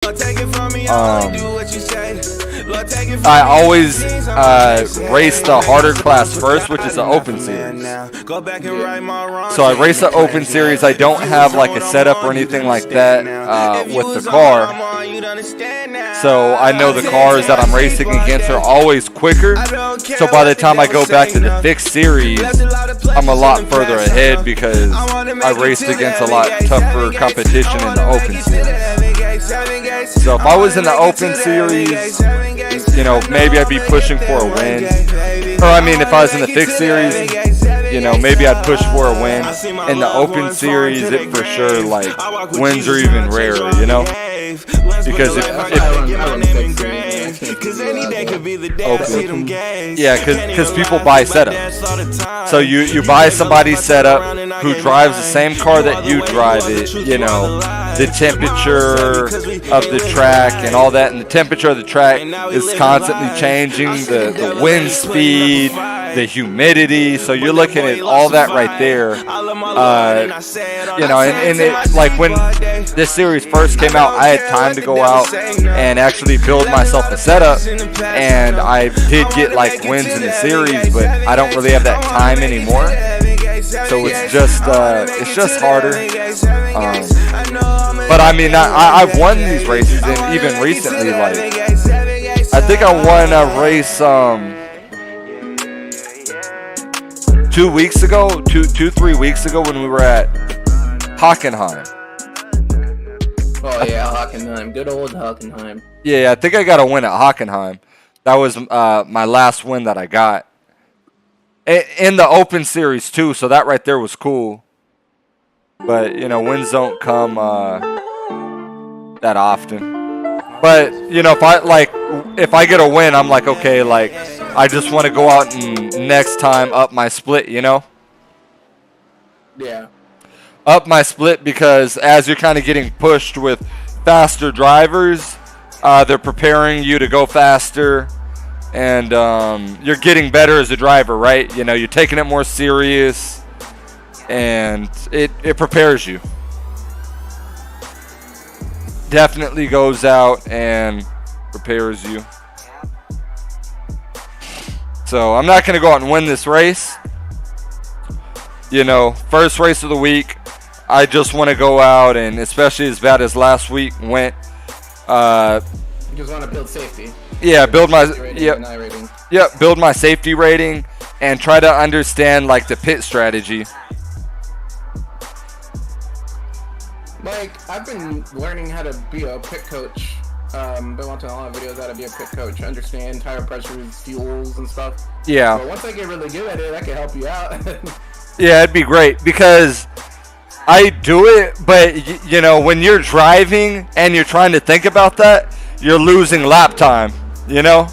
I always race the harder class first, which is the open series. So I race the open series. I don't have like a setup or anything like that with the car. So I know the cars that I'm racing against are always quicker. So by the time I go back to the fixed series, I'm a lot further ahead because I raced against a lot tougher competition in the open series. So if I was in the open series, you know, maybe I'd be pushing for a win. Or I mean, if I was in the fixed series, you know, maybe I'd push for a win. In the open series, it for sure, like, wins are even rarer, you know? Because because people buy setups. So you buy somebody's setup who drives the same car that you drive it, you know, the temperature of the track and all that. And the temperature of the track is constantly changing, the wind speed, the humidity. So you're looking at all that right there. You know, and it, like when this series first came out, I had time to go out and actually build myself a setup, and I did get like wins in the series, but I don't really have that time anymore. So it's just harder. But I mean, I've won these races, and even recently, like I think I won a race 2 weeks ago, 3 weeks ago when we were at Hockenheim. Oh yeah, Hockenheim. Good old Hockenheim. Yeah, I think I got a win at Hockenheim. That was my last win that I got. In the open series too, so that right there was cool. But, you know, wins don't come that often. But, you know, if I get a win, I'm like, okay, like, I just want to go out and next time up my split, you know? Yeah. Up my split, because as you're kind of getting pushed with faster drivers, they're preparing you to go faster, and you're getting better as a driver, right? You know, you're taking it more serious, and it prepares you. Definitely goes out and prepares you. So I'm not going to go out and win this race. You know, first race of the week, I just want to go out, and especially as bad as last week went. You just want to build safety. Yeah, build my build my safety rating and try to understand like the pit strategy. Like, I've been learning how to be a pit coach. Been watching a lot of videos how to be a pit coach, understand tire pressures, fuels, and stuff. Yeah. But once I get really good at it, I can help you out. Yeah, it'd be great, because I do it, but you know, when you're driving and you're trying to think about that, you're losing lap time, you know?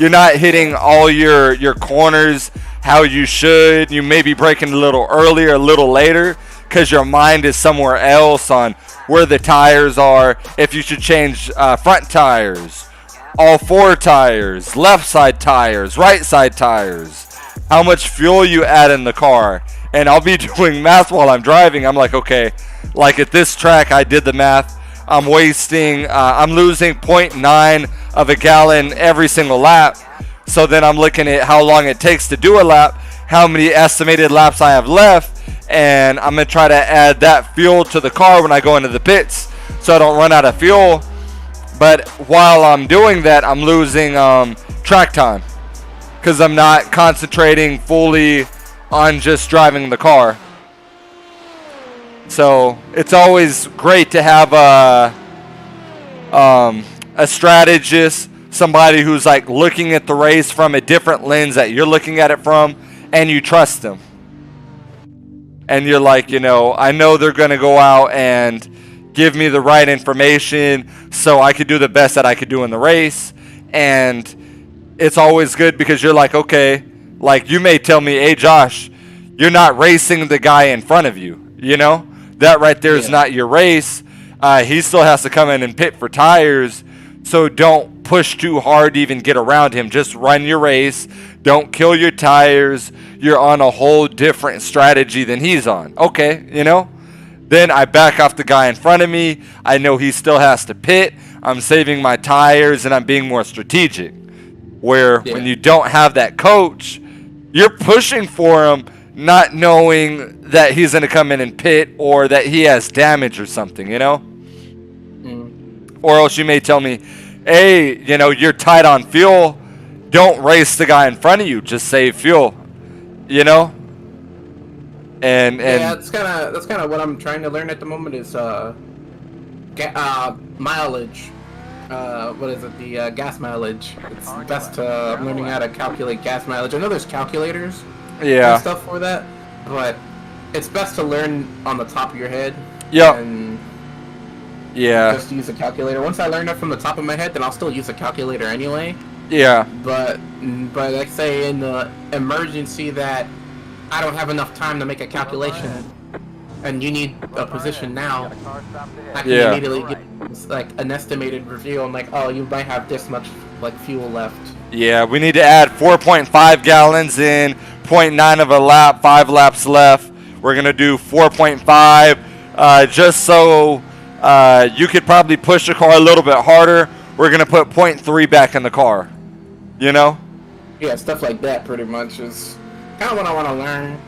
You're not hitting all your corners how you should. You may be braking a little earlier, a little later, because your mind is somewhere else on where the tires are, if you should change front tires, all four tires, left side tires, right side tires, how much fuel you add in the car. And I'll be doing math while I'm driving. I'm like, okay, like at this track, I did the math. I'm losing 0.9 of a gallon every single lap. So then I'm looking at how long it takes to do a lap, how many estimated laps I have left, and I'm going to try to add that fuel to the car when I go into the pits so I don't run out of fuel. But while I'm doing that, I'm losing track time because I'm not concentrating fully on just driving the car. So it's always great to have a strategist, somebody who's like looking at the race from a different lens that you're looking at it from, and you trust them. And you're like, you know, I know they're going to go out and give me the right information so I could do the best that I could do in the race. And it's always good because you're like, okay, like you may tell me, hey, Josh, you're not racing the guy in front of you, you know? That right there is not your race. He still has to come in and pit for tires, so don't push too hard to even get around him. Just run your race. Don't kill your tires. You're on a whole different strategy than he's on. Okay, you know? Then I back off the guy in front of me. I know he still has to pit. I'm saving my tires, and I'm being more strategic. Where when you don't have that coach, you're pushing for him, not knowing that he's going to come in and pit or that he has damage or something, you know? Or else you may tell me, hey, you know, you're tight on fuel. Don't race the guy in front of you. Just save fuel, you know? And yeah, that's kind of what I'm trying to learn at the moment is mileage. What is it? The gas mileage. It's best to I'm learning how to calculate gas mileage. I know there's calculators and stuff for that, but it's best to learn on the top of your head. And just use a calculator. Once I learn it from the top of my head, then I'll still use a calculator anyway. But like say in the emergency that I don't have enough time to make a calculation, and you need a position now, I can immediately get like an estimated review. I'm like, oh, you might have this much like fuel left. Yeah, we need to add 4.5 gallons in 0.9 of a lap, 5 laps left. We're gonna do 4.5, just so you could probably push the car a little bit harder. We're gonna put 0.3 back in the car. You know? Yeah, stuff like that pretty much is kind of what I want to learn.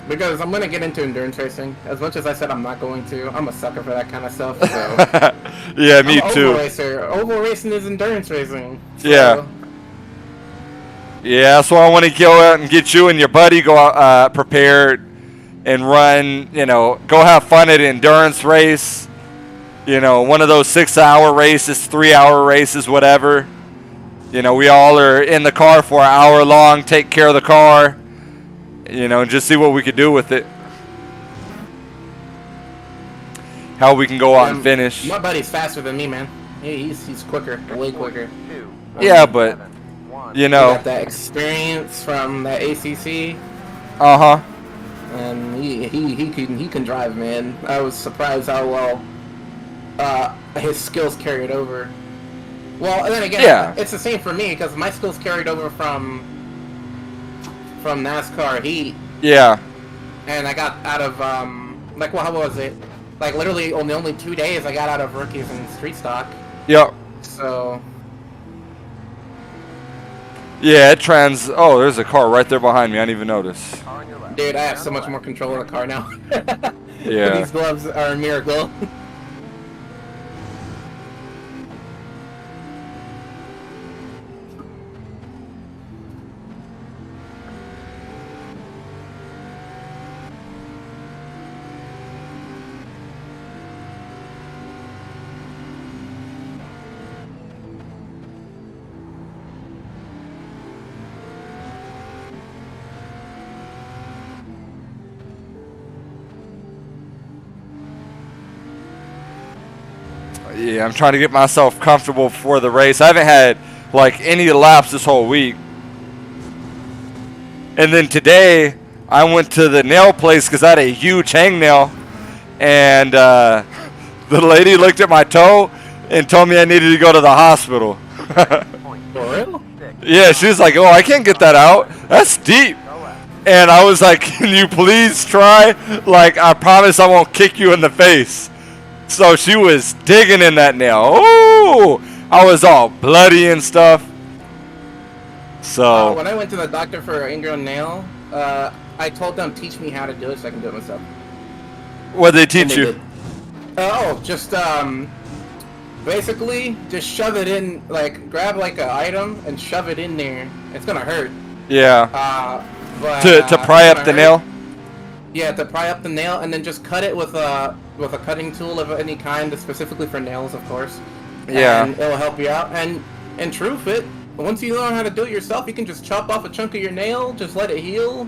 Because I'm going to get into endurance racing. As much as I said I'm not going to, I'm a sucker for that kind of stuff. So. Yeah, me too. Oval racer. Oval racing is endurance racing. So. Yeah, so I want to go out and get you and your buddy go out prepared and run, you know, go have fun at an endurance race. You know, one of those 6-hour races, 3-hour races, whatever. You know, we all are in the car for an hour long, take care of the car, you know, and just see what we could do with it. How we can go out and finish. My buddy's faster than me, man. He's quicker, way quicker. Yeah, but, you know. He got that experience from that ACC. Uh-huh. And he can drive, man. I was surprised how well his skills carried over. Well, and then again, it's the same for me because my skills carried over from NASCAR Heat. Yeah. And I got out of like, well, how was it? Like literally only 2 days I got out of rookies and street stock. Yep. So. Yeah, oh, there's a car right there behind me. I didn't even notice. Dude, I have so much more control of the car now. Yeah. These gloves are a miracle. Yeah, I'm trying to get myself comfortable before the race. I haven't had, like, any laps this whole week. And then today, I went to the nail place because I had a huge hangnail. And the lady looked at my toe and told me I needed to go to the hospital. For real? Yeah, she was like, oh, I can't get that out. That's deep. And I was like, can you please try? Like, I promise I won't kick you in the face. So she was digging in that nail. Ooh! I was all bloody and stuff. So when I went to the doctor for an ingrown nail, I told them teach me how to do it so I can do it myself. What did they teach you? Just basically just shove it in, like grab like an item and shove it in there. It's gonna hurt. Yeah. But to pry up the nail. Yeah, to pry up the nail and then just cut it with a cutting tool of any kind, specifically for nails, of course. Yeah. And it'll help you out. And in true fit, once you learn how to do it yourself, you can just chop off a chunk of your nail, just let it heal,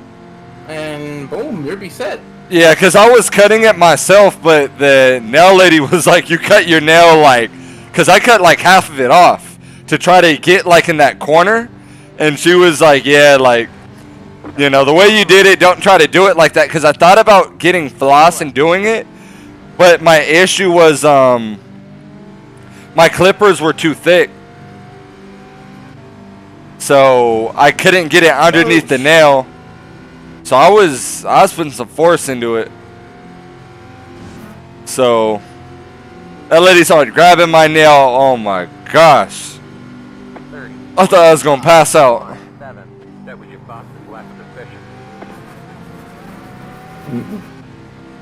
and boom, you'll be set. Yeah, because I was cutting it myself, but the nail lady was like, you cut your nail like, because I cut like half of it off to try to get like in that corner. And she was like, yeah, like, you know, the way you did it, don't try to do it like that. Because I thought about getting floss and doing it. But my issue was my clippers were too thick. So I couldn't get it underneath the nail. So I was putting some force into it. So That lady started grabbing my nail. Oh my gosh. I thought I was going to pass out.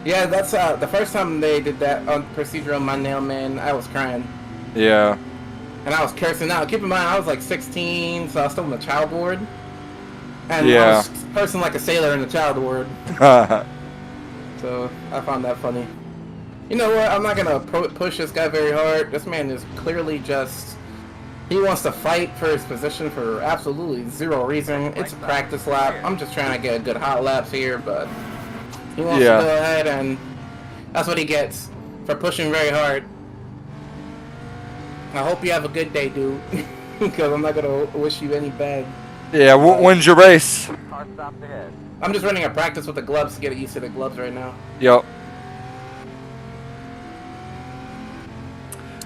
Yeah, that's the first time they did that on procedure on my nail, man. I was crying. Yeah. And I was cursing out. Keep in mind, I was like 16, so I was still on the child ward. And yeah. I was cursing like a sailor in the child ward. So I found that funny. You know what? I'm not gonna push this guy very hard. This man is clearly just... He wants to fight for his position for absolutely zero reason. It's a practice lap. I'm just trying to get a good hot laps here, but... He wants to go ahead, and that's what he gets for pushing very hard. I hope you have a good day, dude, because I'm not going to wish you any bad. Yeah, when's your race? I'm just running a practice with the gloves to get used to the gloves right now. Yep.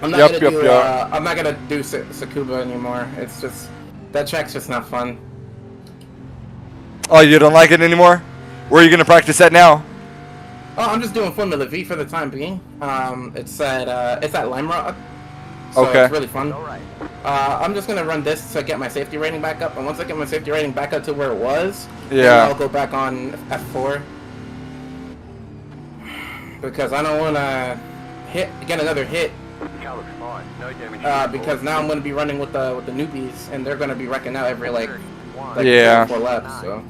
I'm not gonna do Tsukuba anymore. It's just that track's just not fun. Oh, you don't like it anymore? Where are you gonna practice at now? Oh, I'm just doing Formula V for the time being. It's at Lime Rock. So okay. It's really fun. I'm just gonna run this to get my safety rating back up, and once I get my safety rating back up to where it was, then I'll go back on F4. Because I don't wanna get another hit. Because now I'm gonna be running with the newbies, and they're gonna be wrecking out every like 4 laps. So.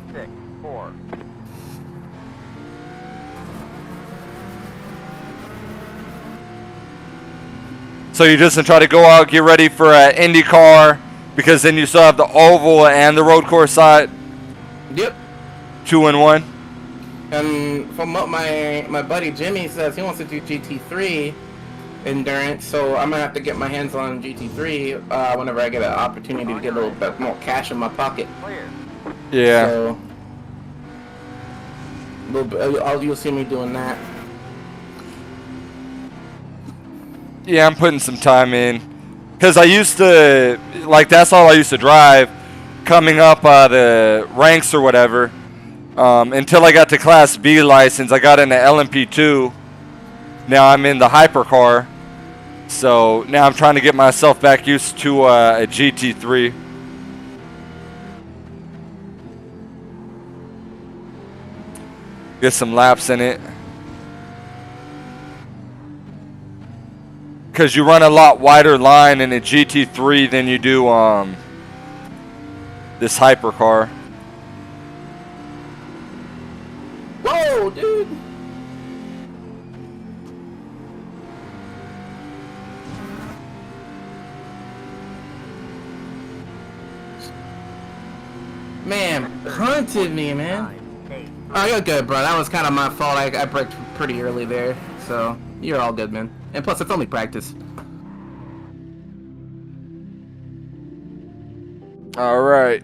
So you're just gonna try to go out, get ready for an IndyCar, because then you still have the oval and the road course side. Yep. 2 in 1. And from what my buddy Jimmy says, he wants to do GT3 endurance, so I'm gonna have to get my hands on GT3 whenever I get an opportunity to get a little bit more cash in my pocket. Yeah. So you'll see me doing that. Yeah, I'm putting some time in, because I used to, like, that's all I used to drive coming up the ranks or whatever, until I got to Class B license. I got into LMP2. Now I'm in the hypercar, so now I'm trying to get myself back used to a GT3. Get some laps in it. Because you run a lot wider line in a GT3 than you do this hypercar. Whoa, dude! Man, punted me, man. Oh, you're good, bro. That was kind of my fault. I braked pretty early there, so you're all good, man. And plus, it's only practice. All right.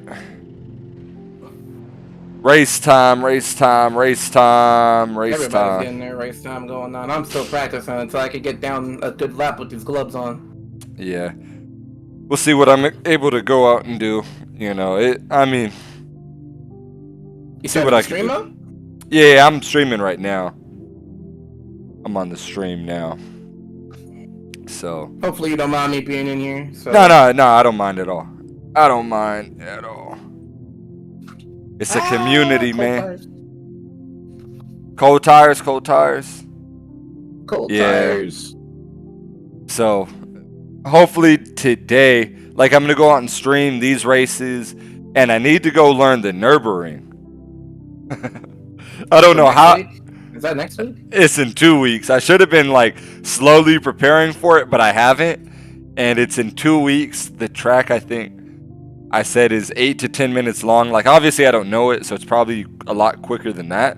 Race time, race time, race time, race Everybody's time. getting their race time going on. I'm still practicing until I can get down a good lap with these gloves on. Yeah. We'll see what I'm able to go out and do. You know, I mean... You see what I stream up? Yeah, I'm streaming right now. I'm on the stream now. So... Hopefully you don't mind me being in here. So. No, I don't mind at all. I don't mind at all. It's a community, man. Tires. Cold tires, cold tires. Cold tires. So, hopefully today, like, I'm going to go out and stream these races, and I need to go learn the Nürburgring. I don't know how. Week? Is that next week? It's in 2 weeks. I should have been, like, slowly preparing for it, but I haven't. And it's in 2 weeks. The track, I think, I said is 8 to 10 minutes long. Like, obviously I don't know it, so it's probably a lot quicker than that.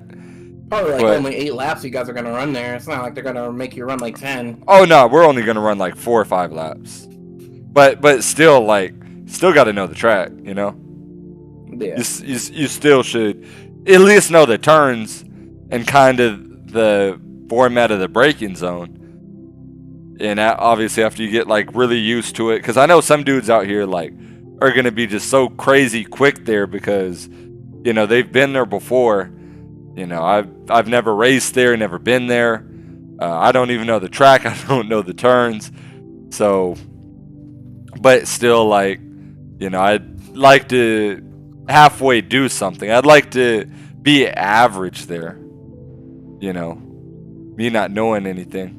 Probably like only 8 laps you guys are gonna run there. It's not like they're gonna make you run like 10. Oh no, we're only gonna run like 4 or 5 laps. But still, like, still got to know the track, you know. Yeah. You still should at least know the turns and kind of the format of the braking zone. And obviously after you get like really used to it, because I know some dudes out here like are going to be just so crazy quick there because, you know, they've been there before. You know, I've never raced there, never been there. I don't even know the track. I don't know the turns. So, but still, like, you know, I'd like to halfway do something. I'd like to be average there. You know, me not knowing anything.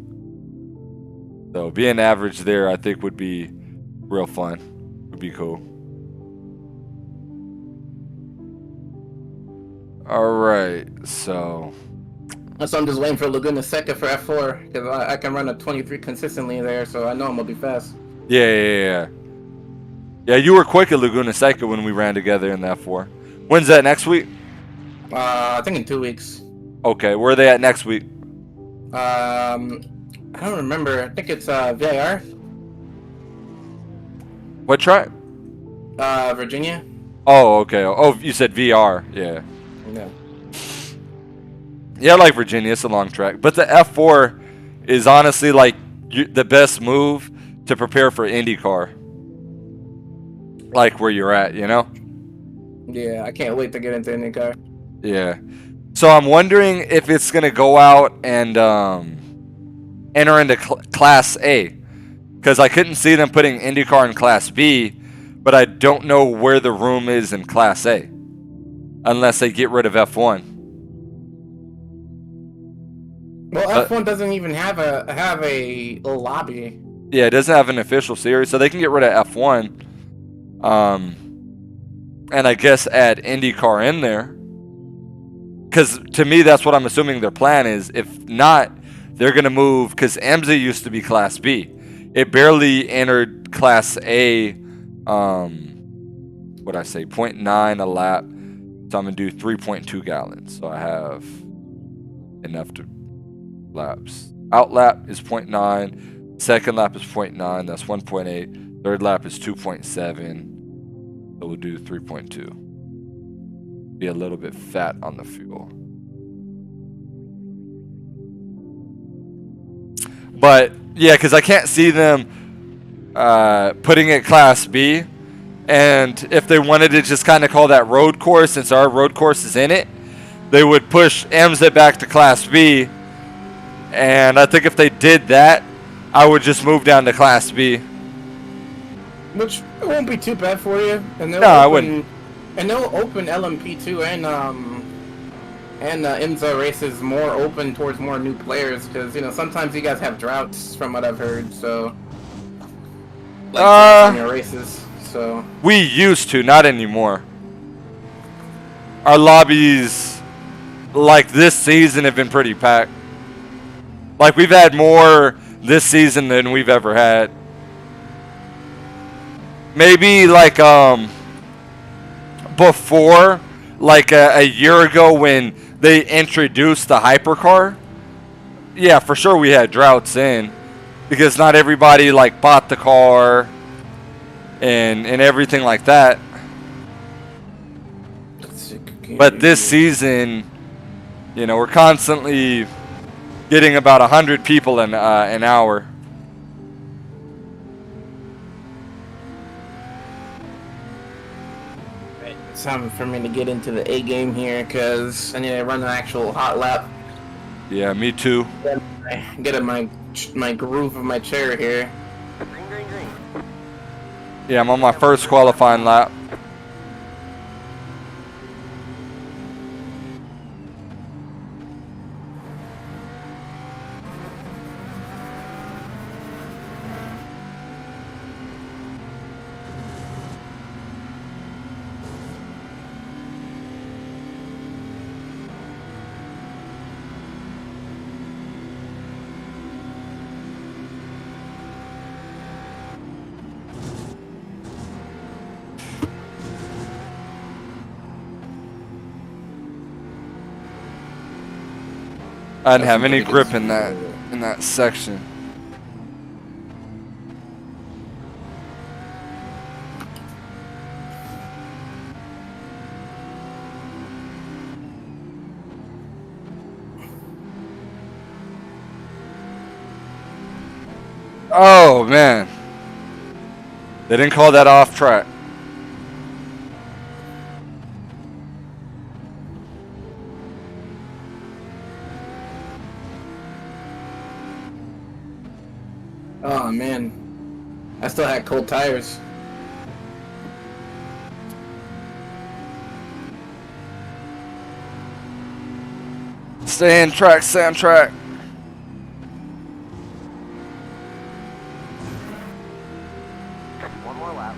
So being average there, I think would be real fun. Would be cool. All right, so. So I'm just waiting for Laguna Seca for F4 because I can run a 23 consistently there, so I know I'm gonna be fast. Yeah. You were quick at Laguna Seca when we ran together in the F4. When's that, next week? I think in 2 weeks. Okay, where are they at next week? I don't remember. I think it's VIR. What track? Virginia. Oh, okay. Oh, you said VR. Yeah. Yeah, I like Virginia. It's a long track. But the F4 is honestly like the best move to prepare for IndyCar. Like where you're at, you know? Yeah, I can't wait to get into IndyCar. Yeah. So I'm wondering if it's going to go out and enter into Class A. Because I couldn't see them putting IndyCar in Class B, but I don't know where the room is in Class A. Unless they get rid of F1. Well, F1 doesn't even have a lobby. Yeah, it doesn't have an official series, so they can get rid of F1. And I guess add IndyCar in there. Because to me, that's what I'm assuming their plan is. If not, they're going to move, because IMSA used to be Class B. It barely entered Class A, what'd I say, 0.9 a lap. So I'm going to do 3.2 gallons. So I have enough to laps. Out lap is 0.9. Second lap is 0.9. That's 1.8. Third lap is 2.7. So we'll do 3.2. Be a little bit fat on the fuel. But yeah, because I can't see them putting it Class B. And if they wanted to just kind of call that road course, since our road course is in it, they would push IMSA back to Class B. And I think if they did that, I would just move down to Class B. Which it won't be too bad for you. And no, I wouldn't. And they'll open LMP2 and IMSA races more open towards more new players, because you know sometimes you guys have droughts from what I've heard. So like your races. So we used to, not anymore. Our lobbies, like this season, have been pretty packed. Like we've had more this season than we've ever had. Maybe like before, like a year ago when they introduced the hypercar. Yeah, for sure we had droughts in, because not everybody like bought the car and everything like that. But this season, you know, we're constantly getting about 100 people an hour. It's time for me to get into the A game here, because I need to run an actual hot lap. Yeah, me too. Get in my groove of my chair here. Yeah, I'm on my first qualifying lap. I didn't have any grip in that section. Oh man, they didn't call that off track. cold tires. Stay on track, stay on track. One more lap.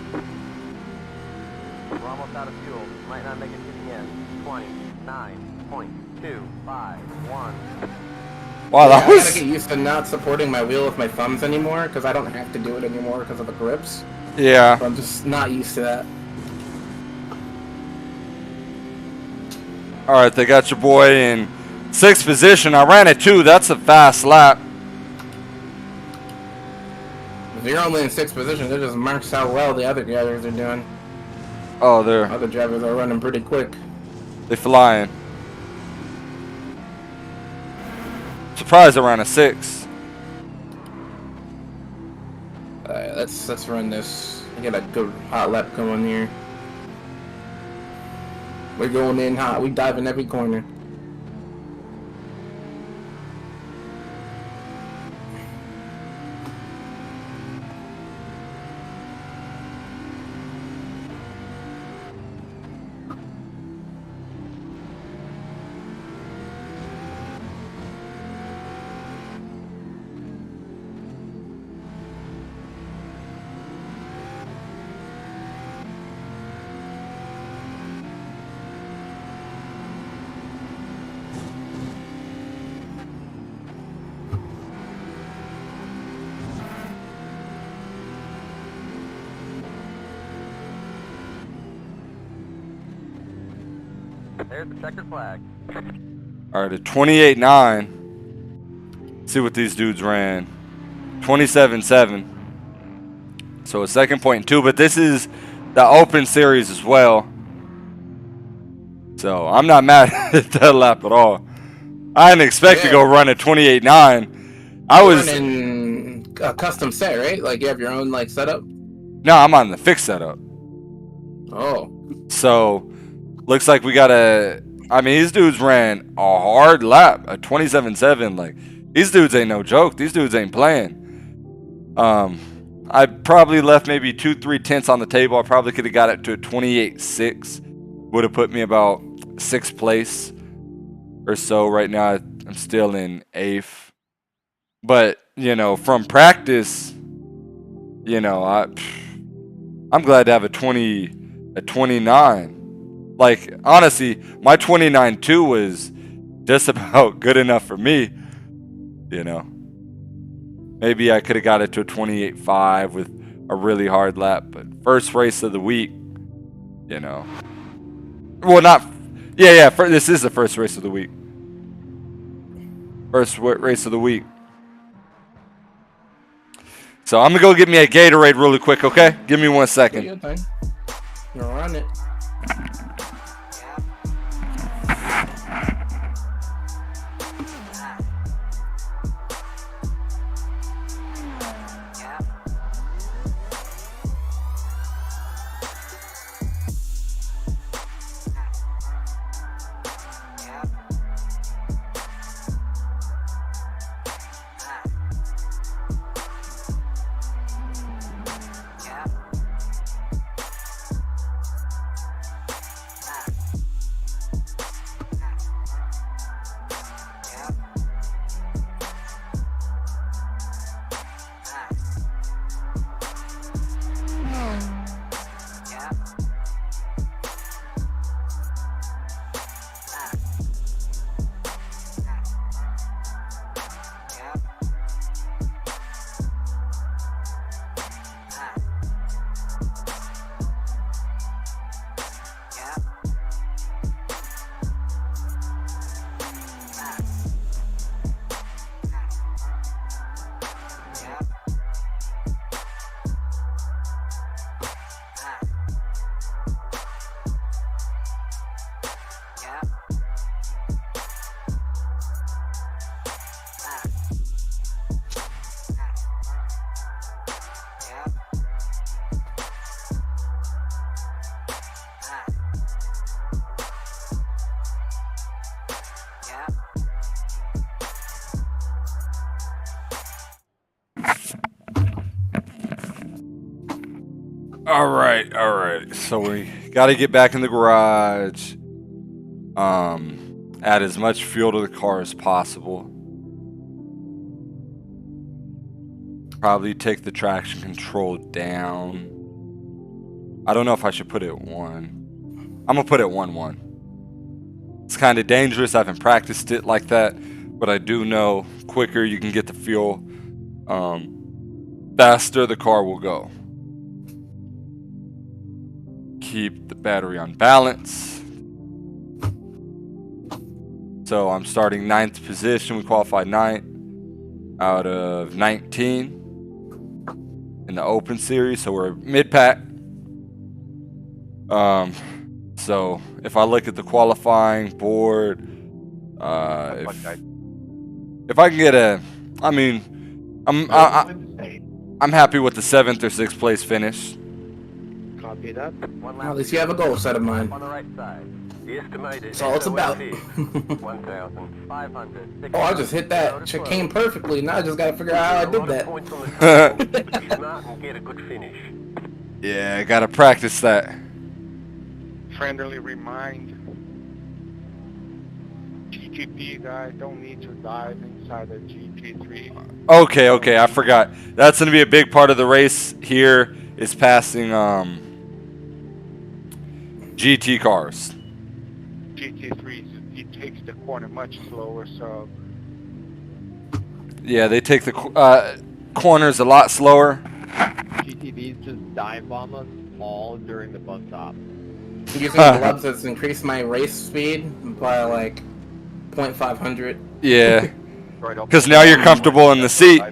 We're almost out of fuel. Might not make it to the end. 29.251. Wow, that was... I gotta get used to not supporting my wheel with my thumbs anymore, because I don't have to do it anymore because of the grips. Yeah. So I'm just not used to that. Alright, they got your boy in 6th position. I ran at 2. That's a fast lap. If you're only in 6th position, that just marks how well the other drivers are doing. Oh, they're... Other drivers are running pretty quick. They flying. Surprised around a 6. Alright, let's run this. I got a good hot lap going here. We're going in hot. We dive in every corner. There's the checkered flag. Alright, a 28.9. See what these dudes ran. 27.7. So a 2.2, but this is the open series as well. So I'm not mad at that lap at all. I didn't expect to go run a 28.9. I was running a custom set, right? Like you have your own like setup? No, I'm on the fixed setup. Oh. So looks like we got a... I mean, these dudes ran a hard lap, a 27.7. Like, these dudes ain't no joke. These dudes ain't playing. I probably left maybe 2-3 tenths on the table. I probably could have got it to a 28.6. Would have put me about 6th place or so. Right now, I'm still in 8th. But, you know, from practice, you know, I'm glad to have a 29. Like, honestly, my 29.2 was just about good enough for me, you know. Maybe I could have got it to a 28.5 with a really hard lap, but first race of the week, you know. Well, not... Yeah, this is the first race of the week. First race of the week. So I'm going to go get me a Gatorade really quick, okay? Give me 1 second. You're on it. All right. So we got to get back in the garage. Add as much fuel to the car as possible. Probably take the traction control down. I don't know if I should put it 1. I'm gonna put it 1-1. It's kind of dangerous. I haven't practiced it like that, but I do know quicker you can get the fuel, faster the car will go. Keep the battery on balance. So I'm starting 9th position. We qualified 9th out of 19 in the open series. So we're mid-pack. So if I look at the qualifying board, if I can get I'm happy with the 7th or 6th place finish. Copy that. Well, at least you have a goal set of mind. On the right side. The estimated That's all it's about. 1,500. Oh, I just hit that chicane perfectly. Now I just gotta figure out how I did that. Get a good finish. Yeah, I gotta practice that. Friendly remind. GTP guys don't need to dive inside the GT3. Okay, I forgot. That's gonna be a big part of the race here, is passing GT cars. GT3, he takes the corner much slower, so Yeah, they take the corners a lot slower. GTVs just dive bomb us all during the bus stop. Using gloves has increased my race speed by like 0.500. Yeah, because now you're comfortable in the seat.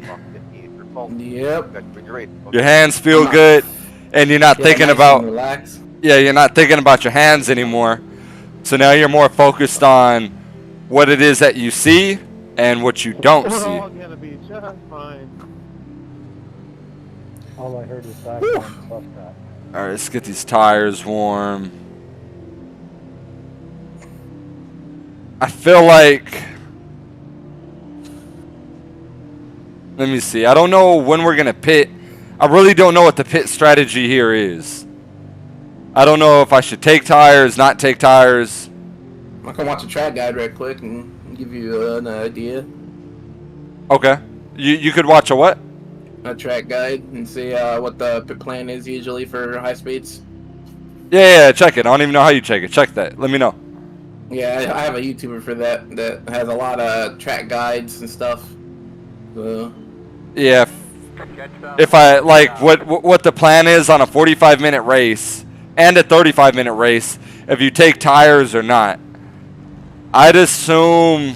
Yep. Your hands feel good, and you're not thinking nice about. and relax. Yeah, you're not thinking about your hands anymore. So now you're more focused on what it is that you see and what you don't We're see. all gonna be just fine. All I heard was that. All right, let's get these tires warm. I feel like... Let me see. I don't know when we're going to pit. I really don't know what the pit strategy here is. I don't know if I should take tires, not take tires. I can watch a track guide right quick and give you an idea. Okay. You could watch a what? A track guide and see what the pit plan is usually for high speeds. Yeah, check it. I don't even know how you check it. Check that. Let me know. Yeah, I have a YouTuber for that has a lot of track guides and stuff. So. Yeah. If I like what the plan is on a 45-minute race and a 35-minute race, if you take tires or not. I'd assume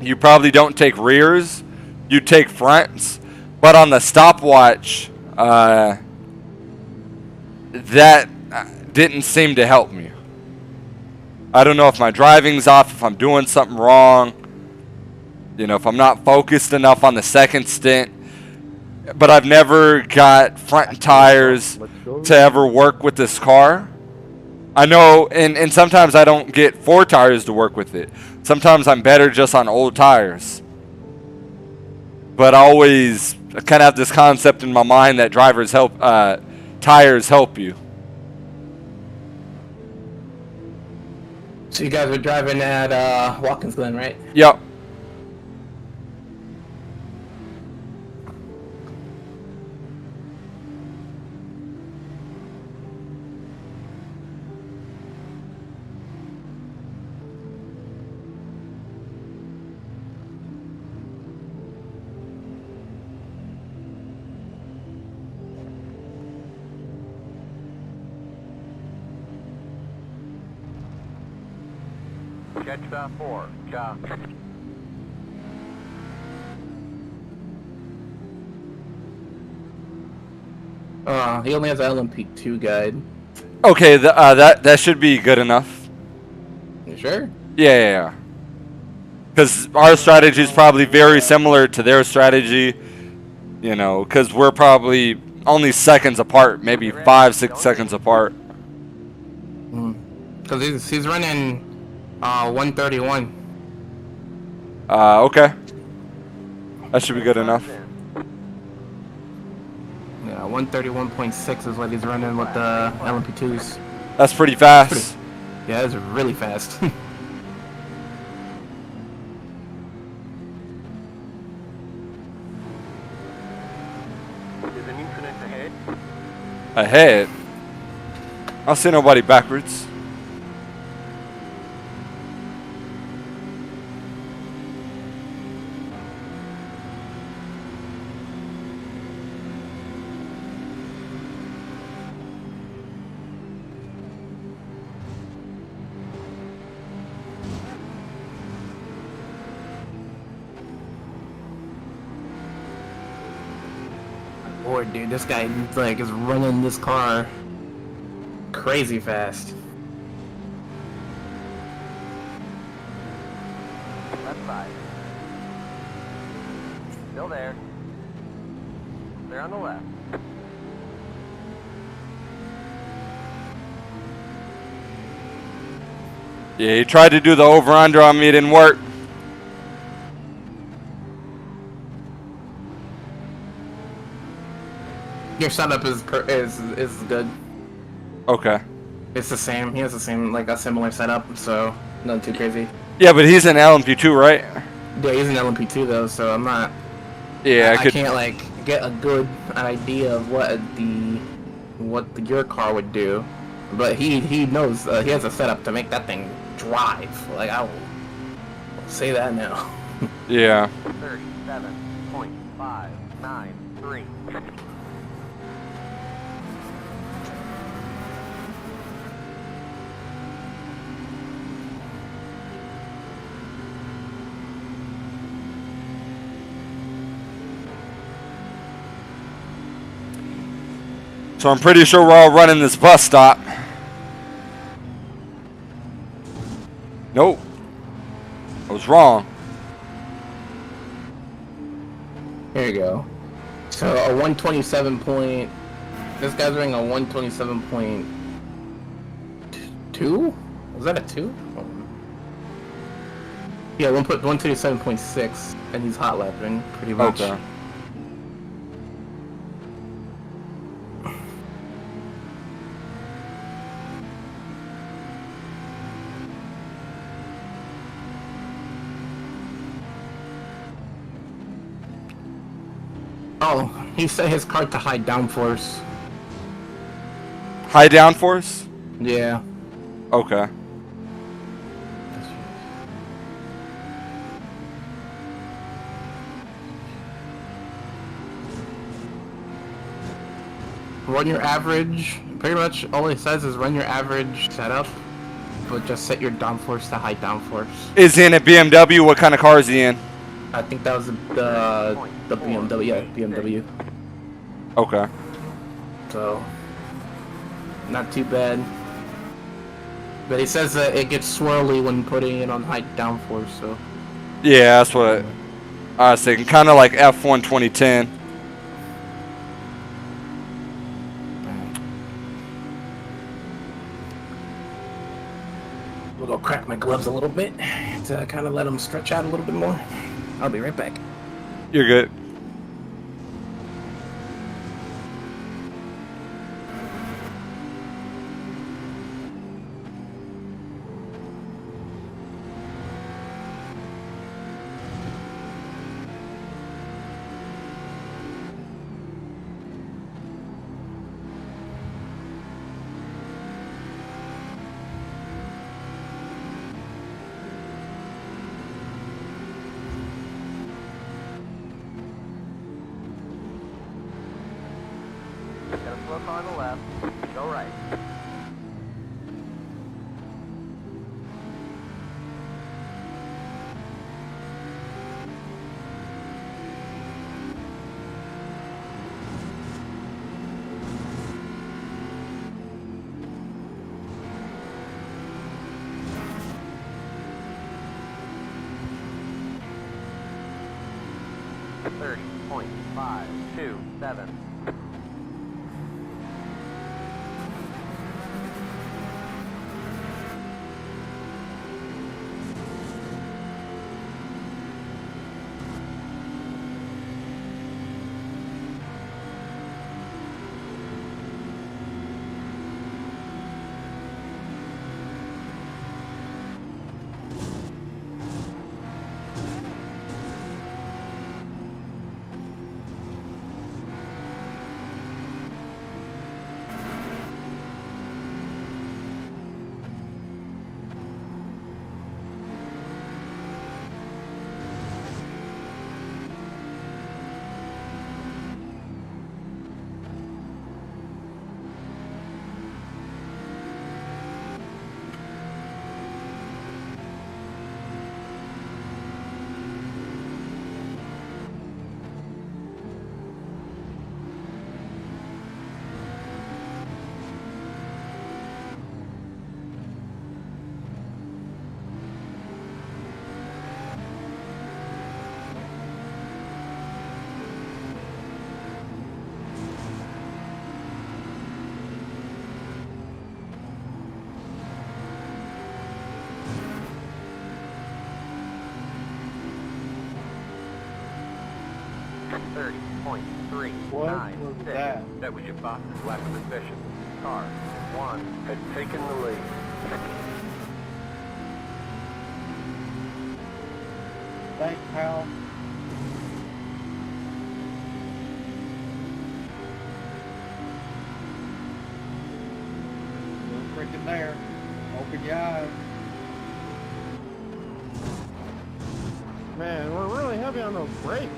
you probably don't take rears, you take fronts, but on the stopwatch, that didn't seem to help me. I don't know if my driving's off, if I'm doing something wrong, you know, if I'm not focused enough on the second stint. But I've never got front tires to ever work with this car. I know, and sometimes I don't get 4 tires to work with it. Sometimes I'm better just on old tires. But I kind of have this concept in my mind that tires help you. So you guys are driving at Watkins, Glen, right? Yep. Catch that 4. Job. He only has an LMP2 guide. Okay, that should be good enough. You sure? Yeah. Because our strategy is probably very similar to their strategy. You know, because we're probably only seconds apart, maybe 5-6 seconds apart. Because he's running 131. Okay. That should be good enough. Yeah, 131.6 is what he's running with the LMP2s. That's pretty fast. Yeah, that's really fast. There's an incident ahead. Ahead. I don't see nobody backwards. Lord, dude, this guy like is running this car crazy fast. Left side. Still there. They're on the left. Yeah, he tried to do the over-under on me. It didn't work. Your setup is good. Okay. It's the same. He has the same, like a similar setup, so nothing too crazy. Yeah, but he's an LMP2, right? Yeah, he's an LMP2 though, so I'm not. Yeah, I can't like get a good idea of what your car would do, but he knows he has a setup to make that thing drive. Like I will say that now. Yeah. 37.593. So I'm pretty sure we're all running this bus stop. Nope. I was wrong. Here you go. So a 127 point. This guy's running a 127.2. Was that a 2? Yeah, 127.6, and he's hot lapping pretty much. Okay. Oh, he set his car to high downforce. High downforce? Yeah. Okay. Run your average. Pretty much all it says is run your average setup, but just set your downforce to high downforce. Is he in a BMW? What kind of car is he in? I think that was the BMW. Yeah, BMW. Okay. So not too bad. But he says that it gets swirly when putting it on high downforce. So Yeah, that's what I was thinking. Kind of like F1 2010. we'll go crack my gloves a little bit to kind of let them stretch out a little bit more. I'll be right back. You're good. Got a slow car on the left. Go right. .527. 30.396. That was your fastest lap of the session. Car 1 had taken the lead. Thanks, pal. We're freaking there. Open your eyes. Man, we're really heavy on those brakes.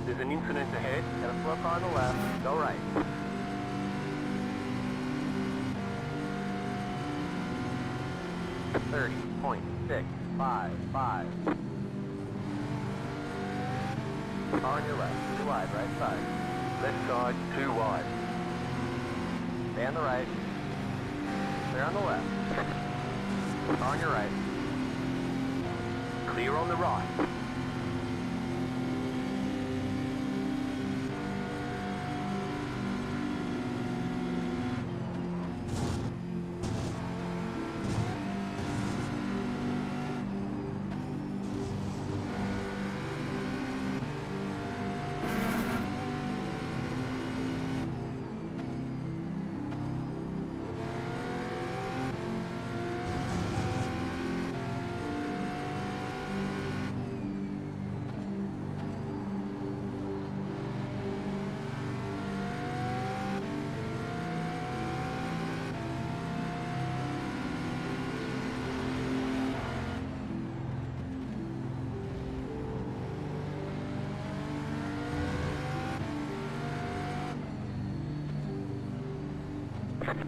There's an incident ahead. Got a slow car on the left. Go right. .655. Car on your left. Too wide, right side. Left side, too wide. Stay on the right. Clear on the left. Car on your right. Clear on the right.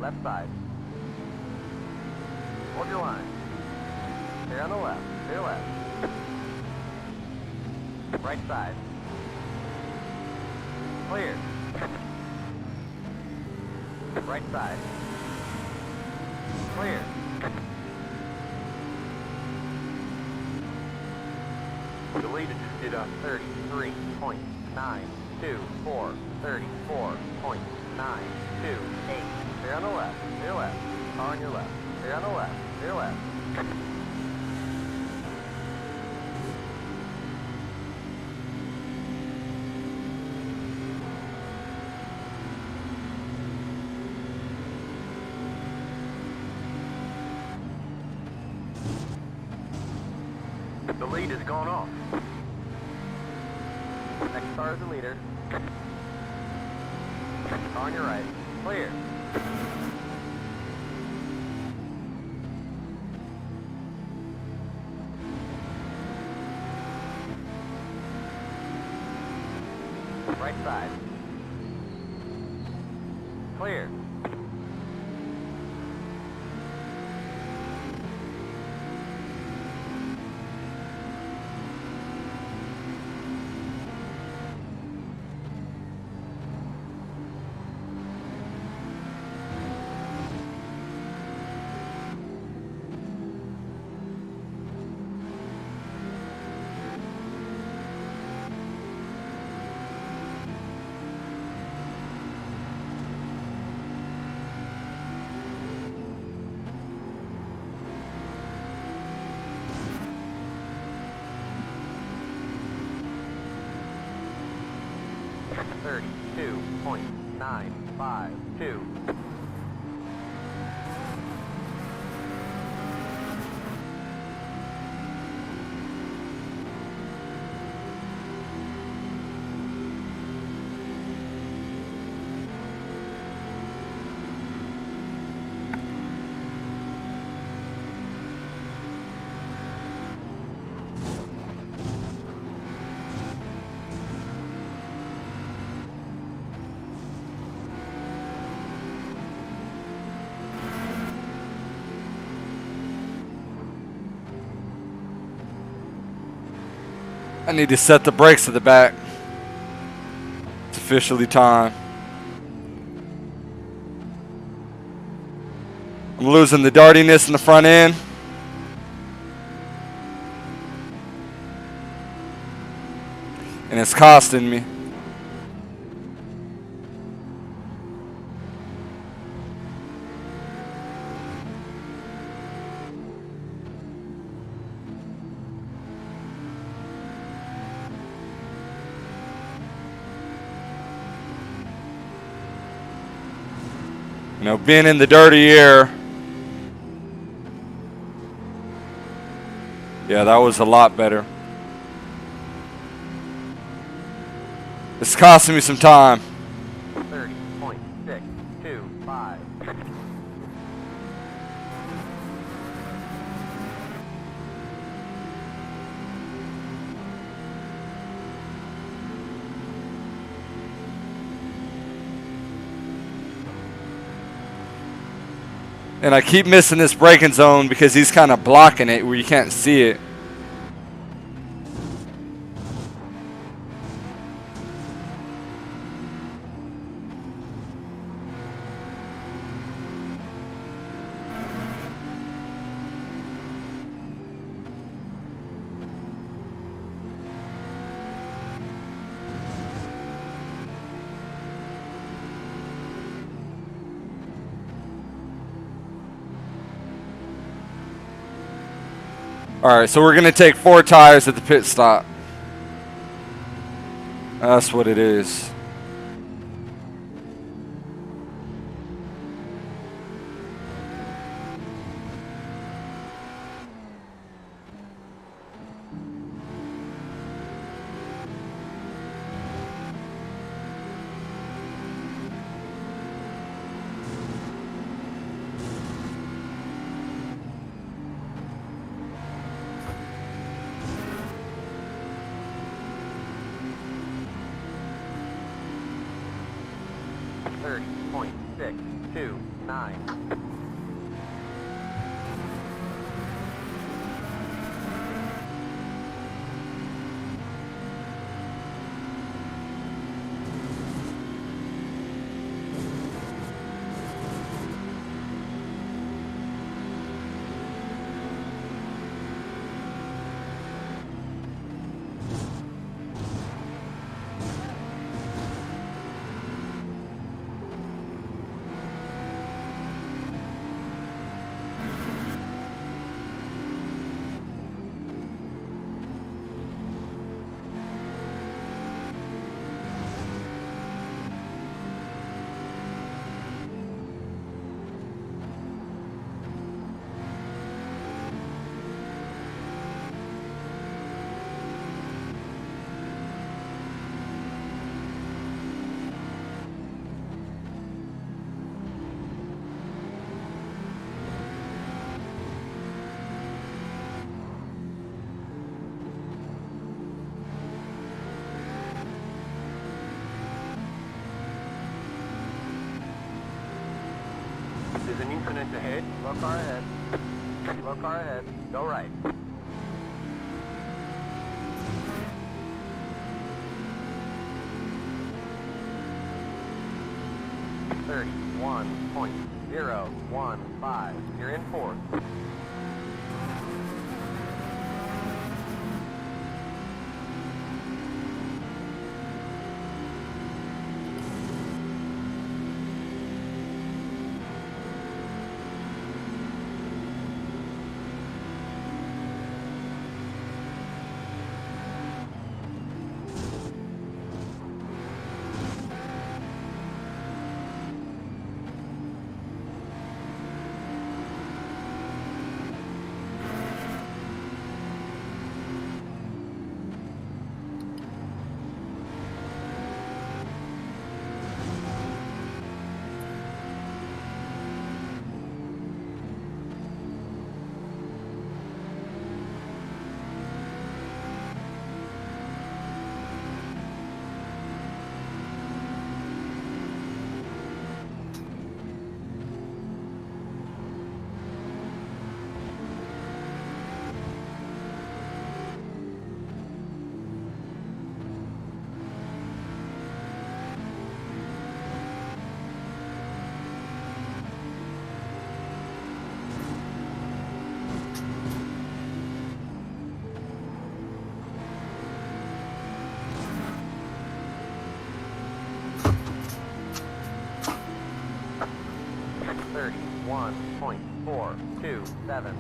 Left side. Hold your line. Stay on the left. Stay left. Right side. Clear. Right side. Clear. The leader just did a 33.924. 34.928. Stay on the left, stay left, car on your left, stay on the left, stay left. The lead has gone off. Next car is the leader. Car on your right, clear. Right side. Clear. .952. I need to set the brakes at the back. It's officially time. I'm losing the dartiness in the front end. And it's costing me. You know, being in the dirty air. Yeah, that was a lot better. It's costing me some time. 30.625. And I keep missing this braking zone because he's kind of blocking it where you can't see it. Alright, so we're going to take 4 tires at the pit stop. That's what it is. There's an incident ahead. Slow car ahead. Slow car ahead. Go right. .015. You're in 4th. 31.427.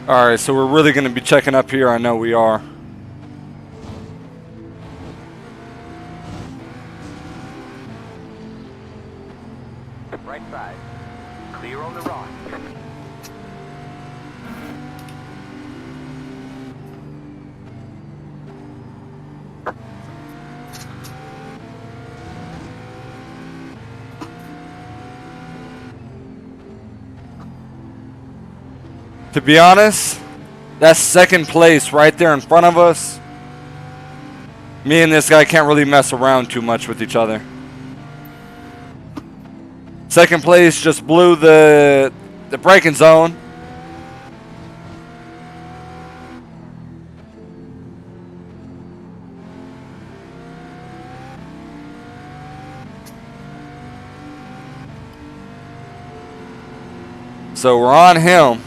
Alright, so we're really going to be checking up here. I know we are. Right side. Clear on the rock. To be honest, that's second place right there in front of us. Me and this guy can't really mess around too much with each other. Second place just blew the braking zone. So we're on him.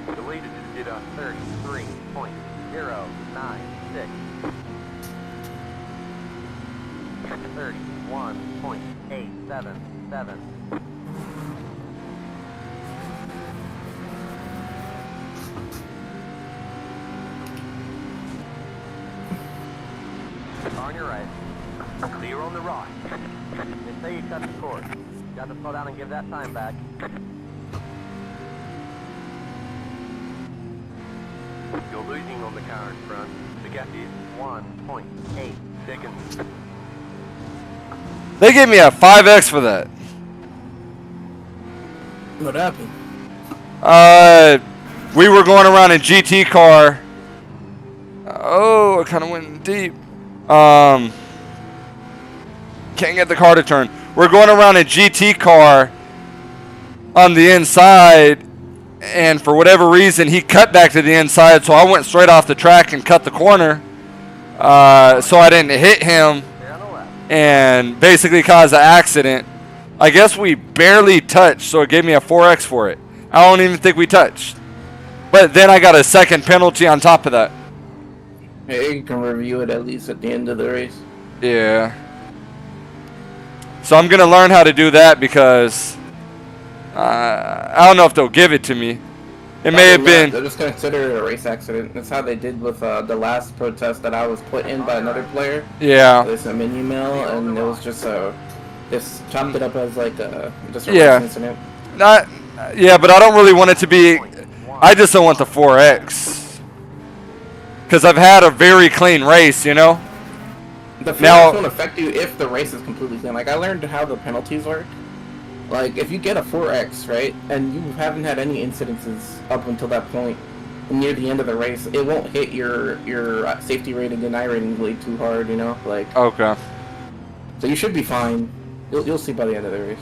The leader just did a 33.096. 31.877. On your right. Clear on the rock. They say you cut the course. Got to slow down and give that time back. You're losing on the car in front. The gap is 1.8 seconds. They gave me a 5X for that. What happened? We were going around a GT car. Oh, I kind of went deep. Can't get the car to turn. We're going around a GT car on the inside, and for whatever reason, he cut back to the inside, so I went straight off the track and cut the corner, so I didn't hit him and basically caused an accident. I guess we barely touched, so it gave me a 4X for it. I don't even think we touched. But then I got a second penalty on top of that. Hey, you can review it at least at the end of the race. Yeah. So I'm going to learn how to do that because I don't know if they'll give it to me. It may have been. They're just going to consider it a race accident. That's how they did with the last protest that I was put in by another player. Yeah. They sent me an email, and it was just chopped it up as like just a race incident. Yeah, but I don't really want it to be. I just don't want the 4X because I've had a very clean race, you know. The 4X won't affect you if the race is completely clean. Like, I learned how the penalties work. Like, if you get a 4X, right, and you haven't had any incidences up until that point, near the end of the race, it won't hit your safety rating and I-rating way too hard, you know? Like, okay. So you should be fine. You'll see by the end of the race.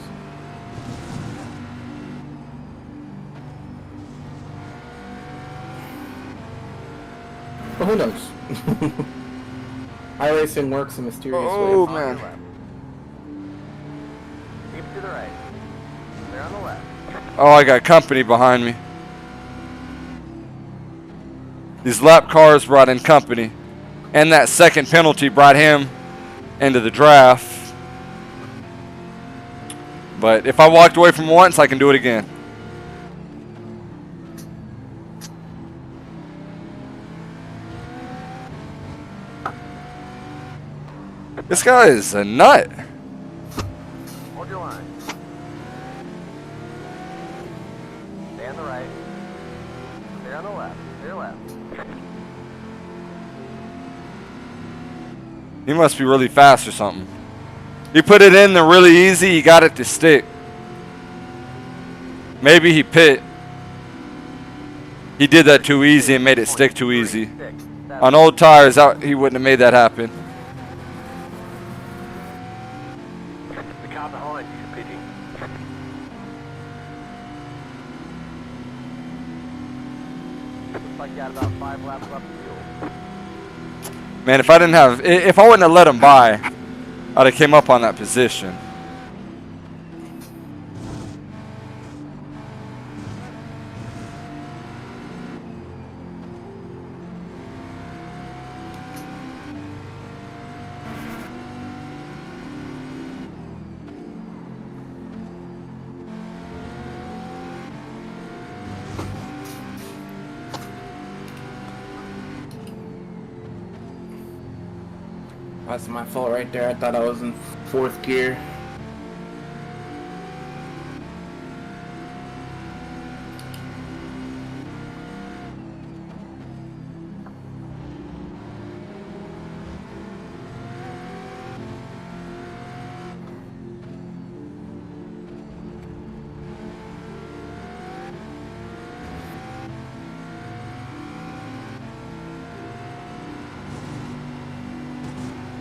But who knows? IRacing works in mysterious ways. Oh, man. Keep to the right. They're on the left. Oh, I got company behind me. These lap cars brought in company. And that second penalty brought him into the draft. But if I walked away from once, I can do it again. This guy is a nut. Hold your line. Stay on the right. Stay on the left. Stay left. He must be really fast or something. He put it in there really easy. He got it to stick. Maybe he pit. He did that too easy and made it stick too easy. On old tires, he wouldn't have made that happen. The car behind you is pitting. Looks like you got about 5 laps left of fuel. Man, if I wouldn't have let him by, I'd have came up on that position. That's my fault right there. I thought I was in 4th gear.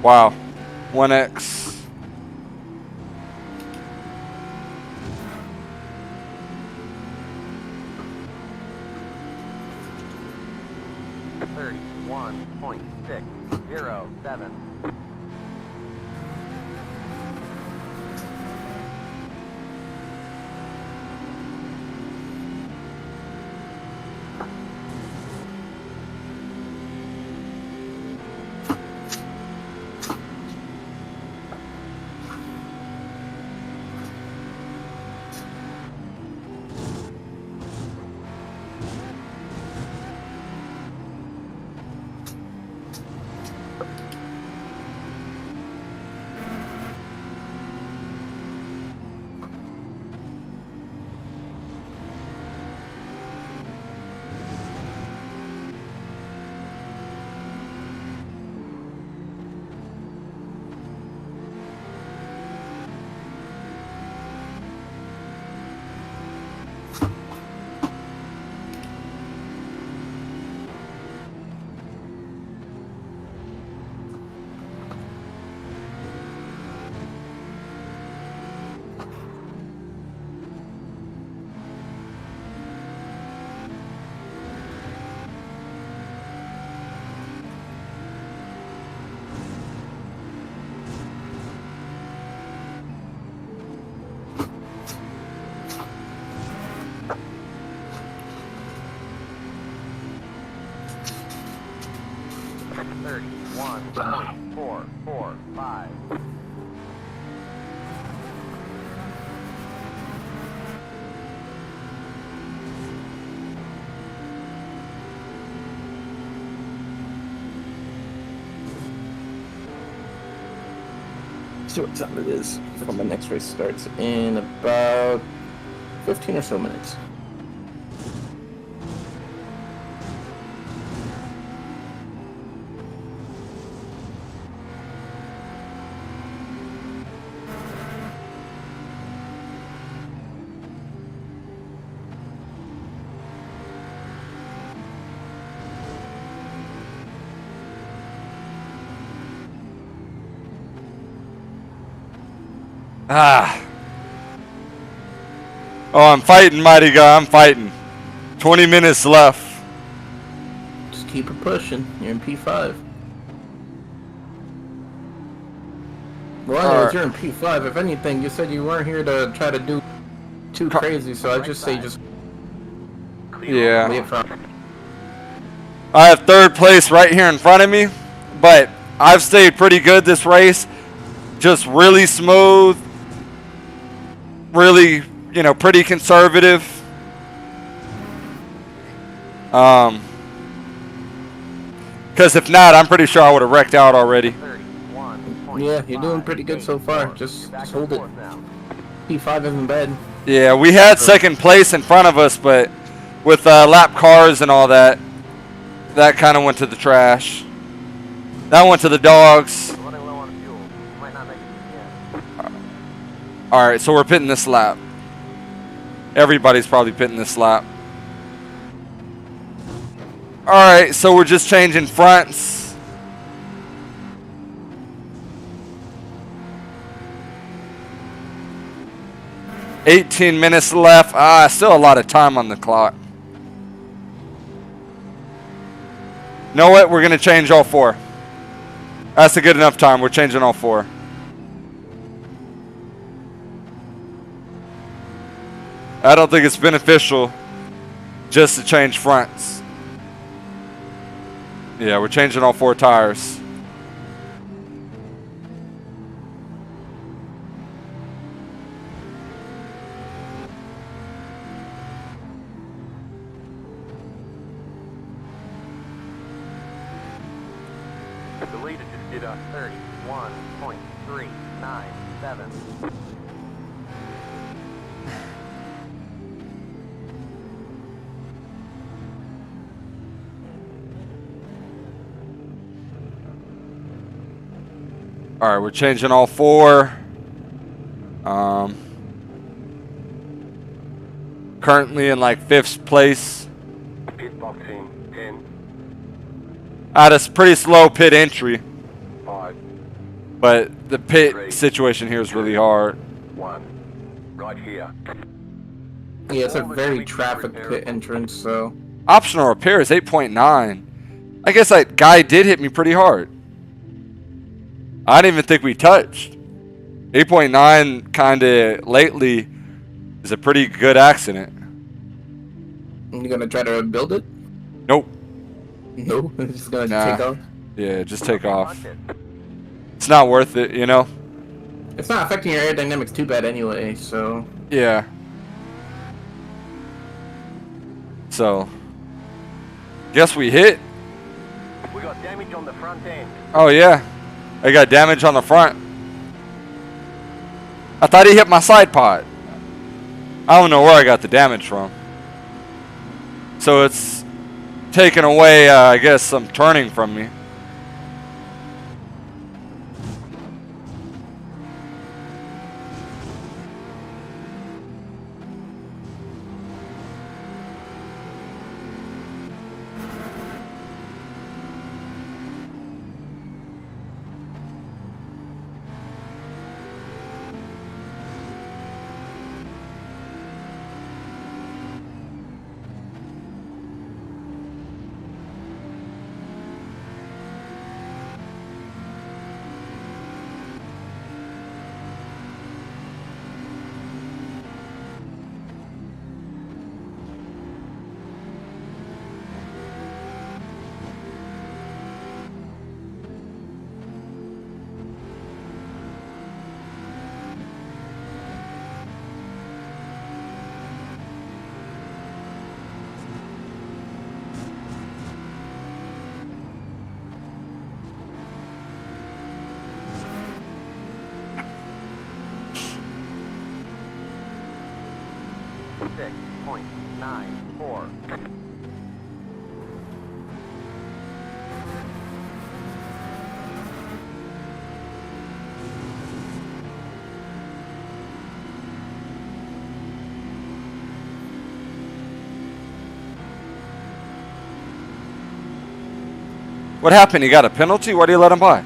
Wow. 1x. .607. .445. See what time it is before my next race starts in about 15 or so minutes. Ah. Oh, I'm fighting, mighty guy. I'm fighting. 20 minutes left. Just keep it pushing. You're in P5. Well, anyways, you're in P5. If anything, you said you weren't here to try to do too crazy, so I just say just yeah. leave from. I have 3rd place right here in front of me, but I've stayed pretty good this race. Just really smooth. Really, you know, pretty conservative. Because if not, I'm pretty sure I would have wrecked out already. Yeah, you're doing pretty good so far. Just hold it. P5 isn't bad. Yeah, we had 2nd place in front of us, but with lap cars and all that, that kind of went to the trash. That went to the dogs. Alright, so we're pitting this lap. Everybody's probably pitting this lap. Alright, so we're just changing fronts. $18 minutes left. Still a lot of time on the clock. You know what? We're going to change all 4. That's a good enough time. We're changing all 4. I don't think it's beneficial just to change fronts. Yeah, we're changing all 4 tires. The leader just did a 31.397. All right, we're changing all 4. Currently in like 5th place. Pit boxing 10, At a pretty slow pit entry, 5, but the pit situation here is really hard. 1. Right here. Yeah, it's a very traffic pit entrance, so. Optional repair is 8.9. I guess that guy did hit me pretty hard. I didn't even think we touched. 8.9 kind of lately is a pretty good accident. You gonna try to build it? Nope. No, it's just gonna Nah. take off. Yeah, just take off. It's not worth it, you know? It's not affecting your aerodynamics too bad anyway, so. Yeah. So, guess we hit. We got damage on the front end. Oh yeah, I got damage on the front. I thought he hit my side pod. I don't know where I got the damage from. So it's taken away, I guess, some turning from me. .94. What happened? He got a penalty? Why do you let him by?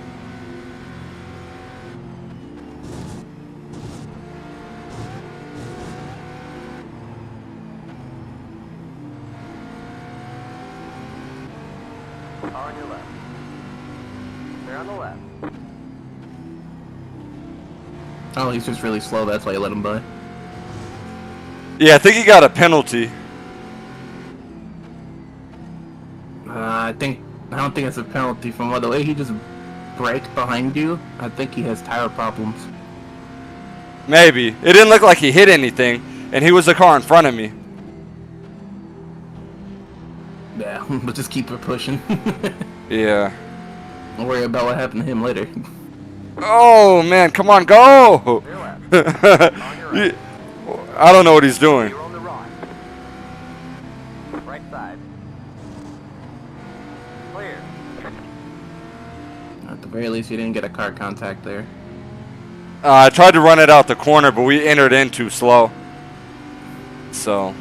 On your left. They're on the left. Oh, he's just really slow, that's why you let him by. Yeah, I think he got a penalty. I don't think it's a penalty from the way he just braked behind you. I think he has tire problems. Maybe. It didn't look like he hit anything, and he was the car in front of me. Yeah, but just keep it pushing. Yeah. Don't worry about what happened to him later. Oh, man, come on, go! They're left. On your right. I don't know what he's doing. You're on the right. Right side. Clear. At the very least, you didn't get a car contact there. I tried to run it out the corner, but we entered in too slow. So,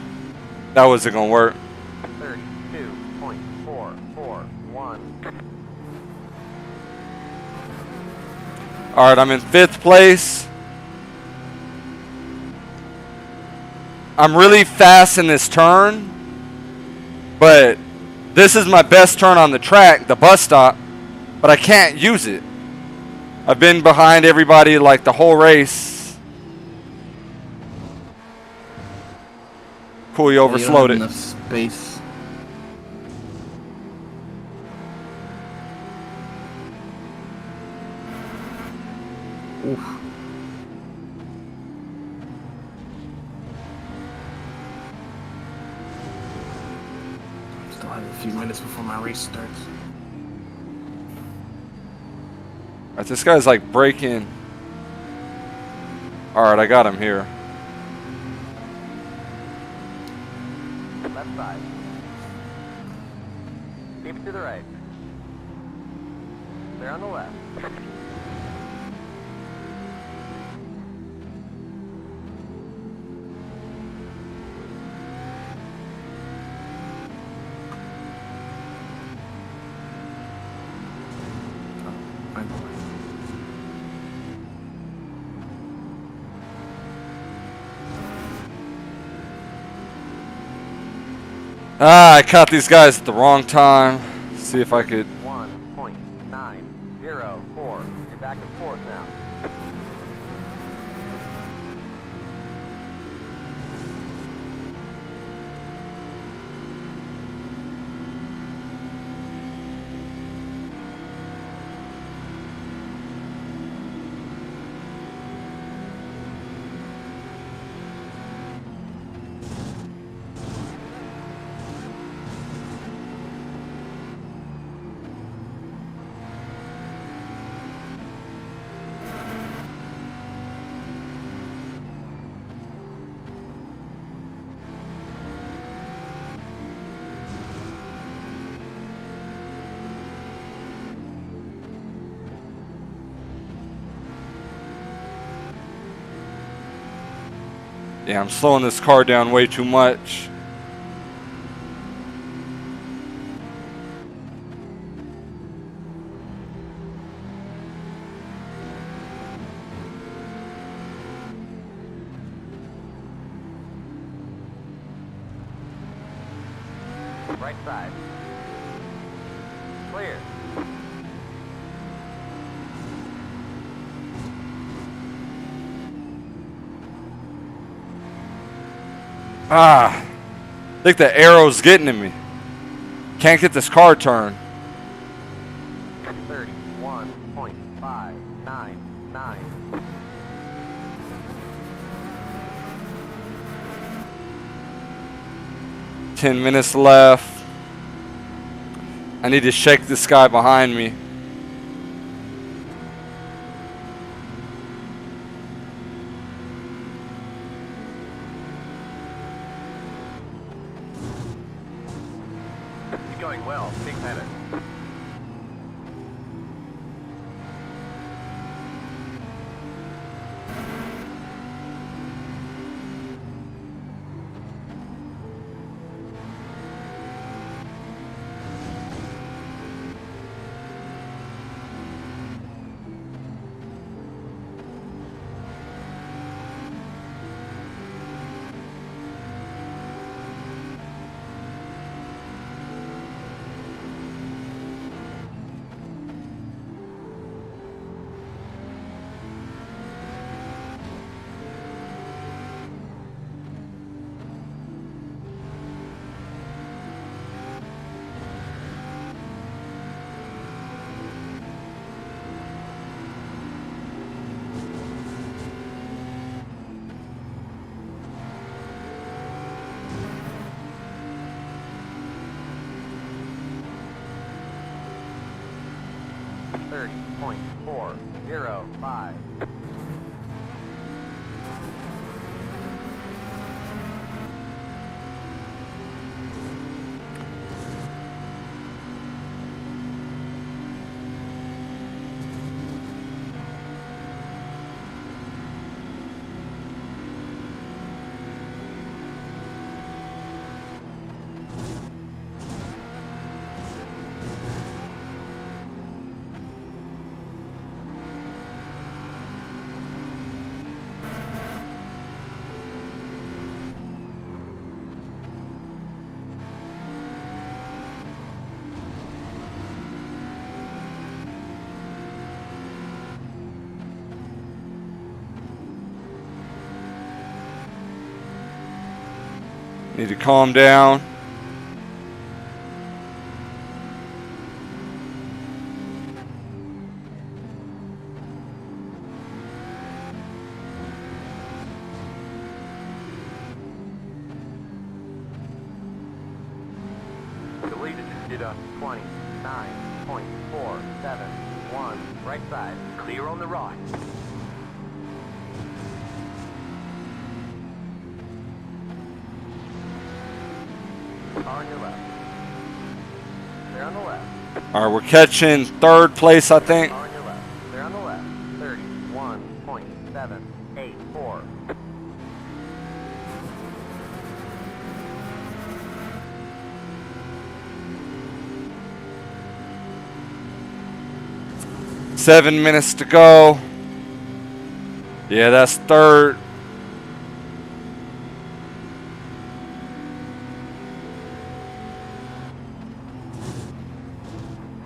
that wasn't going to work. 32.441. Alright, I'm in 5th place. I'm really fast in this turn, but this is my best turn on the track, the bus stop, but I can't use it. I've been behind everybody like the whole race. Cool, you overslowed you don't have it. enough space. Oof. Still have a few minutes before my race starts. Alright, this guy's like braking. Alright, I got him here. Left side. Keep it to the right. They're on the left. Ah, I caught these guys at the wrong time. See if I could. 1.904. You're back and forth now. Yeah, I'm slowing this car down way too much. Right side. Clear. Ah, I think the arrow's getting to me. Can't get this car turned. 31.599. 10 minutes left. I need to shake this guy behind me. It's going well. Big panic. .405. Need to calm down. The leader just did a 29.471. Right side. Clear on the right. Car on your left. Clear on the left. All right, we're catching third place, I think. Car on your left. Clear on the left. 31.784. Seven minutes to go. Yeah, that's third.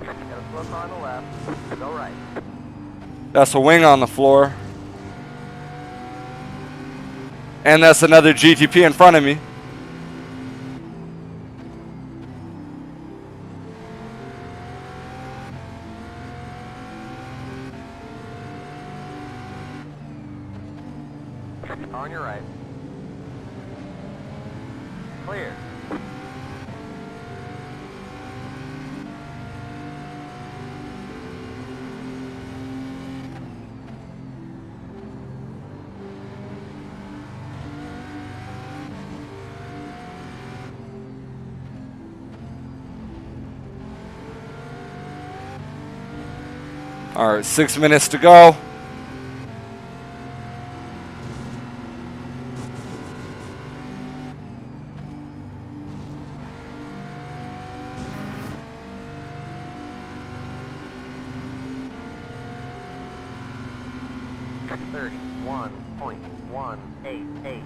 Got a slow car on the left. Go right. That's a wing on the floor. And that's another GTP in front of me. Car on your right. Clear. All right, 6 minutes to go. .188.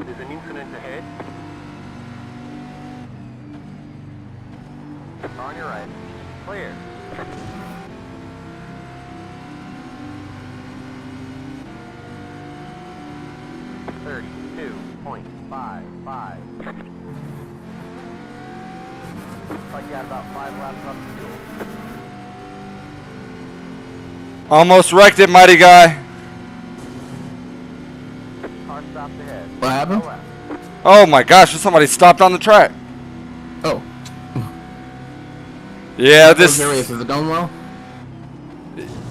There's an incident ahead. On your right. Clear. .3255. Like you got about 5 laps up the fuel. Almost wrecked it, mighty guy. Car stopped ahead. What happened? Go left. Oh my gosh, somebody stopped on the track. Oh. Yeah, this. Is it going well?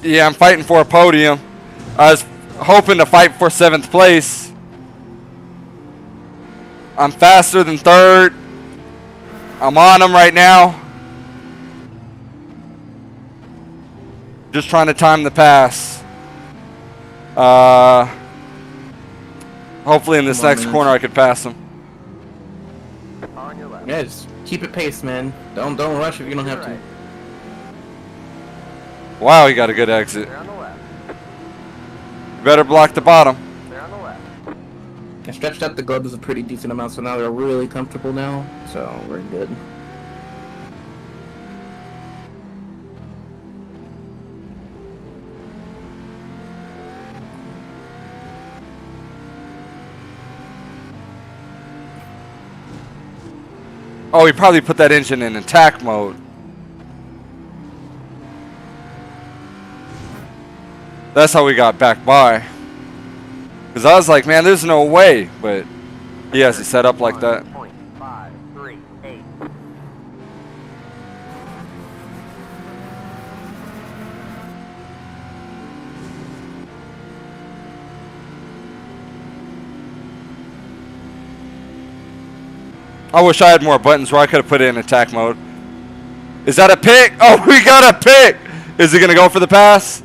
Yeah, I'm fighting for a podium. I was hoping to fight for 7th place. I'm faster than third. I'm on them right now. Just trying to time the pass. Hopefully in this next corner I could pass them. On your left. Yeah, just keep it paced, man. Don't rush if you don't have to. Wow, he got a good exit. Clear on the left. You better block the bottom. Clear on the left. I stretched out the gloves a pretty decent amount, so now they're really comfortable now. So we're good. Oh, he probably put that engine in attack mode. That's how we got back by. Because I was like, man, there's no way. But he has it set up like that. 1.538. I wish I had more buttons where I could have put it in attack mode. Is that a pick? Oh, we got a pick! Is he going to go for the pass?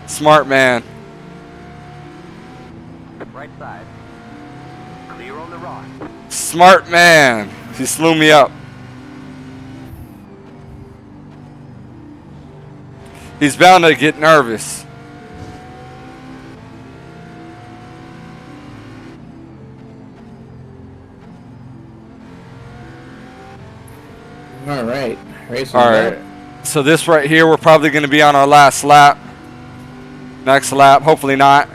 Smart man. Right side. Clear on the rock. Smart man. He slew me up. He's bound to get nervous. All right. All right. So this right here, we're probably going to be on our last lap. Next lap, hopefully not.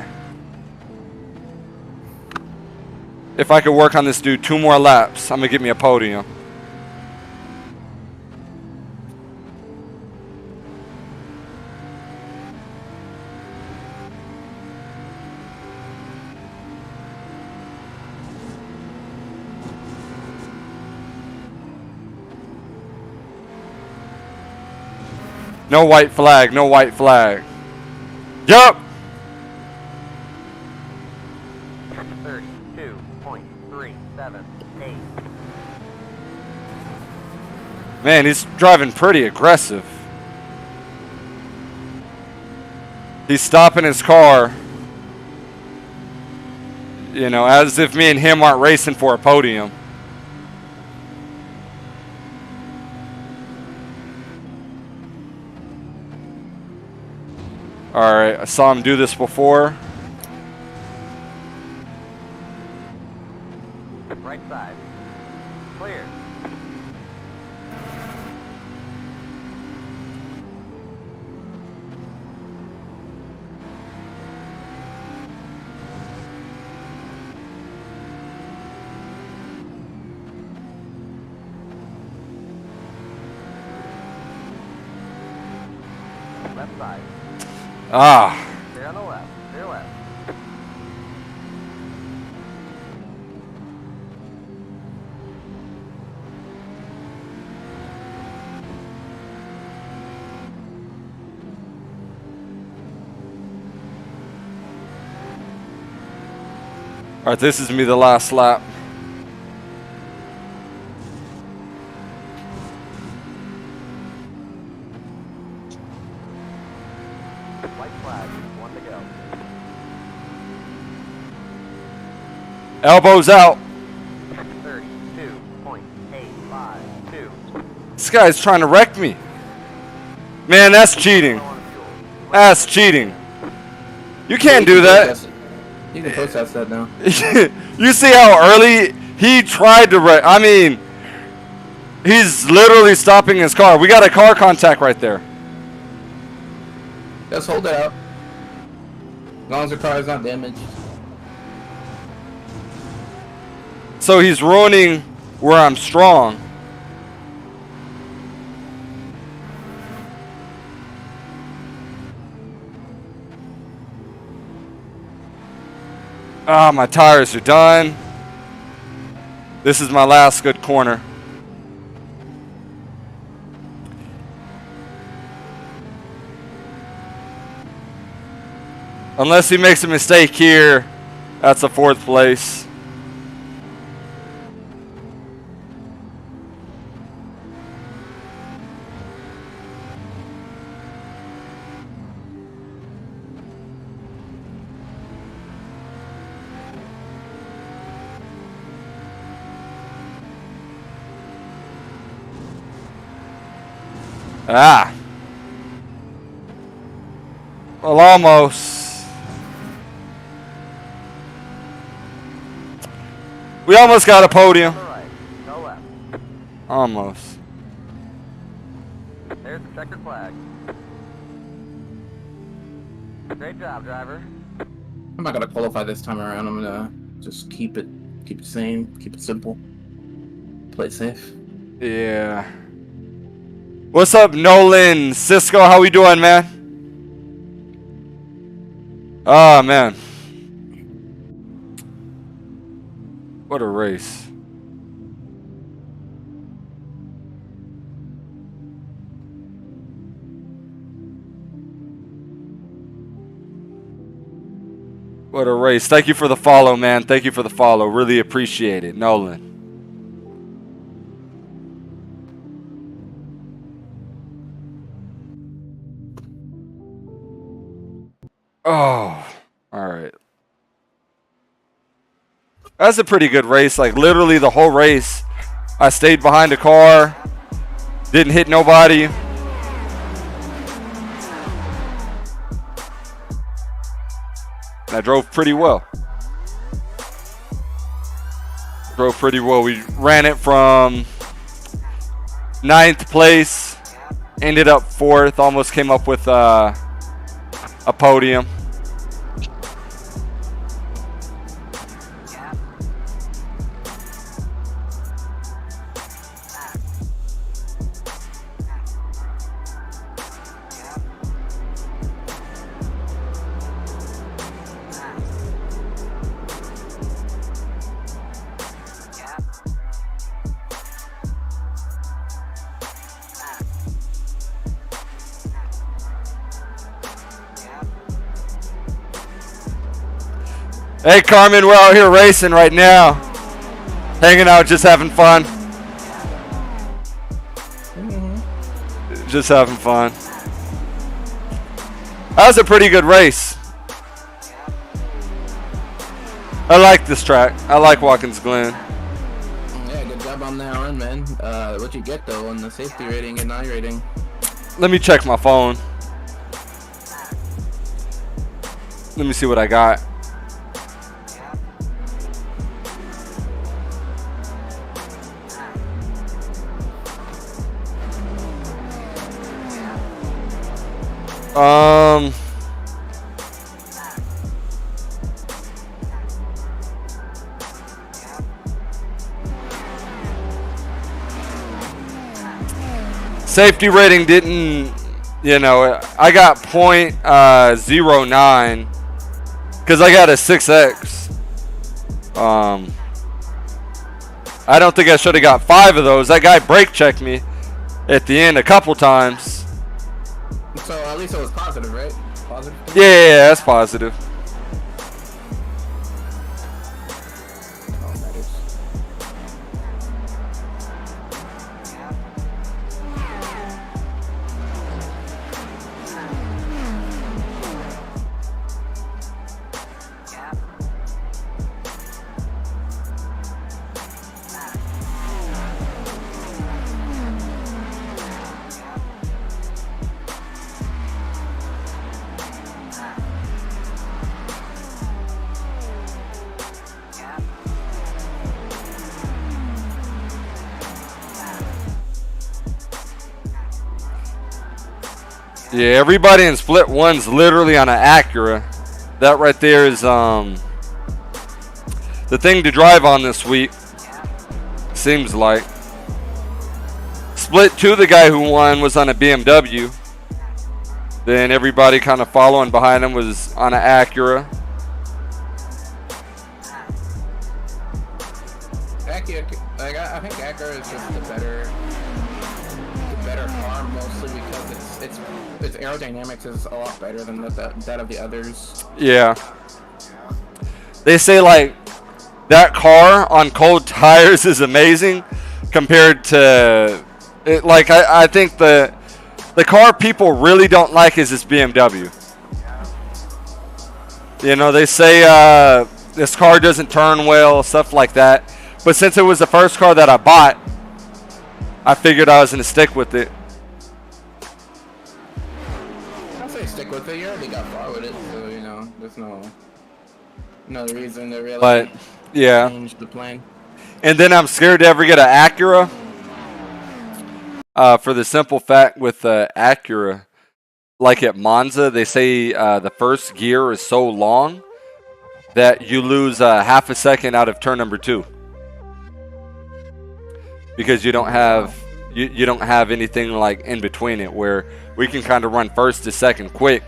If I could work on this dude 2 more laps, I'm going to get me a podium. No white flag, no white flag. Yup. 32.378. Man, he's driving pretty aggressive. He's stopping his car. You know, as if me and him aren't racing for a podium. Alright, I saw him do this before. Right side. Clear. Left side. Ah. Clear on the left. Clear left. Alright, this is me the last lap. White flag. 1 to go. Elbows out. 32.852. This guy's trying to wreck me. Man, that's cheating. On fuel. That's cheating. You can't do that. You can process that now. You see how early he tried to wreck. I mean, he's literally stopping his car. We got a car contact right there. Just hold it out. As long as the car is not damaged. So he's ruining where I'm strong. Ah, my tires are done. This is my last good corner. Unless he makes a mistake here, that's a 4th place. Ah. Well, almost. We almost got a podium. To the right. Go left. Almost. There's the checkered flag. Great job, driver. I'm not gonna qualify this time around. I'm gonna just keep it same, keep it simple, play safe. Yeah. What's up, Nolan? Cisco, how we doing, man? Oh, man. What a race. What a race. Thank you for the follow, man. Thank you for the follow. Really appreciate it, Nolan. Oh, all right. That's a pretty good race. Like, literally the whole race, I stayed behind a car, didn't hit nobody. I drove pretty well. We ran it from 9th place, ended up 4th, almost came up with a podium. Hey Carmen, we're out here racing right now. Hanging out, just having fun. Just having fun. That was a pretty good race. I like this track. I like Watkins Glen. Yeah, good job on that one, man. What'd you get though on the safety rating and I-rating? Let me check my phone. Let me see what I got. Safety rating didn't, you know, I got .09 because I got a 6X. I don't think I should have got 5 of those. That guy brake checked me at the end a couple times. So at least it was positive, right? Positive? Yeah, that's positive. Yeah, everybody in split one's literally on an Acura. That right there is the thing to drive on this week. Seems like. Split 2, the guy who won was on a BMW. Then everybody kind of following behind him was on an Acura. I think Acura is just the better car, mostly because its aerodynamics is a lot better than that of the others. Yeah. They say like that car on cold tires is amazing compared to it. Like I think the car people really don't like is this BMW. You know, they say this car doesn't turn well, stuff like that. But since it was the first car that I bought, I figured I was going to stick with it. I'll say stick with it. You already got far with it, so, you know, there's no reason to really change the plan. And then I'm scared to ever get an Acura. For the simple fact with Acura, like at Monza, they say the first gear is so long that you lose half a second out of turn number 2 because you don't have you don't have anything like in between it where we can kind of run first to second quick.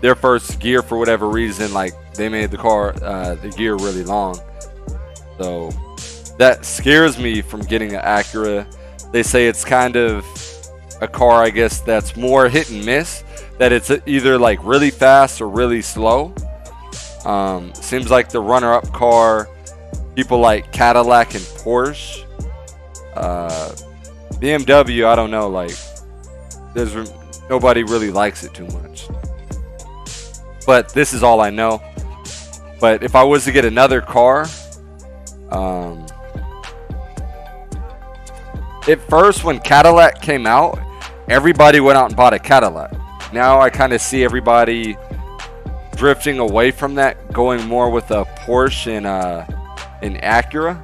Their first gear, for whatever reason, like they made the car the gear really long, so that scares me from getting an Acura. They say it's kind of a car, I guess, that's more hit and miss, that it's either like really fast or really slow. Seems like the runner-up car, people like Cadillac and Porsche, BMW, I don't know, like nobody really likes it too much. But this is all I know. But if I was to get another car, at first when Cadillac came out, everybody went out and bought a Cadillac. Now I kind of see everybody drifting away from that, going more with a Porsche and an Acura.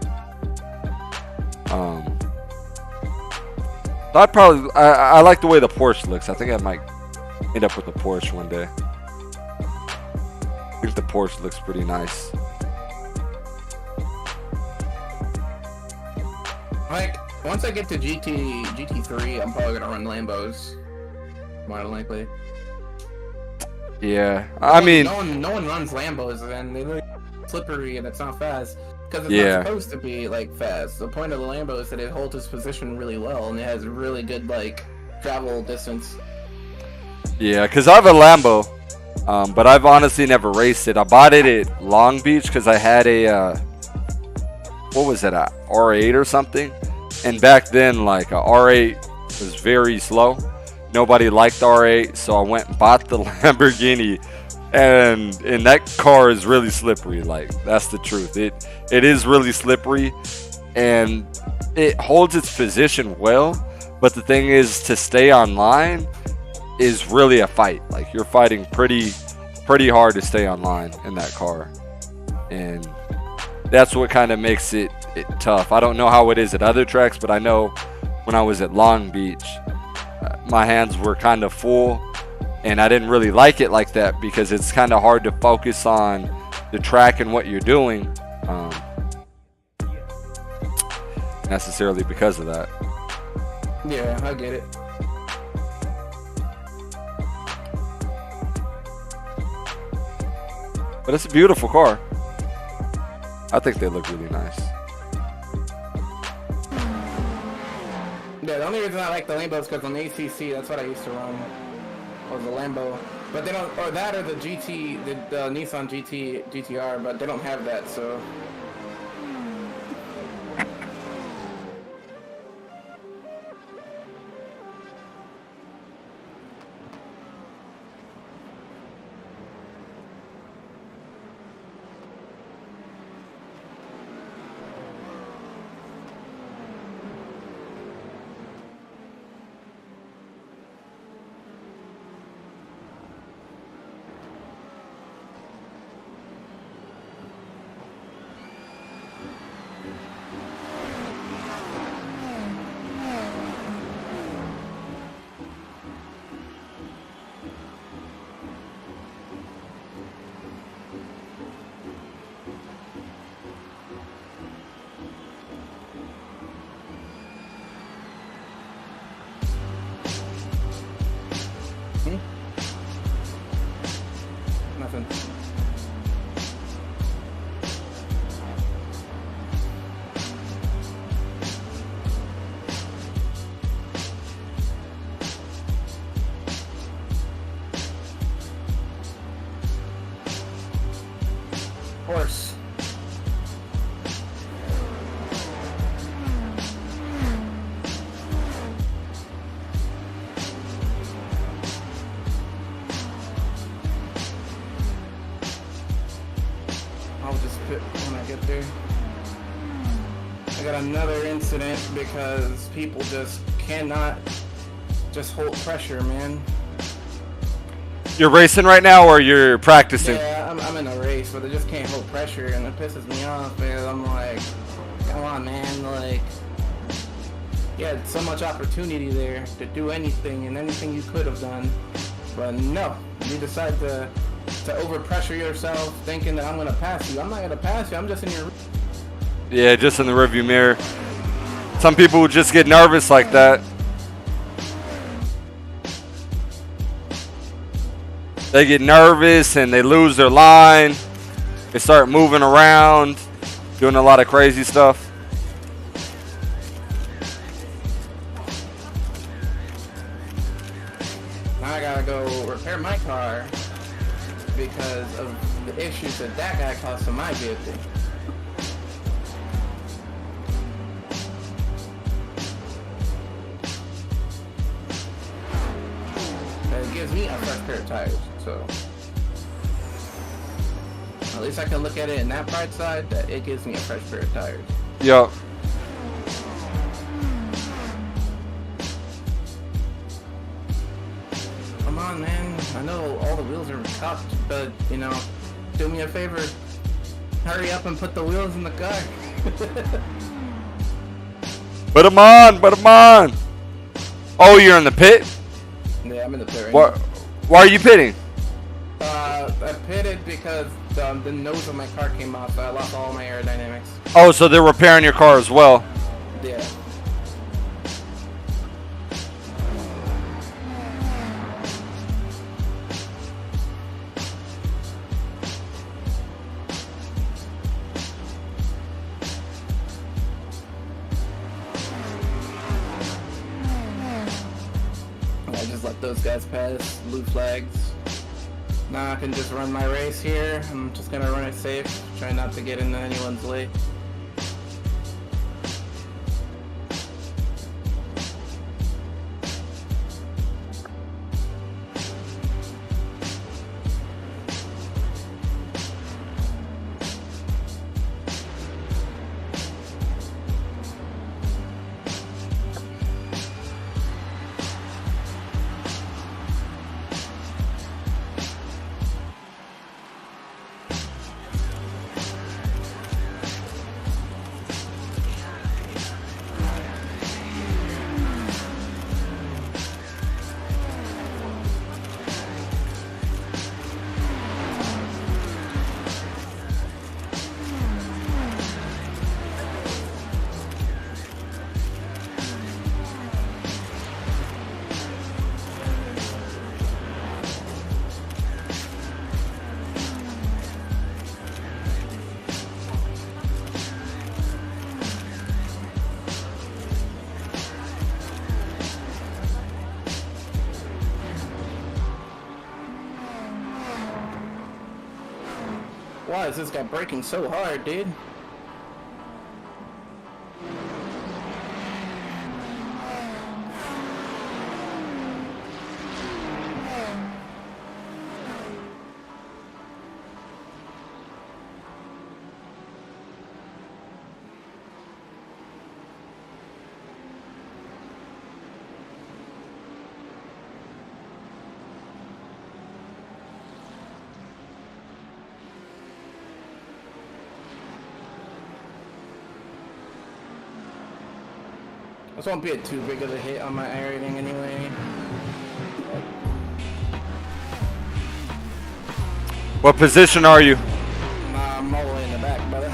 I like the way the Porsche looks. I think I might end up with the Porsche one day. I think the Porsche looks pretty nice. Like, once I get to GT3, I'm probably gonna run Lambos, more than likely. Yeah, I mean, no one runs Lambos, and they look slippery and it's not fast because it's yeah. not supposed to be like fast. The point of the Lambo is that it holds its position really well and it has really good like travel distance. Yeah, because I have a Lambo, but I've honestly never raced it. I bought it at Long Beach because I had a what was it, a R8 or something, and back then like a R8 was very slow. Nobody liked R8, so I went and bought the Lamborghini, and that car is really slippery. Like, that's the truth. It is really slippery, and it holds its position well, but the thing is, to stay online is really a fight. Like, you're fighting pretty hard to stay online in that car, and that's what kind of makes it tough. I don't know how it is at other tracks, but I know when I was at Long Beach, my hands were kind of full, and I didn't really like it like that because it's kind of hard to focus on the track and what you're doing, necessarily because of that. Yeah, I get it. But it's a beautiful car. I think they look really nice. Yeah, the only reason I like the Lambo is because on the ACC, that's what I used to run, was the Lambo. But they don't, or that or the GT, the Nissan GTR, but they don't have that, so. Nothing. Horse. I'll just pit when I get there. I got another incident because people just cannot just hold pressure, man. You're racing right now, or you're practicing? Yeah, I'm in a race, but they just can't hold pressure, and it pisses me off, man. I'm like, come on, man, like, you had so much opportunity there to do anything, and anything you could have done, but no, you decide to to overpressure yourself, thinking that I'm gonna pass you. I'm not gonna pass you. I'm just in your. Yeah, just in the rearview mirror. Some people would just get nervous like that. They get nervous and they lose their line. They start moving around, doing a lot of crazy stuff. Now I gotta go repair my car because of the issues that guy caused to my vehicle. It gives me a fresh pair of tires, so at least I can look at it in that bright side that it gives me a fresh pair of tires. Yup. Come on, man. I know all the wheels are cupped, but, you know, do me a favor. Hurry up and put the wheels in the car. Put them on, put them on. Oh, you're in the pit? Yeah, I'm in the pit right now. Why are you pitting? I pitted because the nose of my car came off, so I lost all my aerodynamics. Oh, so they're repairing your car as well. Yeah. I just let those guys pass, blue flags. Now I can just run my race here. I'm just gonna run it safe, try not to get into anyone's way. Why is this guy braking so hard, dude? This won't be too big of a hit on my iRating anyway. What position are you? I'm all the way in the back, brother.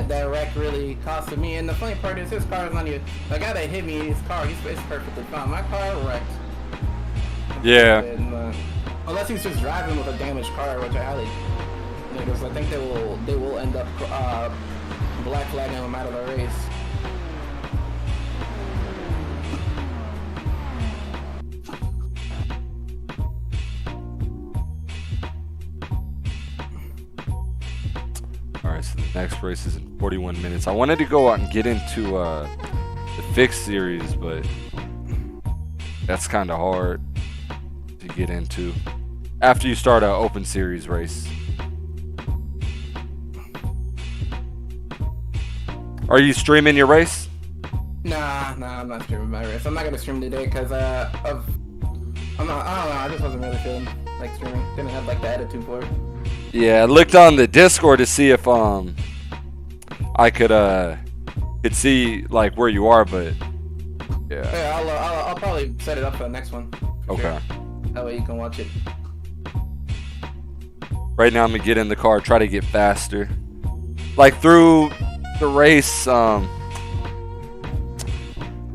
that wreck really costed me, and the funny part is his car is not even. The guy that hit me, his car, it's perfectly fine. My car wrecked. Yeah. And, unless he's just driving with a damaged car, which I highly, because I think they will end up black flagging him out of the race. Alright, so the next race is in 41 minutes. I wanted to go out and get into the fixed series, but that's kind of hard to get into after you start an open series race. Are you streaming your race? Nah, I'm not streaming my race. I'm not gonna stream today because I don't know, I just wasn't really feeling like streaming. Didn't have like the attitude for it. Yeah, I looked on the Discord to see if I could see like where you are, but yeah. Yeah, I'll probably set it up for the next one. Okay. Sure. That way you can watch it. Right now I'm gonna get in the car, try to get faster. Like through the race, I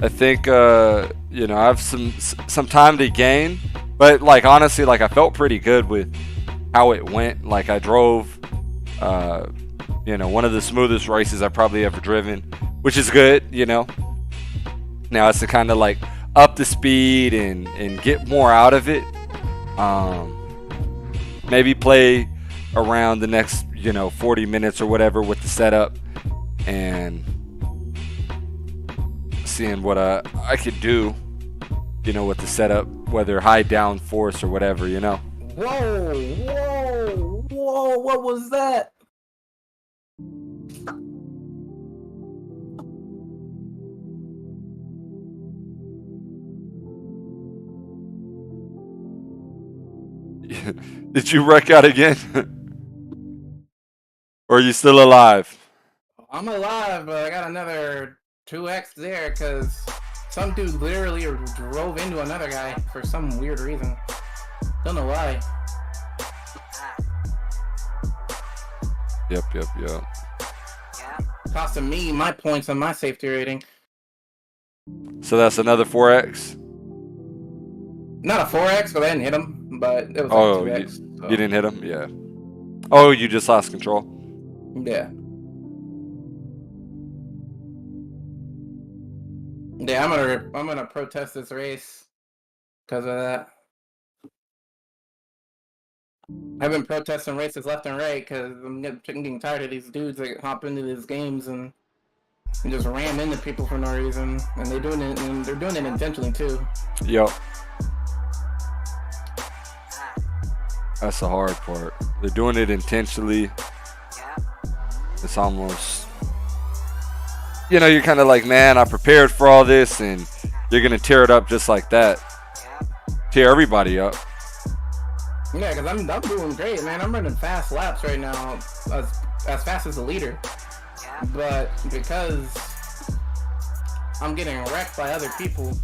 think you know, I have some time to gain, but like honestly, like I felt pretty good with how it went. Like I drove, you know, one of the smoothest races I've probably ever driven, which is good, you know. Now it's to kind of like up the speed and get more out of it. Maybe play around the next, you know, 40 minutes or whatever with the setup and seeing what I could do, you know, with the setup, whether high down force or whatever, you know. Whoa, what was that? Did you wreck out again? Or are you still alive? I'm alive, but I got another 2x there because some dude literally drove into another guy for some weird reason. Don't know why. Yep. Costing me my points on my safety rating. So that's another 4x? Not a 4x, but I didn't hit him. But it was Oh, like 2x. So. You didn't hit him? Yeah. Oh, you just lost control? Yeah. Yeah, I'm gonna protest this race because of that. I've been protesting races left and right because I'm getting tired of these dudes that hop into these games and just ram into people for no reason, and they're doing it intentionally too. Yep. That's the hard part. They're doing it intentionally. It's almost, you know, you're kind of like, man, I prepared for all this, and you're gonna tear it up just like that. Tear everybody up. Yeah, because I'm doing great, man. I'm running fast laps right now, as fast as the leader. But because I'm getting wrecked by other people,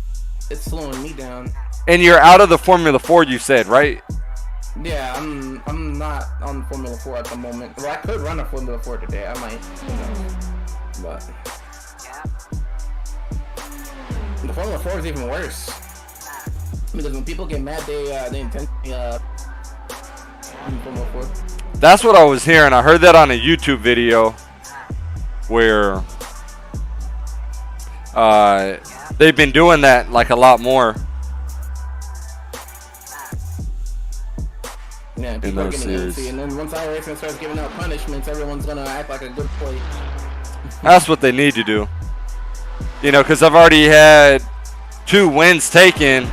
it's slowing me down. And you're out of the Formula 4, you said, right? Yeah, I'm not on Formula 4 at the moment. Well, I could run a Formula 4 today. I might, you know. But the Formula 4 is even worse. Because when people get mad, they intentionally on Formula 4. That's what I was hearing. I heard that on a YouTube video where they've been doing that like a lot more. Yeah, people are getting antsy, and then once iRacing starts giving out punishments, everyone's gonna act like a good boy. That's what they need to do. You know, because I've already had 2 wins taken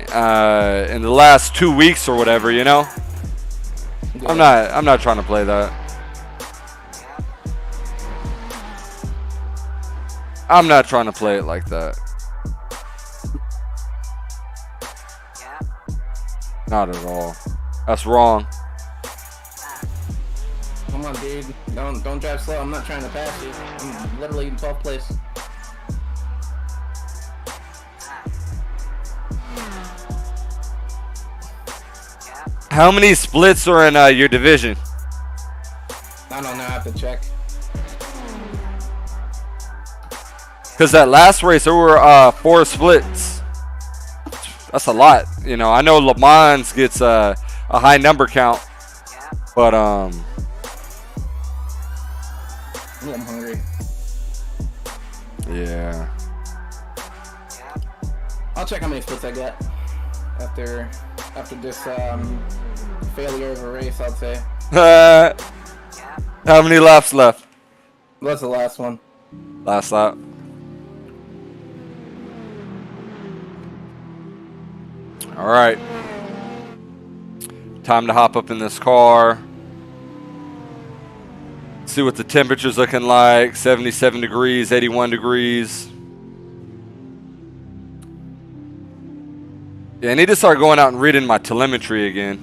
in the last 2 weeks or whatever. You know, yeah. I'm not trying to play that. I'm not trying to play it like that. Not at all. That's wrong. Come on, dude. Don't drive slow. I'm not trying to pass you. I'm literally in 12th place. How many splits are in your division? I don't know. I have to check. Because that last race, there were 4 splits. That's a lot. You know, I know Le Mans gets a high number count, but I'm hungry. Yeah. I'll check how many splits I get after this failure of a race. I'd say. How many laps left? That's the last one. Last lap. All right. Time to hop up in this car. See what the temperature's looking like. 77 degrees, 81 degrees. Yeah, I need to start going out and reading my telemetry again.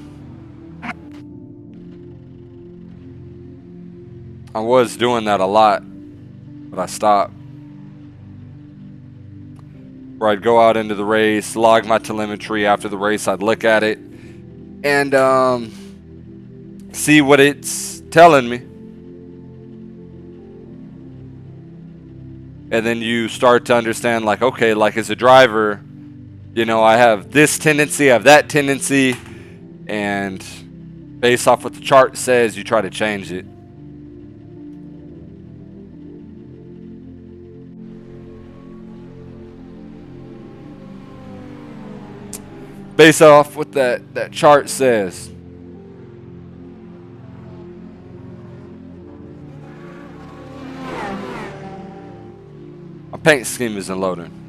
I was doing that a lot, but I stopped. Where I'd go out into the race, log my telemetry. After the race, I'd look at it. And see what it's telling me. And then you start to understand, like, okay, like as a driver, you know, I have this tendency, I have that tendency, and based off what the chart says, you try to change it. Based off what that chart says. My paint scheme isn't loading.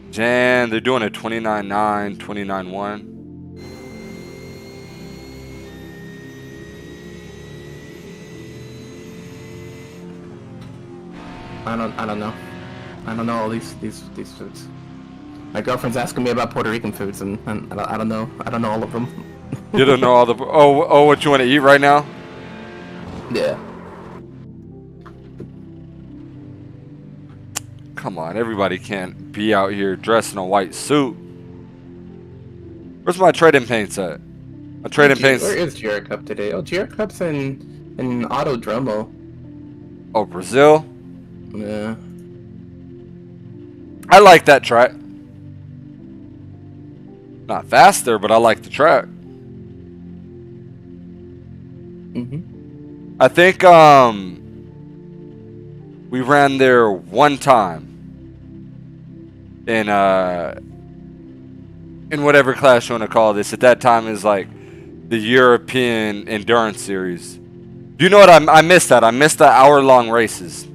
Jan, they're doing a 29.9, 29.1. I don't know. I don't know all these foods. My girlfriend's asking me about Puerto Rican foods, and I don't know. I don't know all of them. You don't know all the... Oh, what you want to eat right now? Yeah. Come on, everybody can't be out here dressed in a white suit. Where's my trading paints at? My trading paints... Where is GR Cup today? Oh, GR Cup's in Autodromo. Oh, Brazil? Yeah. I like that track. Not faster, but I like the track. Mm-hmm. I think we ran there one time in whatever class you want to call this. At that time, is like the European Endurance Series. Do you know what I missed that? I missed the hour-long races.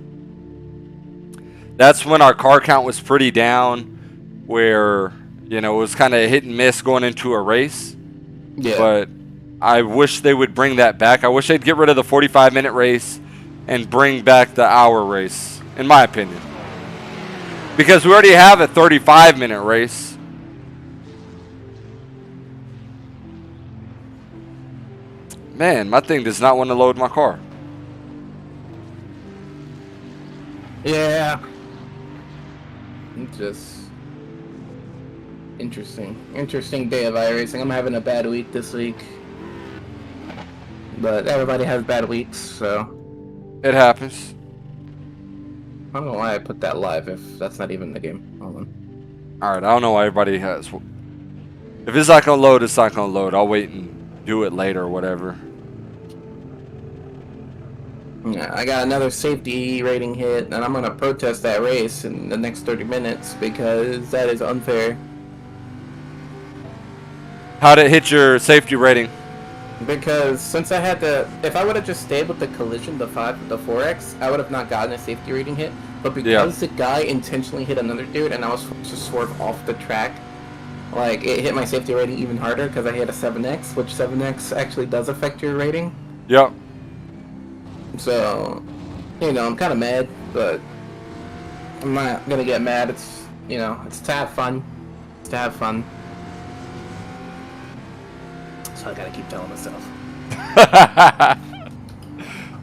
That's when our car count was pretty down, where, you know, it was kind of hit and miss going into a race. Yeah. But I wish they would bring that back. I wish they'd get rid of the 45-minute race and bring back the hour race, in my opinion. Because we already have a 35-minute race. Man, my thing does not want to load my car. Yeah. Just interesting day of iRacing. I'm having a bad week this week, but everybody has bad weeks, so it happens. I don't know why I put that live if that's not even the game. Hold on. Alright, I don't know why everybody has. If it's not gonna load, it's not gonna load. I'll wait and do it later or whatever. Yeah, I got another safety rating hit, and I'm gonna protest that race in the next 30 minutes because that is unfair. How'd it hit your safety rating? Because since I had to, if I would have just stayed with the collision, the 4X, I would have not gotten a safety rating hit. But because the guy intentionally hit another dude, and I was forced to swerve off the track, like, it hit my safety rating even harder because I hit a 7X, which 7X actually does affect your rating. Yep. So, you know, I'm kind of mad, but I'm not gonna get mad. It's, you know, it's to have fun. It's to have fun. So I gotta keep telling myself.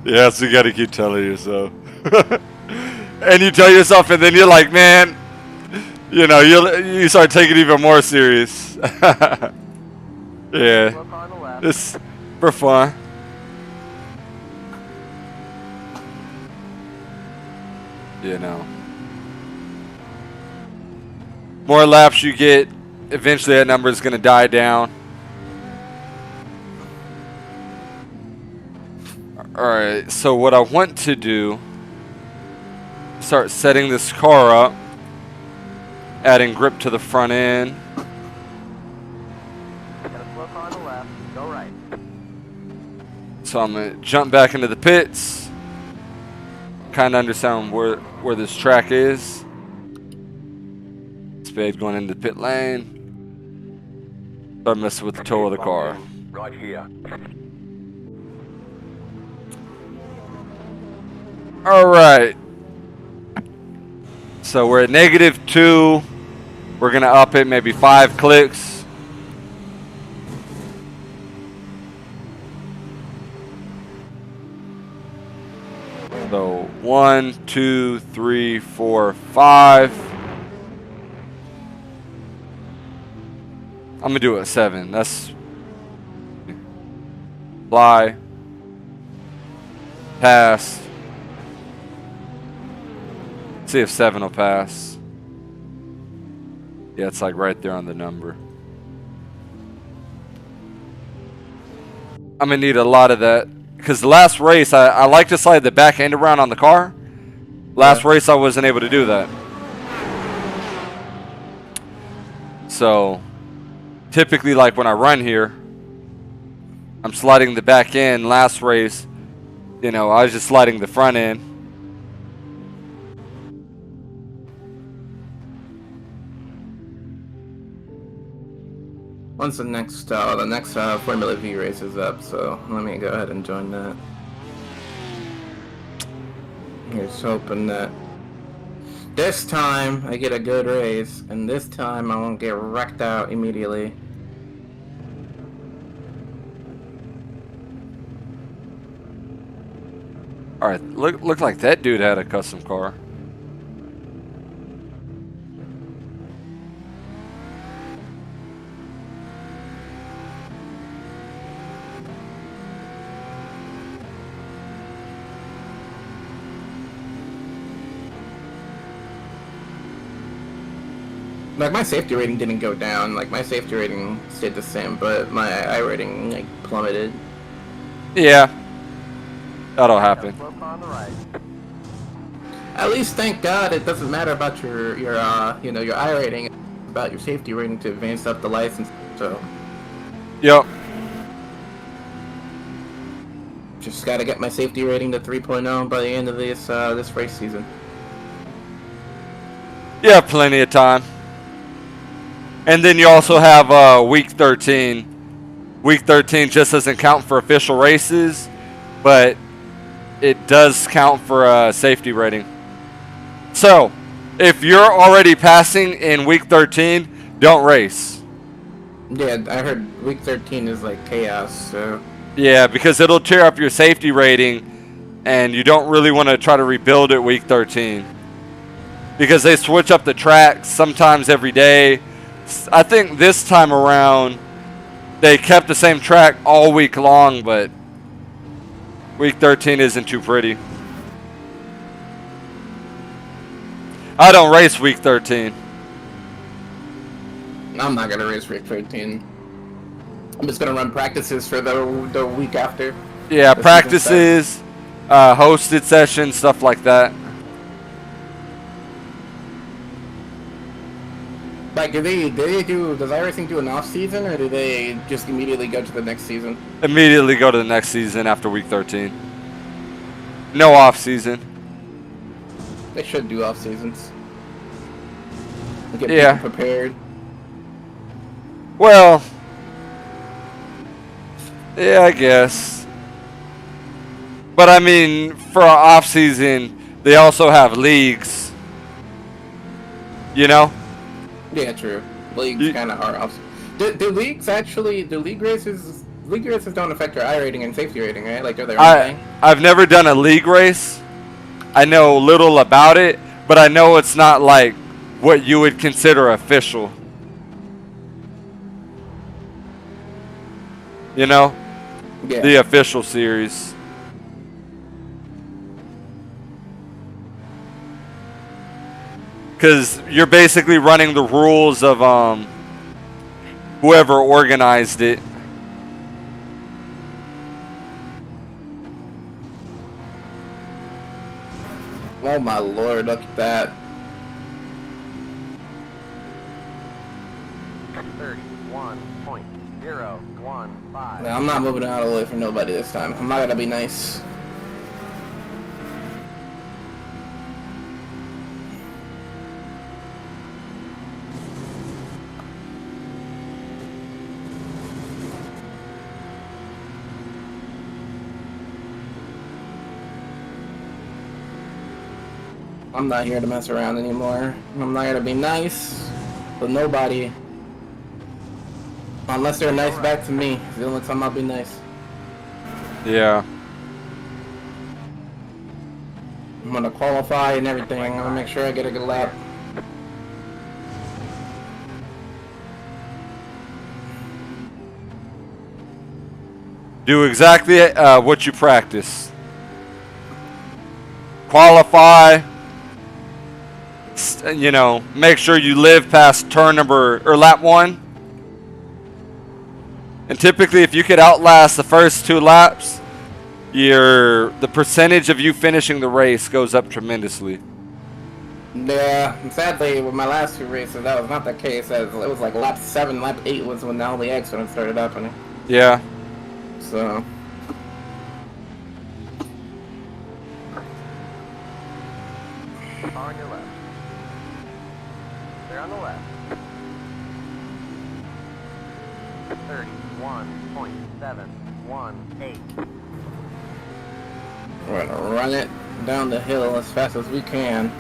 Yes, you gotta keep telling yourself. And you tell yourself, and then you're like, man, you know, you start taking it even more serious. Yeah, it's for fun. You know, more laps you get, eventually that number is gonna die down. Alright, so what I want to do, start setting this car up, adding grip to the front end. Got a slow car on the left, go right. So I'm going to jump back into the pits, kind of understand where this track is. Spade going into the pit lane. Start messing with the toe of the car. Right here. All right. So we're at -2. We're going to up it maybe 5 clicks. So 1, 2, 3, 4, 5. I'm going to do it at 7. That's fly. Pass. See if 7 will pass. Yeah, it's like right there on the number. I'm going to need a lot of that. Because the last race, I like to slide the back end around on the car. Last race, I wasn't able to do that. So, typically, like when I run here, I'm sliding the back end. Last race, you know, I was just sliding the front end. Once the next Formula V race is up, so let me go ahead and join that. Here's hoping that this time I get a good race, and this time I won't get wrecked out immediately. All right, look like that dude had a custom car. Like, my safety rating didn't go down. Like, my safety rating stayed the same, but my I rating, like, plummeted. Yeah. That'll happen. On the right. At least, thank God, it doesn't matter about your you know, your I rating. It's about your safety rating to advance up the license, so. Yep. Just gotta get my safety rating to 3.0 by the end of this race season. You have plenty of time. And then you also have week 13. Week 13 just doesn't count for official races, but it does count for safety rating. So, if you're already passing in week 13, don't race. Yeah, I heard week 13 is like chaos, so. Yeah, because it'll tear up your safety rating, and you don't really want to try to rebuild it week 13. Because they switch up the tracks sometimes every day. I think this time around, they kept the same track all week long, but week 13 isn't too pretty. I don't race week 13. I'm not gonna race week 13. I'm just gonna run practices for the week after. Yeah, practices, hosted sessions, stuff like that. Like, does iRacing do an off season, or do they just immediately go to the next season? Immediately go to the next season after week 13. No off season. They should do off seasons. Get Yeah. people prepared. Well, yeah, I guess. But I mean, for our off season, they also have leagues. You know? Yeah, true. Leagues kind of are off. Do leagues actually? Do league races? League races don't affect your I rating and safety rating, right? Like, they're their own thing. I've never done a league race. I know little about it, but I know it's not like what you would consider official. You know? Yeah. The official series. Because you're basically running the rules of whoever organized it. Oh my lord, look at that. 31.015. I'm not moving out of the way for nobody this time. I'm not gonna be nice. I'm not here to mess around anymore. I'm not here to be nice with nobody. Unless they're nice back to me. It's the only time I'll be nice. Yeah. I'm gonna qualify and everything. I'm gonna make sure I get a good lap. Do exactly what you practice. Qualify. You know, make sure you live past turn number or lap 1. And typically, if you could outlast the first 2 laps, the percentage of you finishing the race goes up tremendously. Yeah, sadly, with my last 2 races, that was not the case. It was like lap 7, lap 8 was when all the accidents started happening. Yeah. So. On your left. They're on the left. 31.718. We're gonna run it down the hill as fast as we can.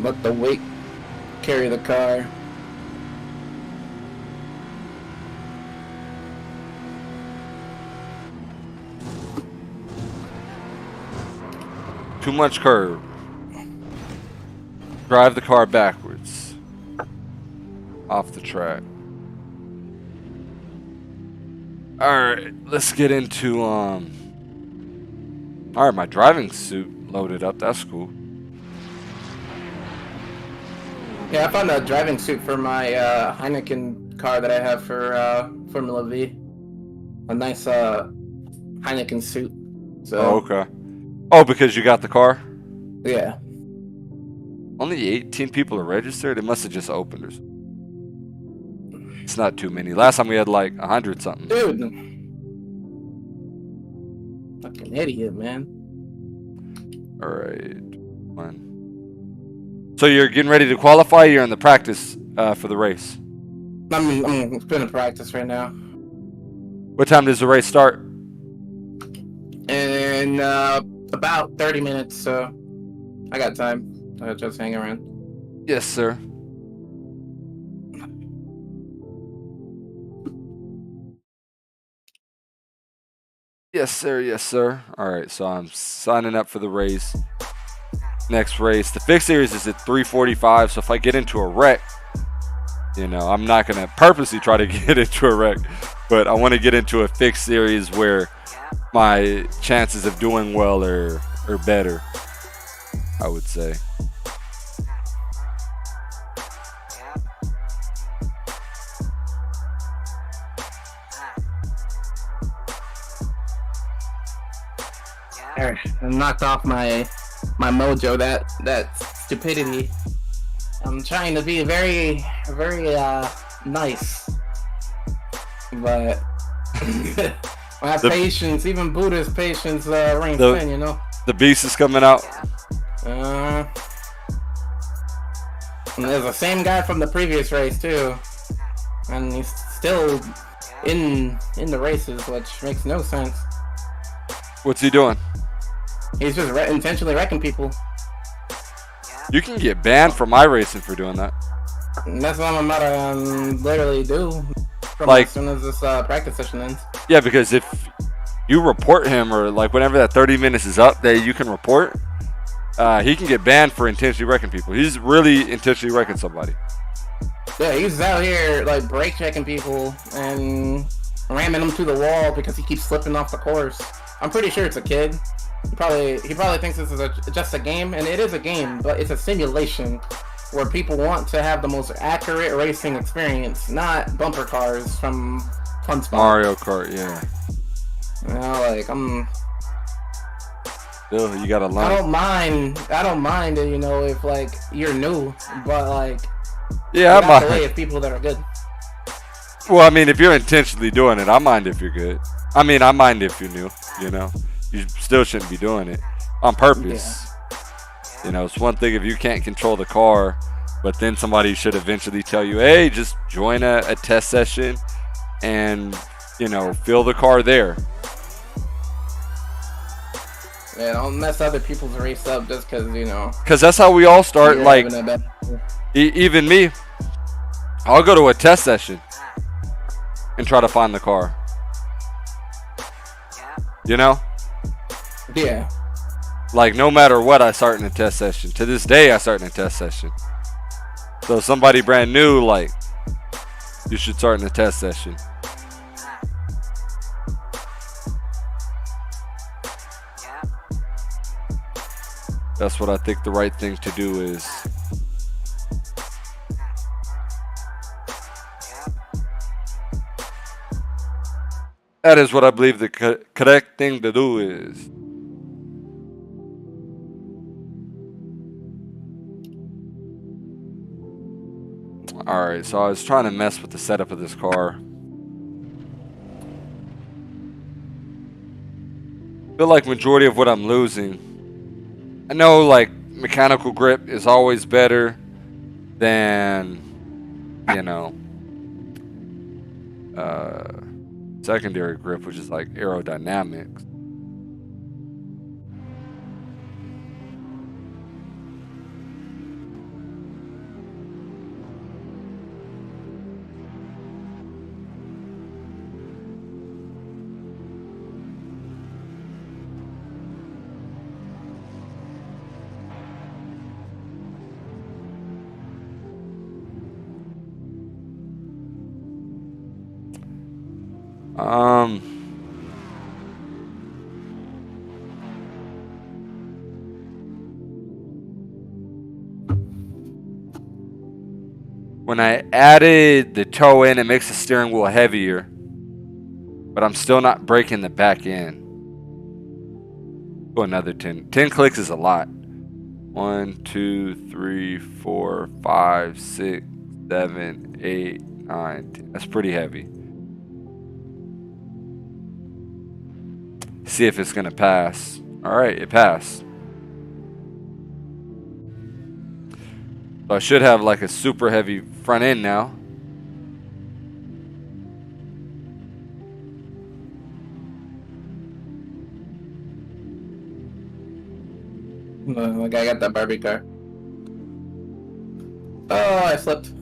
Let the weight carry the car. Too much curve. Drive the car backwards. Off the track. Alright, let's get into Alright, my driving suit loaded up. That's cool. Yeah, I found a driving suit for my Heineken car that I have for Formula V. A nice Heineken suit. So. Oh, okay. Oh, because you got the car? Yeah. Only 18 people are registered? It must have just opened or something. It's not too many. Last time we had like 100 something. Dude. Fucking idiot, man. Alright. 1. So you're getting ready to qualify? You're in the practice for the race? I'm in practice right now. What time does the race start? In about 30 minutes, so I got time. I'll just hang around. Yes, sir. Yes, sir. Yes, sir. All right, so I'm signing up for the race. Next race. The fixed series is at 3:45, so if I get into a wreck, you know, I'm not going to purposely try to get into a wreck, but I want to get into a fixed series where my chances of doing well are better, I would say. I knocked off my mojo, that stupidity. I'm trying to be very nice, but my patience, even Buddha's patience, reigns thin, you know. The beast is coming out. And there's the same guy from the previous race too, and he's still in the races, which makes no sense. What's he doing? He's just intentionally wrecking people. You can get banned from iRacing for doing that. And that's what I'm about to literally do. Like, as soon as this practice session ends. Yeah, because if you report him, or like whenever that 30 minutes is up that you can report, he can get banned for intentionally wrecking people. He's really intentionally wrecking somebody. Yeah, he's out here like brake checking people and ramming them to the wall because he keeps slipping off the course. I'm pretty sure it's a kid. He probably thinks this is just a game, and it is a game, but it's a simulation where people want to have the most accurate racing experience, not bumper cars from Fun Spot. Mario Kart, yeah. You know, like Still, you gotta learn. I don't mind it, you know, if like you're new, but like yeah, I mind. way of people that are good. Well, I mean, if you're intentionally doing it, I mind if you're good. I mean, I mind if you're new, you know. You still shouldn't be doing it on purpose. Yeah. You know, it's one thing if you can't control the car, but then somebody should eventually tell you, hey, just join a test session and you know, feel the car there. Yeah, don't mess other people's race up just because, you know. Because that's how we all start. Like, even me, I'll go to a test session and try to find the car. You know? Yeah. Like, no matter what, I start in a test session. To this day, I start in a test session. So somebody brand new, like, you should start in a test session. That's what I think the right thing to do is. That is what I believe the correct thing to do is. Alright, so I was trying to mess with the setup of this car. I feel like majority of what I'm losing. I know like mechanical grip is always better than, you know, secondary grip, which is like aerodynamics. When I added the toe in, it makes the steering wheel heavier, but I'm still not breaking the back end. Go another 10. 10 clicks is a lot. 1, 2, 3, 4, 5, 6, 7, 8, 9, 10. That's pretty heavy. See if it's gonna pass. All right, it passed. So I should have like a super heavy front end now. Like I got that Barbie car. Oh, I slipped.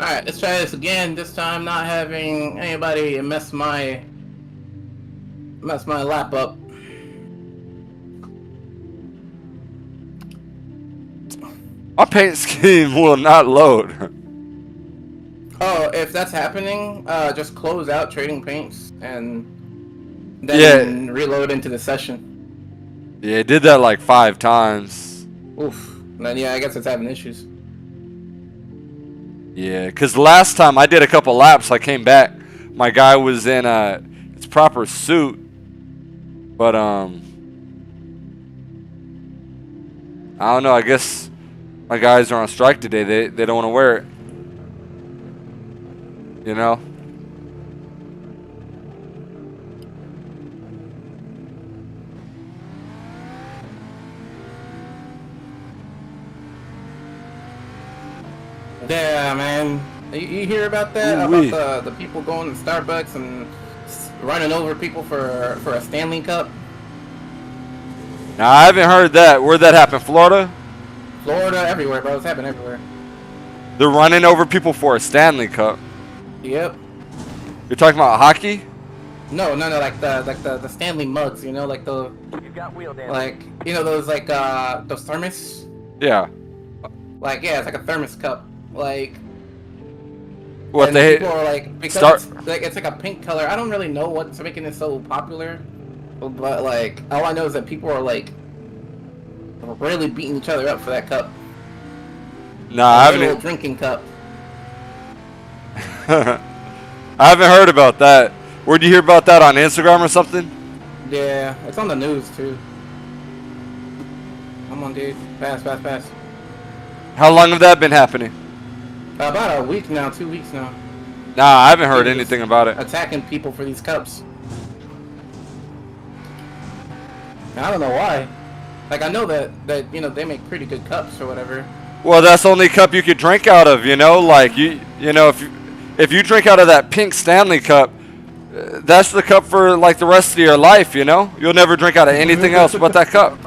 Alright, let's try this again. This time not having anybody mess my lap up. My paint scheme will not load. Oh, if that's happening, just close out trading paints and then reload into the session. Yeah, it did that like 5 times. Oof. Then yeah, I guess it's having issues. Yeah, because last time I did a couple laps, I came back. My guy was in his proper suit, but I don't know. I guess my guys are on strike today. They don't want to wear it. You know. Yeah, man. You hear about that? Ooh-wee. About the people going to Starbucks and running over people for a Stanley Cup? Now I haven't heard that. Where'd that happen? Florida? Florida, everywhere, bro. It's happening everywhere. They're running over people for a Stanley Cup. Yep. You're talking about hockey? No, like the Stanley mugs, you know, like the You've got wheel damage. like you know those like those thermos. Yeah. Like yeah, it's like a thermos cup. Like What and they people are like because it's like a pink color. I don't really know what's making it so popular, but like all I know is that people are like really beating each other up for that cup. No, I haven't. Little drinking cup. I haven't heard about that. Where'd you hear about that, on Instagram or something? Yeah, it's on the news too. Come on, dude. Fast. How long have that been happening? About a week now, 2 weeks now. Nah, I haven't heard anything about it. Attacking people for these cups. And I don't know why. Like, I know that you know, they make pretty good cups or whatever. Well, that's the only cup you could drink out of, you know? Like, you know, if you drink out of that pink Stanley cup, that's the cup for, like, the rest of your life, you know? You'll never drink out of anything else but that cup.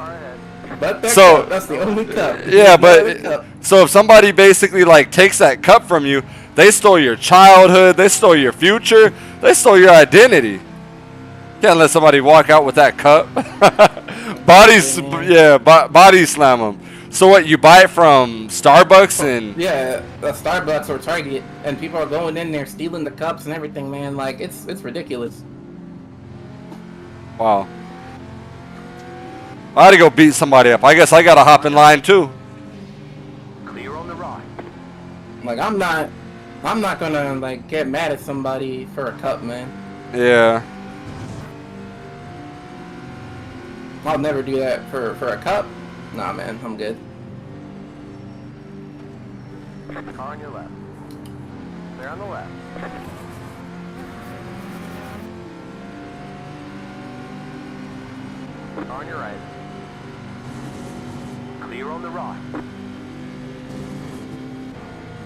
But that cup, that's the only cup. Yeah, but so if somebody basically, like, takes that cup from you, they stole your childhood, they stole your future, they stole your identity. Can't let somebody walk out with that cup. Body slam them. So what, you buy it from Starbucks and... Yeah, Starbucks or Target, and people are going in there stealing the cups and everything, man. Like, it's ridiculous. Wow. I had to go beat somebody up. I guess I gotta hop in line too. Clear on the right. Like, I'm not gonna, like, get mad at somebody for a cup, man. Yeah. I'll never do that for a cup. Nah, man, I'm good. Car on your left. Clear on the left. Car on your right. Clear on the right.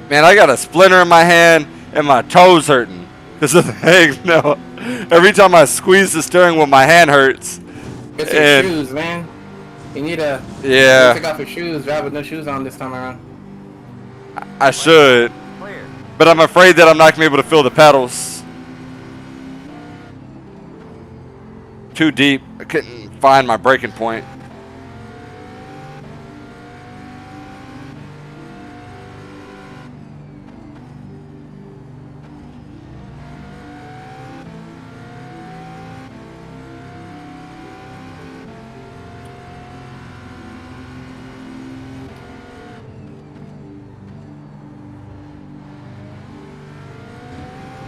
Man, I got a splinter in my hand and my toes hurting. Because of the egg, no. Every time I squeeze the steering wheel, my hand hurts. It's your shoes, man. You need to take off your shoes. Drive with no shoes on this time around. I should. Clear. But I'm afraid that I'm not going to be able to feel the pedals. Too deep. I couldn't find my braking point.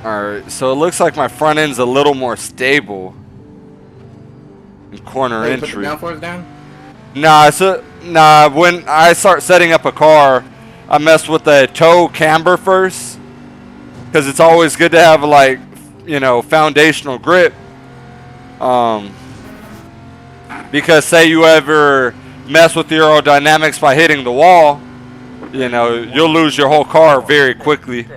Alright, so it looks like my front end's a little more stable in corner Hey, put entry. the downforce down? Nah, when I start setting up a car, I mess with the toe camber first. Because it's always good to have, like, you know, foundational grip. Because say you ever mess with the aerodynamics by hitting the wall, you know, you'll lose your whole car very quickly.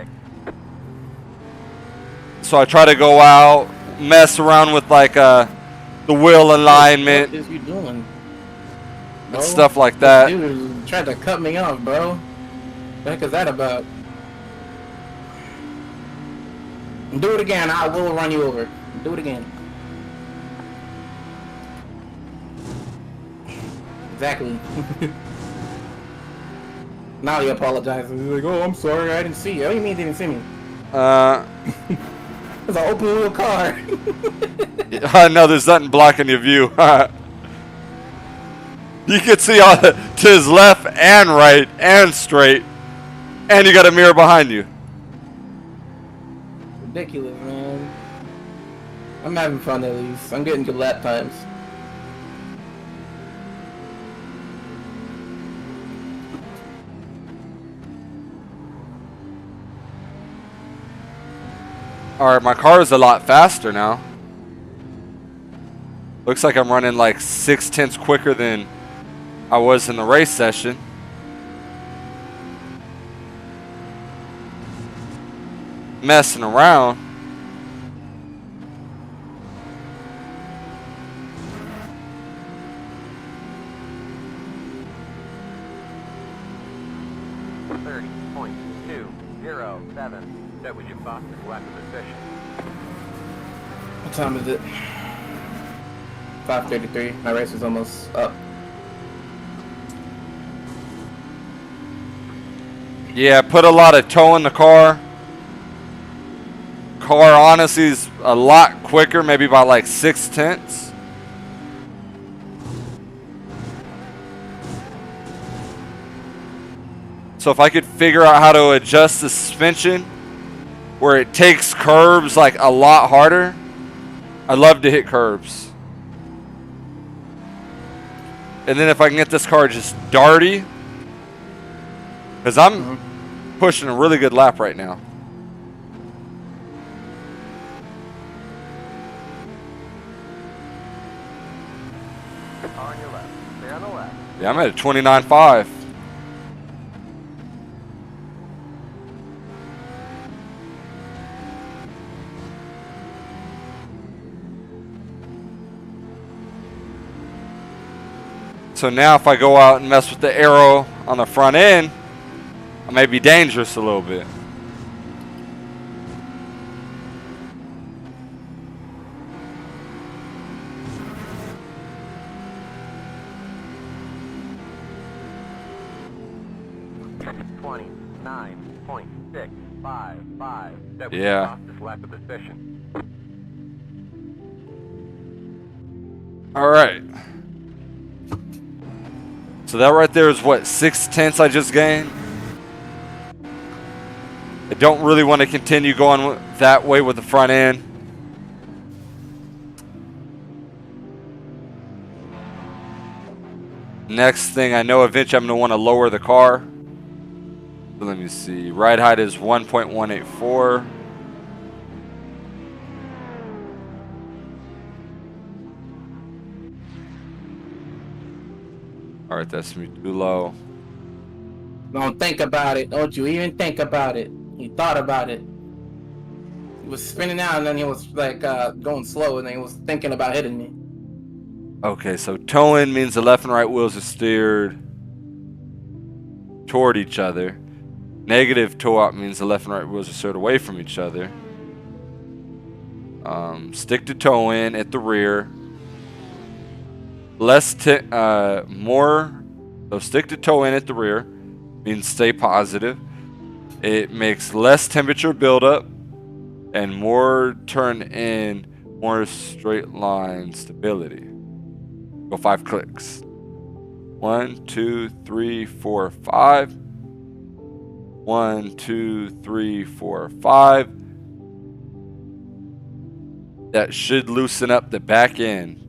So I try to go out, mess around with like the wheel alignment. What is you doing? And stuff like that. Dude tried to cut me off, bro. What the heck is that about? Do it again, I will run you over. Do it again. Exactly. Now he apologizes. He's like, oh, I'm sorry, I didn't see you. What do you mean you didn't see me? It's an open wheel car. No, there's nothing blocking your view. You can see all to his left and right and straight. And you got a mirror behind you. Ridiculous, man. I'm having fun at least. I'm getting good lap times. Alright, my car is a lot faster now. Looks like I'm running like 6/10 quicker than I was in the race session. Messing around. That was your fastest lap of the session. What time is it? 5:33. My race is almost up. Yeah, put a lot of toe in the car. Car honestly is a lot quicker, maybe by like 6/10. So if I could figure out how to adjust the suspension where it takes curbs like a lot harder, I love to hit curbs. And then if I can get this car just darty, because I'm pushing a really good lap right now. On your left. Stay on the left. Yeah, I'm at a 29.5. So now if I go out and mess with the aero on the front end, I may be dangerous a little bit. Yeah. All right. So that right there is what, 6/10 I just gained? I don't really want to continue going that way with the front end. Next thing I know, eventually I'm going to want to lower the car. So let me see. Ride height is 1.184. All right, that's me too low. Don't think about it. Don't you even think about it. He thought about it. He was spinning out and then he was like going slow and then he was thinking about hitting me. Okay, so toe in means the left and right wheels are steered toward each other. Negative toe out means the left and right wheels are steered away from each other. Stick to toe in at the rear. So stick to toe in at the rear means stay positive. It makes less temperature buildup and more turn in, more straight line stability. Go 5 clicks. 1, 2, 3, 4, 5. 1, 2, 3, 4, 5. That should loosen up the back end,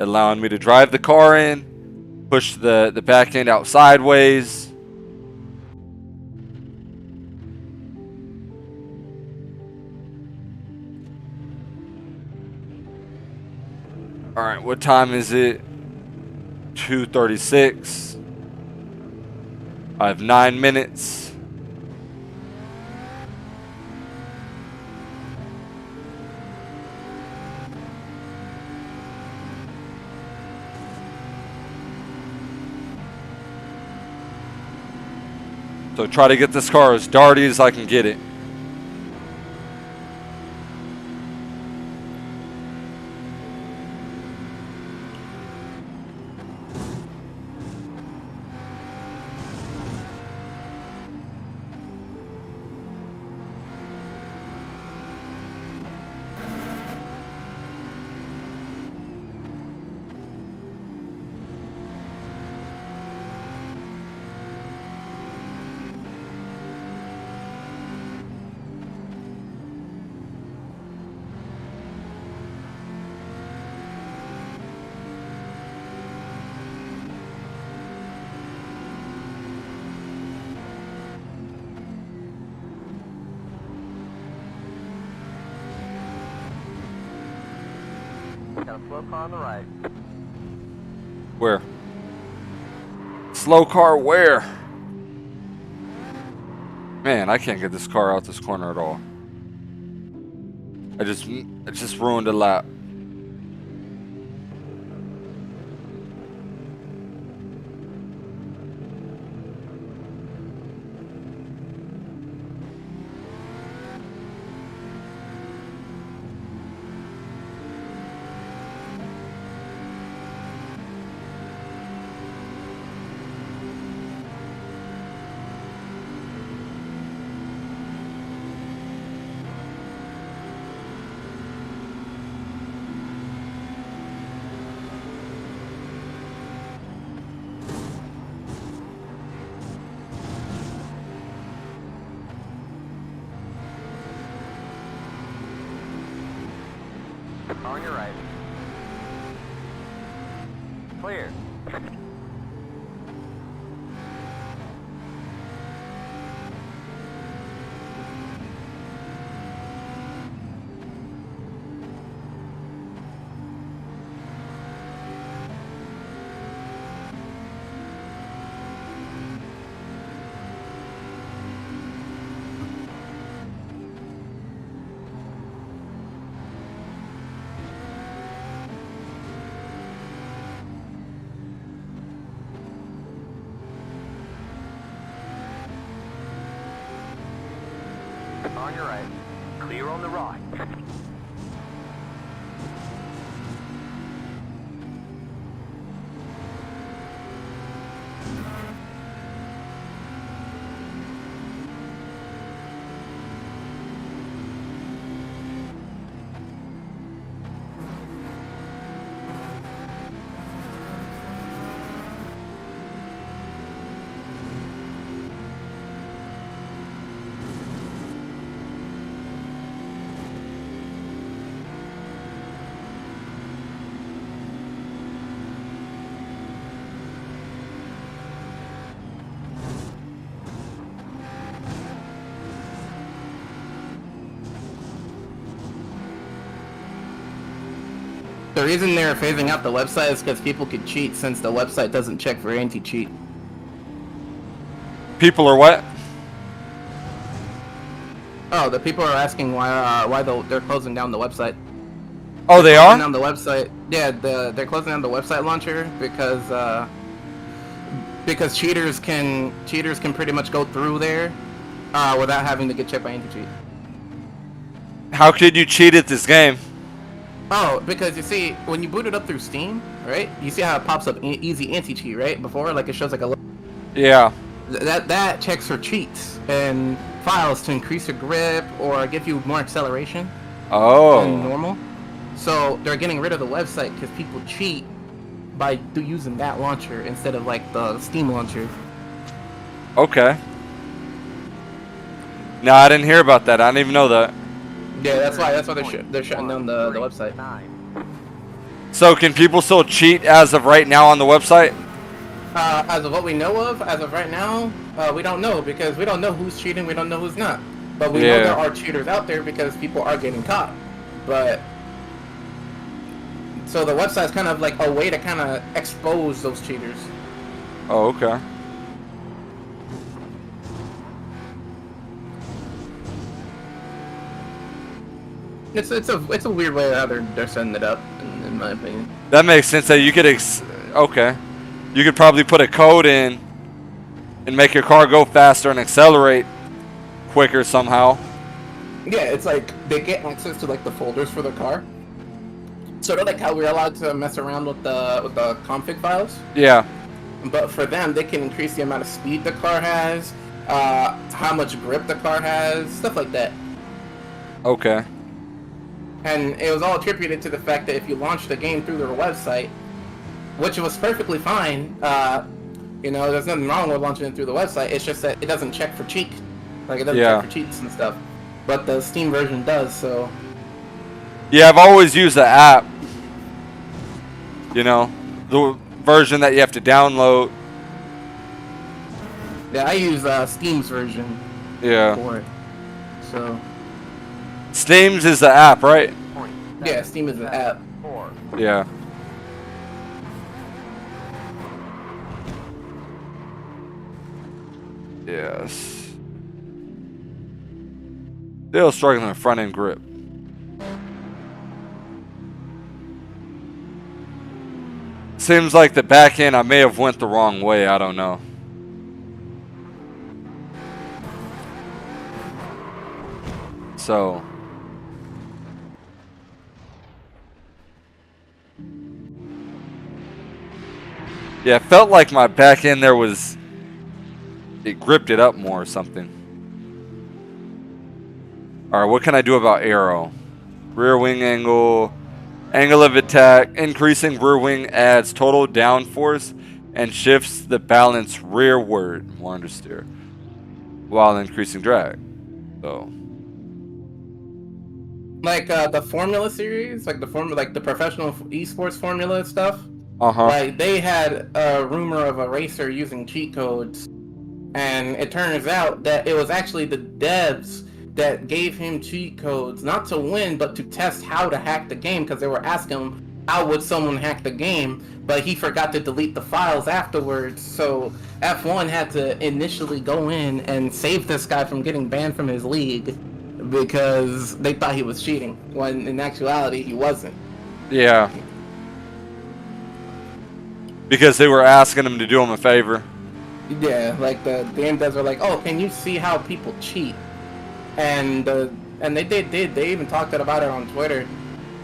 allowing me to drive the car in, push the back end out sideways. All right, what time is it? 2:36. I have 9 minutes. So try to get this car as darty as I can get it. Got a slow car on the right. Where? Slow car where? Man, I can't get this car out this corner at all. I just ruined a lap. On your right. Clear. your right. Clear on the right. The reason they're phasing out the website is because people could cheat since the website doesn't check for anti-cheat. People are what? Oh, the people are asking why they're closing down the website. Oh, they Closing are? down the website. Yeah, they're closing down the website launcher because cheaters can pretty much go through there without having to get checked by anti-cheat. How could you cheat at this game? Oh, because you see, when you boot it up through Steam, right? You see how it pops up easy anti-cheat, right? Before, like it shows like a. Yeah. That checks for cheats and files to increase your grip or give you more acceleration than normal. So they're getting rid of the website because people cheat by using that launcher instead of like the Steam launcher. Okay. No, I didn't hear about that. I didn't even know that. Yeah, that's why they're shutting down the website. So can people still cheat as of right now on the website? As of what we know of, as of right now, we don't know because we don't know who's cheating, we don't know who's not. But we know there are cheaters out there because people are getting caught. But so the website's kind of like a way to kind of expose those cheaters. Oh, okay. It's a weird way how they're setting it up, in my opinion. That makes sense. That you could okay, you could probably put a code in and make your car go faster and accelerate quicker somehow. Yeah, it's like they get access to like the folders for the car. Sort of like how we're allowed to mess around with the config files. Yeah. But for them, they can increase the amount of speed the car has, how much grip the car has, stuff like that. Okay. And it was all attributed to the fact that if you launched the game through their website, which was perfectly fine, you know, there's nothing wrong with launching it through the website. It's just that it doesn't check for cheat, like it doesn't check for cheats and stuff. But the Steam version does, so. Yeah, I've always used the app. You know, the version that you have to download. Yeah, I use Steam's version. Yeah. For it. So. Steam's is the app, right? Yeah, Steam is the app. Yeah. Yes. Still struggling with front end grip. Seems like the back end I may have went the wrong way. I don't know. So. Yeah, it felt like my back end there was, it gripped it up more or something. Alright, what can I do about aero? Rear wing angle, angle of attack, increasing rear wing adds total downforce and shifts the balance rearward, more understeer, while increasing drag. So. Like the Formula series, like the professional esports Formula stuff. Like they had a rumor of a racer using cheat codes, and it turns out that it was actually the devs that gave him cheat codes, not to win, but to test how to hack the game, because they were asking him how would someone hack the game, but he forgot to delete the files afterwards, so F1 had to initially go in and save this guy from getting banned from his league because they thought he was cheating, when in actuality he wasn't. Yeah. Because they were asking him to do him a favor. Yeah, like the game devs were like, oh, can you see how people cheat? and they even talked about it on Twitter,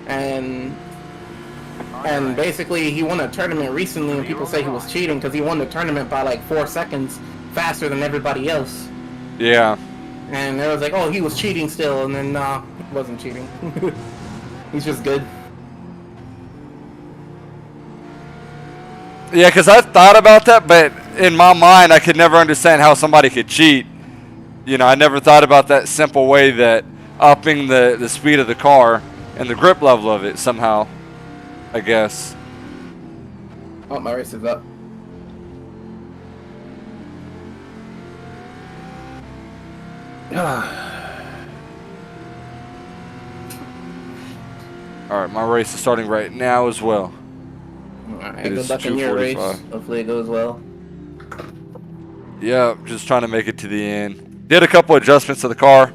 and basically he won a tournament recently, and people say he was cheating because he won the tournament by like 4 seconds faster than everybody else. Yeah. And it was like, oh, he was cheating still, and then nah, he wasn't cheating. He's just good. Yeah, because I've thought about that, but in my mind, I could never understand how somebody could cheat. You know, I never thought about that simple way that upping the speed of the car and the grip level of it somehow, I guess. Oh, my race is up. Alright, my race is starting right now as well. Alright, good luck in your race. Hopefully it goes well. Yeah, just trying to make it to the end. Did a couple adjustments to the car.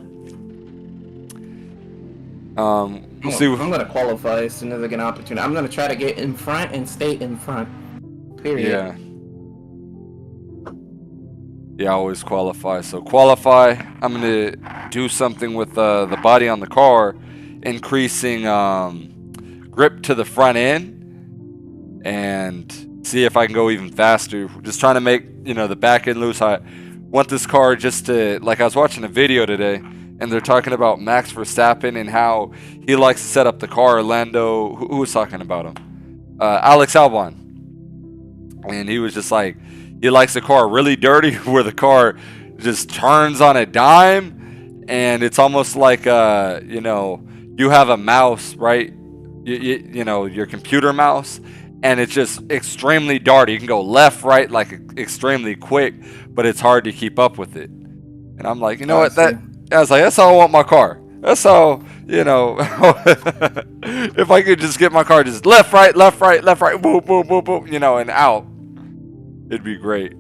We'll see. I'm gonna qualify as soon as I get an opportunity. I'm gonna try to get in front and stay in front. Period. Yeah. Yeah, I always qualify. So qualify. I'm gonna do something with the body on the car, increasing grip to the front end, and see if I can go even faster. Just trying to make, you know, the back end loose. I want this car just to, like, I was watching a video today, and they're talking about Max Verstappen and how he likes to set up the car. Orlando, who was talking about him? Alex Albon. And he was just like, he likes the car really dirty, where the car just turns on a dime, and it's almost like, you know, you have a mouse, right? You know, your computer mouse, and it's just extremely darty. You can go left, right, like extremely quick, but it's hard to keep up with it. And I'm like, you know what? I was like, that's how I want my car. That's how, you know, if I could just get my car just left, right, boom, boom, boom, boom, you know, and out. It'd be great.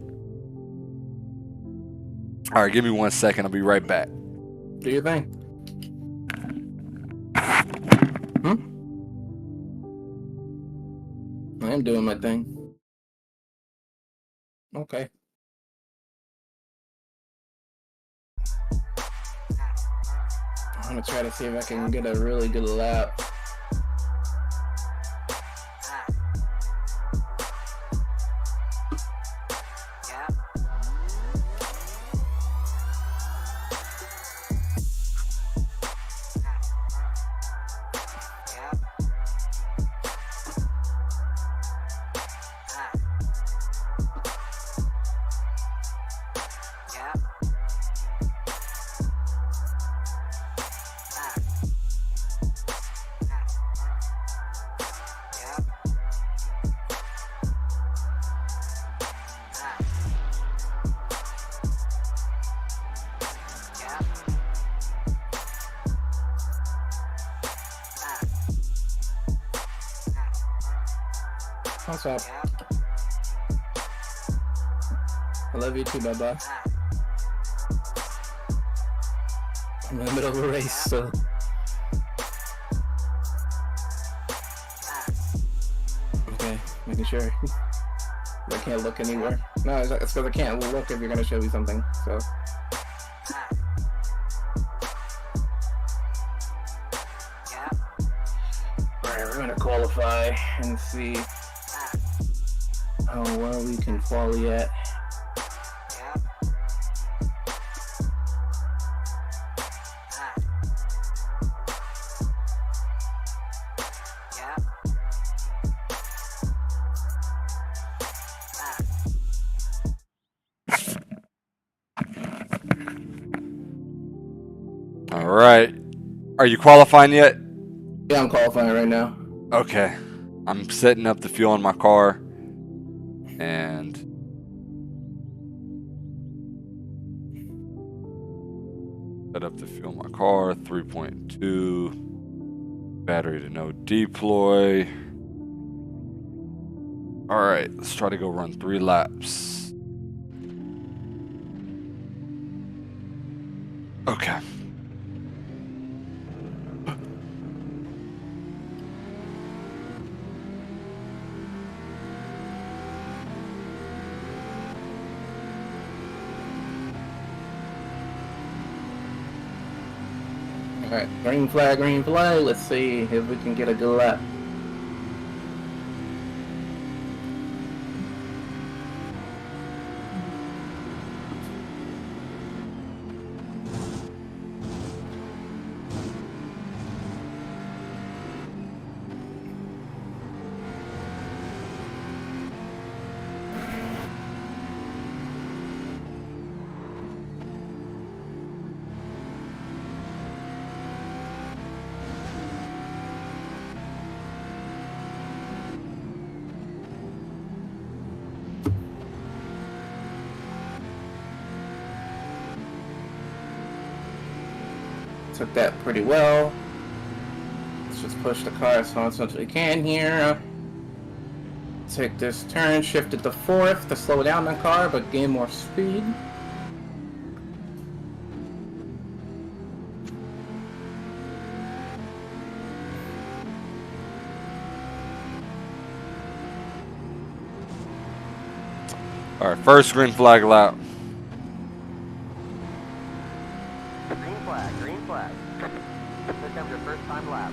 All right, give me 1 second. I'll be right back. Do your thing. I am doing my thing. Okay. I'm gonna try to see if I can get a really good lap. What's up? I love you too, bye-bye. I'm in the middle of a race, so... Okay, making sure. I can't look anywhere. No, it's because I can't look if you're gonna show me something, so... Alright, we're gonna qualify and see how well we can quali at. All right. Are you qualifying yet? Yeah, I'm qualifying right now. Okay. I'm setting up the fuel in my car. And set up the fuel in my car. 3.2. Battery to no deploy. All right. Let's try to go run 3 laps. Okay. Alright, green flag, green flag. Let's see if we can get a good lap. Took that pretty well. Let's just push the car as fast as we can here. Take this turn, shift it to 4th to slow down the car, but gain more speed. Alright, first green flag lap. Green flag, green flag. This comes your first time lap.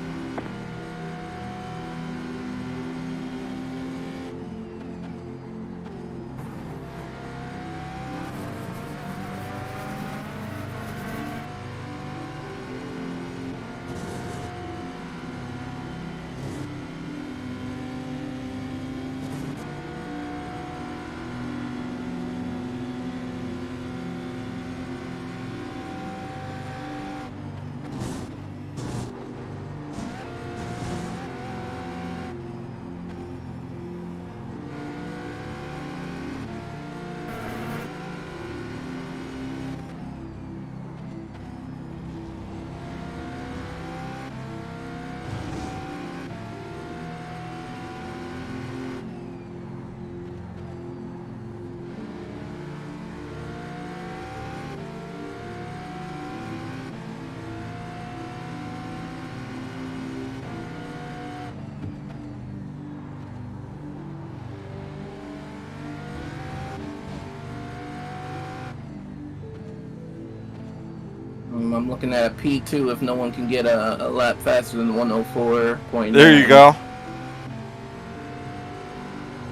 I'm looking at a P2 if no one can get a lap faster than 104.9. There you go.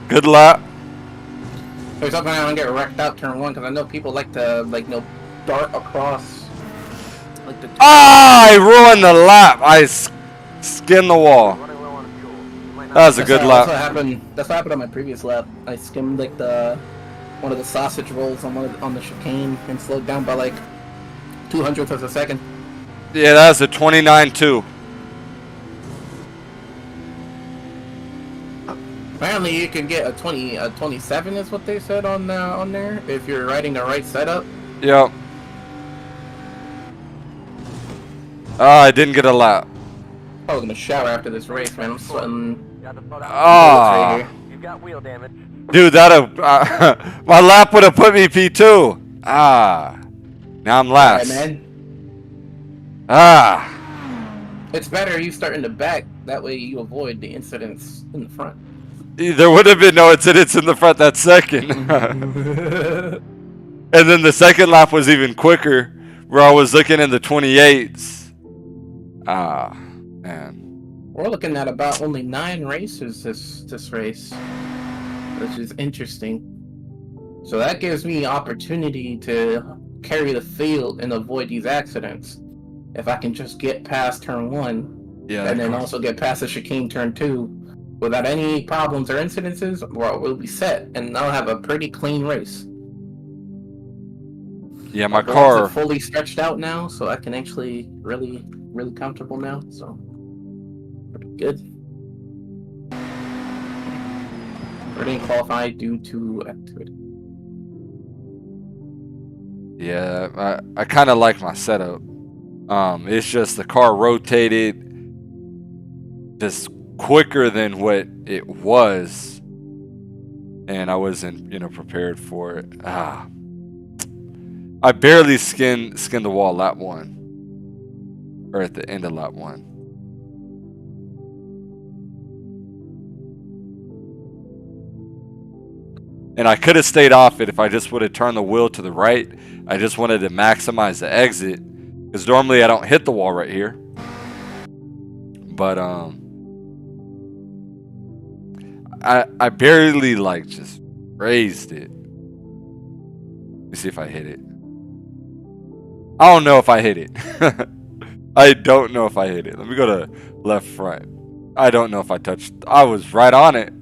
Good lap. There's something I don't get wrecked out turn 1 because I know people like to dart across. Like the. Ah! I ruined the lap. I skinned the wall. Running low on fuel. You might not That was a good lap. That's what happened on my previous lap. I skimmed like one of the sausage rolls on the chicane and slowed down by like 200th of a second. Yeah, that was a 29.2. Apparently, you can get a 27 is what they said on there if you're riding the right setup. Yep. I didn't get a lap. I was gonna shower after this race, man. I'm sweating. got the photo. Ah, You've got wheel damage. dude, my lap would have put me P2. Ah, now I'm last. Alright, man. Ah, It's better you start in the back. That way you avoid the incidents in the front. there would have been no incidents in the front that second. And then the second lap was even quicker, where I was looking in the 28s. Ah, man. We're looking at about only 9 races this race, which is interesting. So that gives me opportunity to carry the field and avoid these accidents. If I can just get past turn 1, Yeah, and then also get past the chicane turn 2, without any problems or incidences, we'll be set, and I'll have a pretty clean race. yeah, my Legs car. are fully stretched out now, so I can actually really comfortable now. So pretty good. I didn't qualify due to activity. Yeah, I kind of like my setup. It's just the car rotated just quicker than what it was, and I wasn't, prepared for it. Ah, I barely skinned the wall lap 1, or at the end of lap 1. And I could have stayed off it if I just would have turned the wheel to the right. I just wanted to maximize the exit, Because normally I don't hit the wall right here. But I barely like just raised it. Let me see if I hit it. I don't know if I hit it. I don't know if I hit it. Let me go to left front. I don't know if I touched. I was right on it.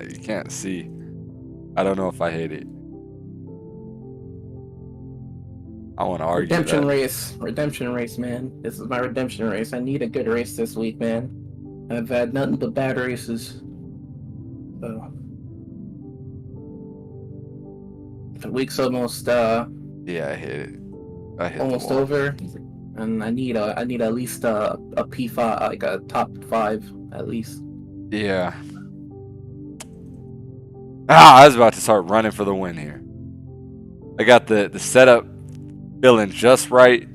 You can't see. I don't know if I hit it. I want to argue Redemption that. redemption race, man. This is my redemption race. I need a good race this week, man. I've had nothing but bad races. So the week's almost Yeah, I hit it. I hit almost the wall. over, and I need at least a P5, like a top 5 at least. Yeah. I was about to start running for the win here. I got the setup feeling just right.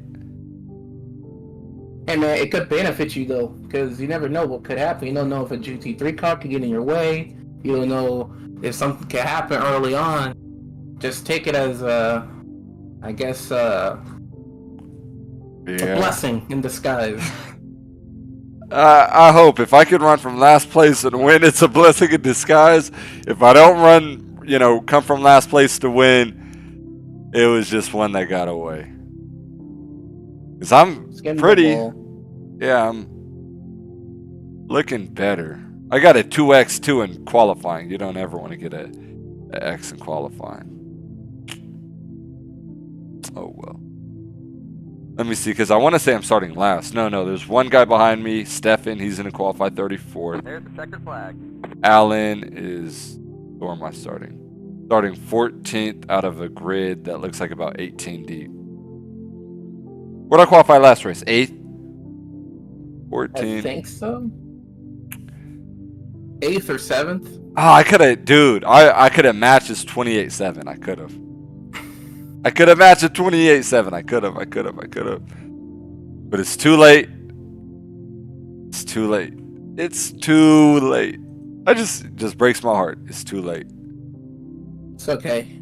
Hey man, it could benefit you though, because you never know what could happen. You don't know if a GT3 car could get in your way. You don't know if something could happen early on. Just take it as I guess a blessing in disguise. I hope if I could run from last place and win, it's a blessing in disguise. If I don't run, come from last place to win, it was just one that got away. Because I'm I'm looking better. I got a 2x2 in qualifying. You don't ever want to get an X in qualifying. Oh, well. Let me see, because I want to say I'm starting last. No, there's one guy behind me, Stefan. He's going to qualify 34th. There's the checkered flag. Alan is... Where am I starting? Starting 14th out of a grid that looks like about 18 deep. Where did I qualify last race? 8th? 14th? I think so. 8th or 7th? Oh, I could have... Dude, I could have matched this 28-7. I could have. I could have matched a 28-7. I could have. But it's too late. It's too late. I just breaks my heart. It's too late. It's okay.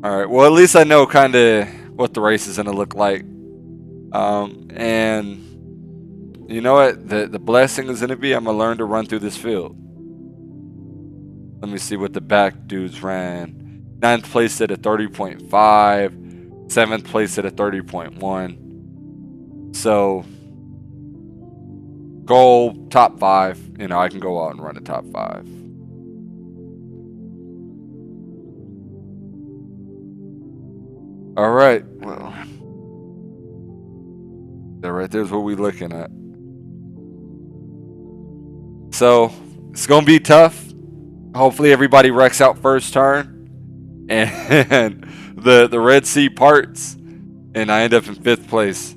Alright, well at least I know kind of what the race is going to look like. And you know what? The blessing is going to be I'm going to learn to run through this field. Let me see what the back dudes ran. 9th place at a 30.5, 7th place at a 30.1. So, goal top 5. I can go out and run a top 5. All right. Well, that right there's what we're looking at. So, it's going to be tough. Hopefully everybody wrecks out first turn. And the Red Sea parts, and I end up in 5th place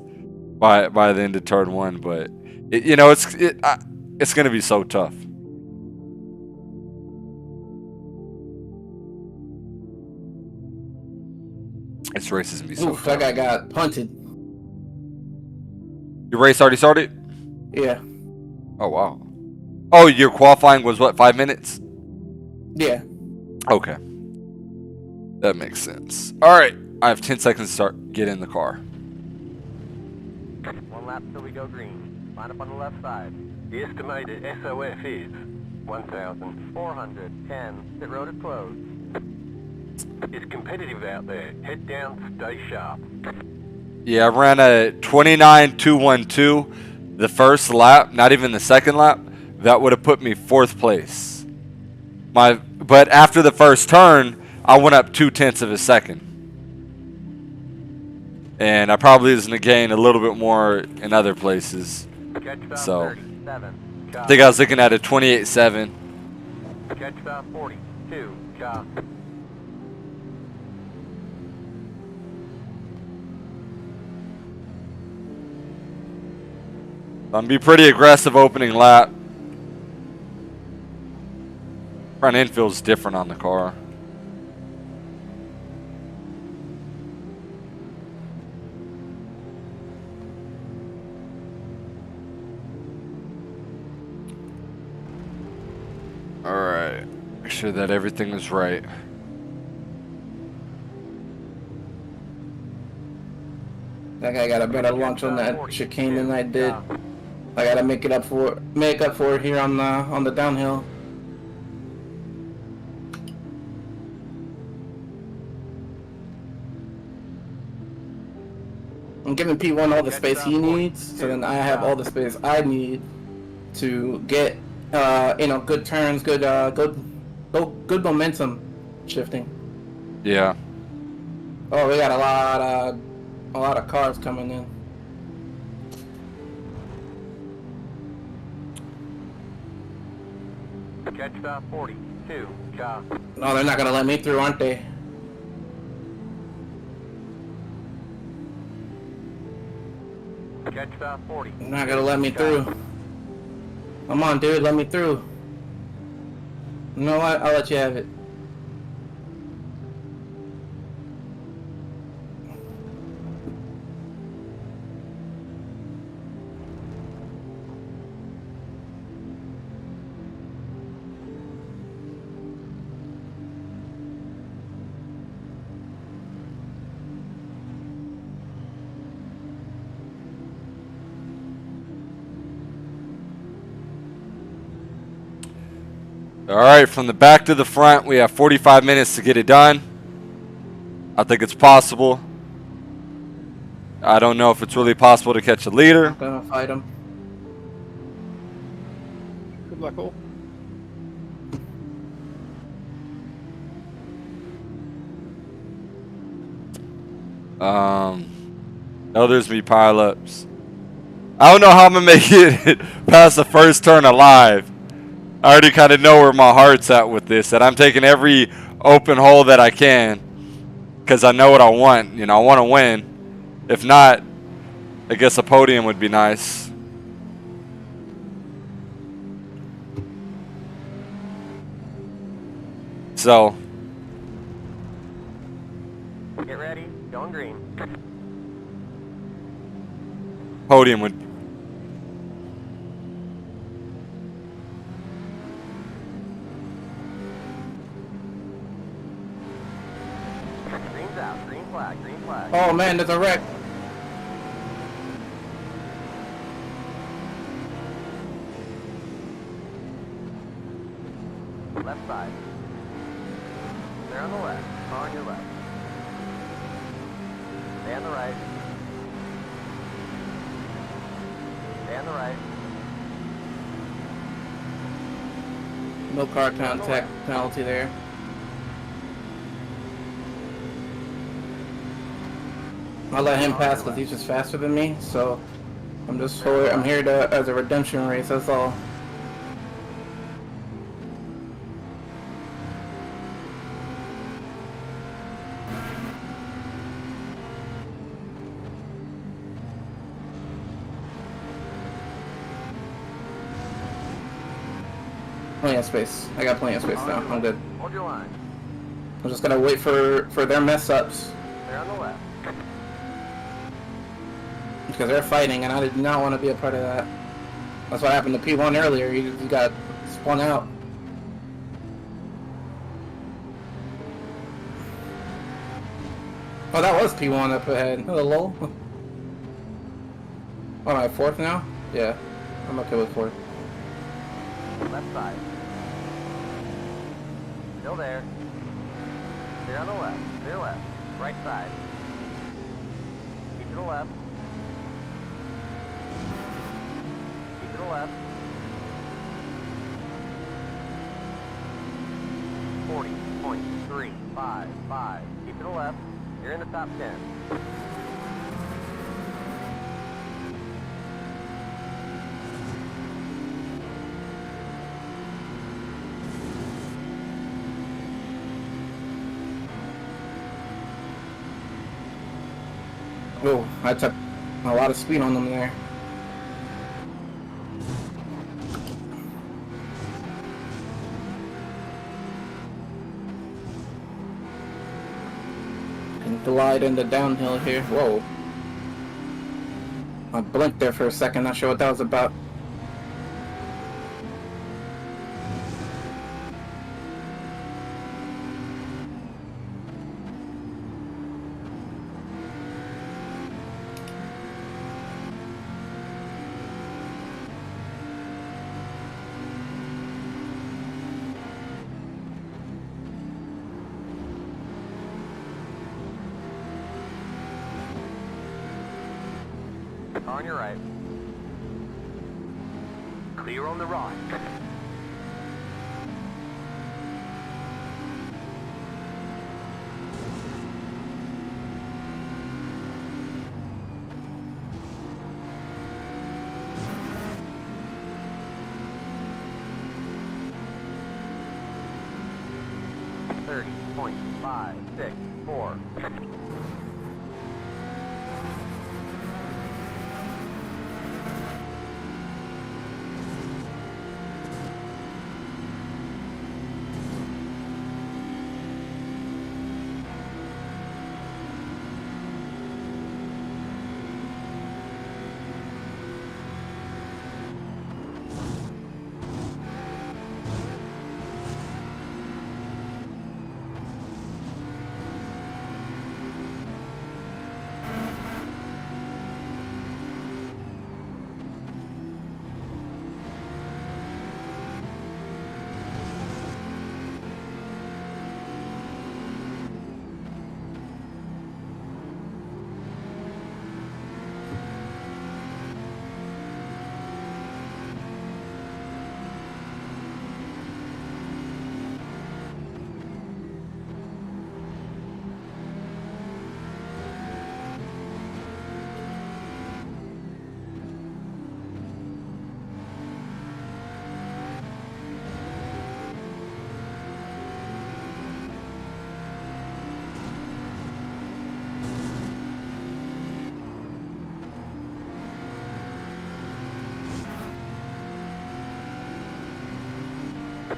by the end of turn 1. But it's going to be so tough. This race is going to be so tough. That guy got punted. Your race already started? Yeah. Oh wow. Oh, your qualifying was what, 5 minutes? Yeah. Okay. That makes sense. Alright, I have 10 seconds to get in the car. 1 lap till we go green. Line up on the left side. The estimated SOF is 1,410. Pit road is closed. It's competitive out there. Head down, stay sharp. Yeah, I ran a 29.212 the first lap, not even the second lap. That would have put me 4th place. But after the first turn, I went up 0.2 of a second. And I probably was going to gain a little bit more in other places. So, I think I was looking at a 28.7. Catch stop 42, chop. I'm going to be pretty aggressive opening lap. Front end feels different on the car. Alright, make sure that everything is right. That guy got a better launch on that chicane than I did. I gotta make up for it here on the downhill. I'm giving P1 all the space he needs, so then I have all the space I need to get good turns, good momentum shifting. Yeah. Oh, we got a lot of cars coming in. Catch stop 42, job. No, they're not gonna let me through, aren't they? Catch stop 40. They're not gonna let me through. Come on, dude, let me through. You know what? I'll let you have it. All right, from the back to the front, we have 45 minutes to get it done. I think it's possible. I don't know if it's really possible to catch a leader. I'm gonna fight him. Good luck, Cole. Others be pileups. I don't know how I'm gonna make it past the first turn alive. I already kind of know where my heart's at with this, that I'm taking every open hole that I can because I know what I want. You know, I want to win. If not, I guess a podium would be nice. So, Get ready, going green. podium would. Green's out, green flag, green flag. Oh man, there's a wreck. Left side. They're on the left, car on your left. Stay on the right. Stay on the right. No car contact penalty there. I'll let him pass because he's just faster than me. So I'm here as a redemption race. That's all. Plenty of space. I got plenty of space now. I'm good. Hold your line. I'm just gonna wait for their mess ups They're on the left. because they're fighting, and I did not want to be a part of that. That's what happened to P1 earlier. He got spun out. Oh, that was P1 up ahead. Hello. What am I, fourth now? Yeah, I'm okay with fourth. Left side. Still there. They're on the left. Clear left. Right side. Keep to the left. Keep to the left. 40.355. Keep to the left. You're in the top 10. Oh, I took a lot of speed on them there. And glide into downhill here. Whoa. I blinked there for a second, not sure what that was about. On your right. Clear on the right. .564.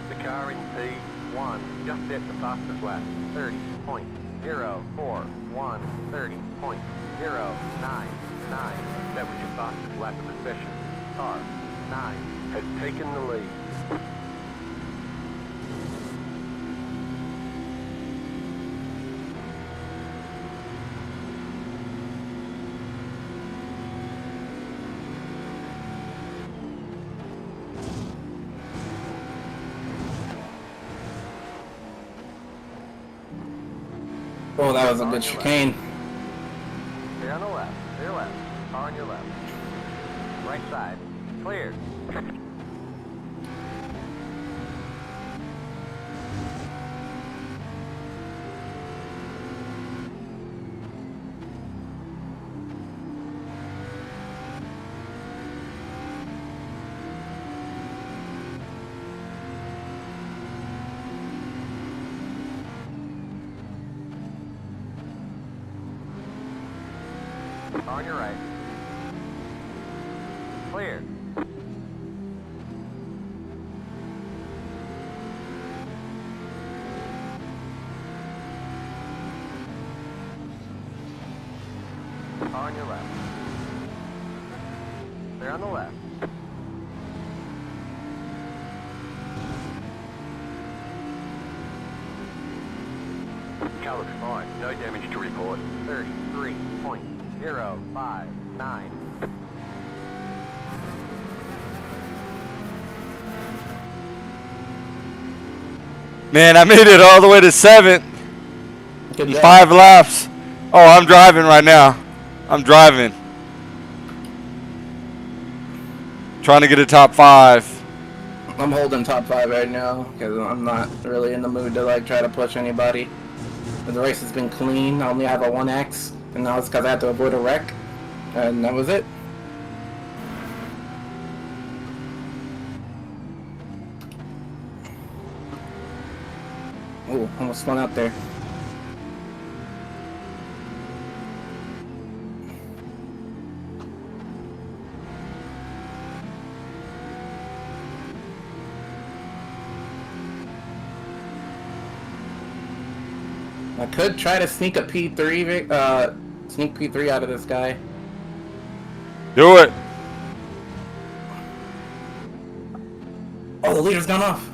The car in P1 just hit the fastest lap. 30.041, 30.099. That was your fastest lap of the session. Car 9 has taken the lead. Oh, that was a good chicane. Clear on the left, clear left, car on your left. Right side, clear. On your right. Clear. On your left. Clear on the left. Car looks fine. No damage to report. 33.059. Man, I made it all the way to 7th. Good 5 laps. Oh, I'm driving right now. I'm driving. Trying to get a top 5. I'm holding top 5 right now because I'm not really in the mood to like try to push anybody. The race has been clean. I only have a 1X, and now it's because I had to avoid a wreck, and that was it. Ooh, almost spun out there. I could try to sneak a P3, sneak P3 out of this guy. Do it. Oh, the leader's gone off.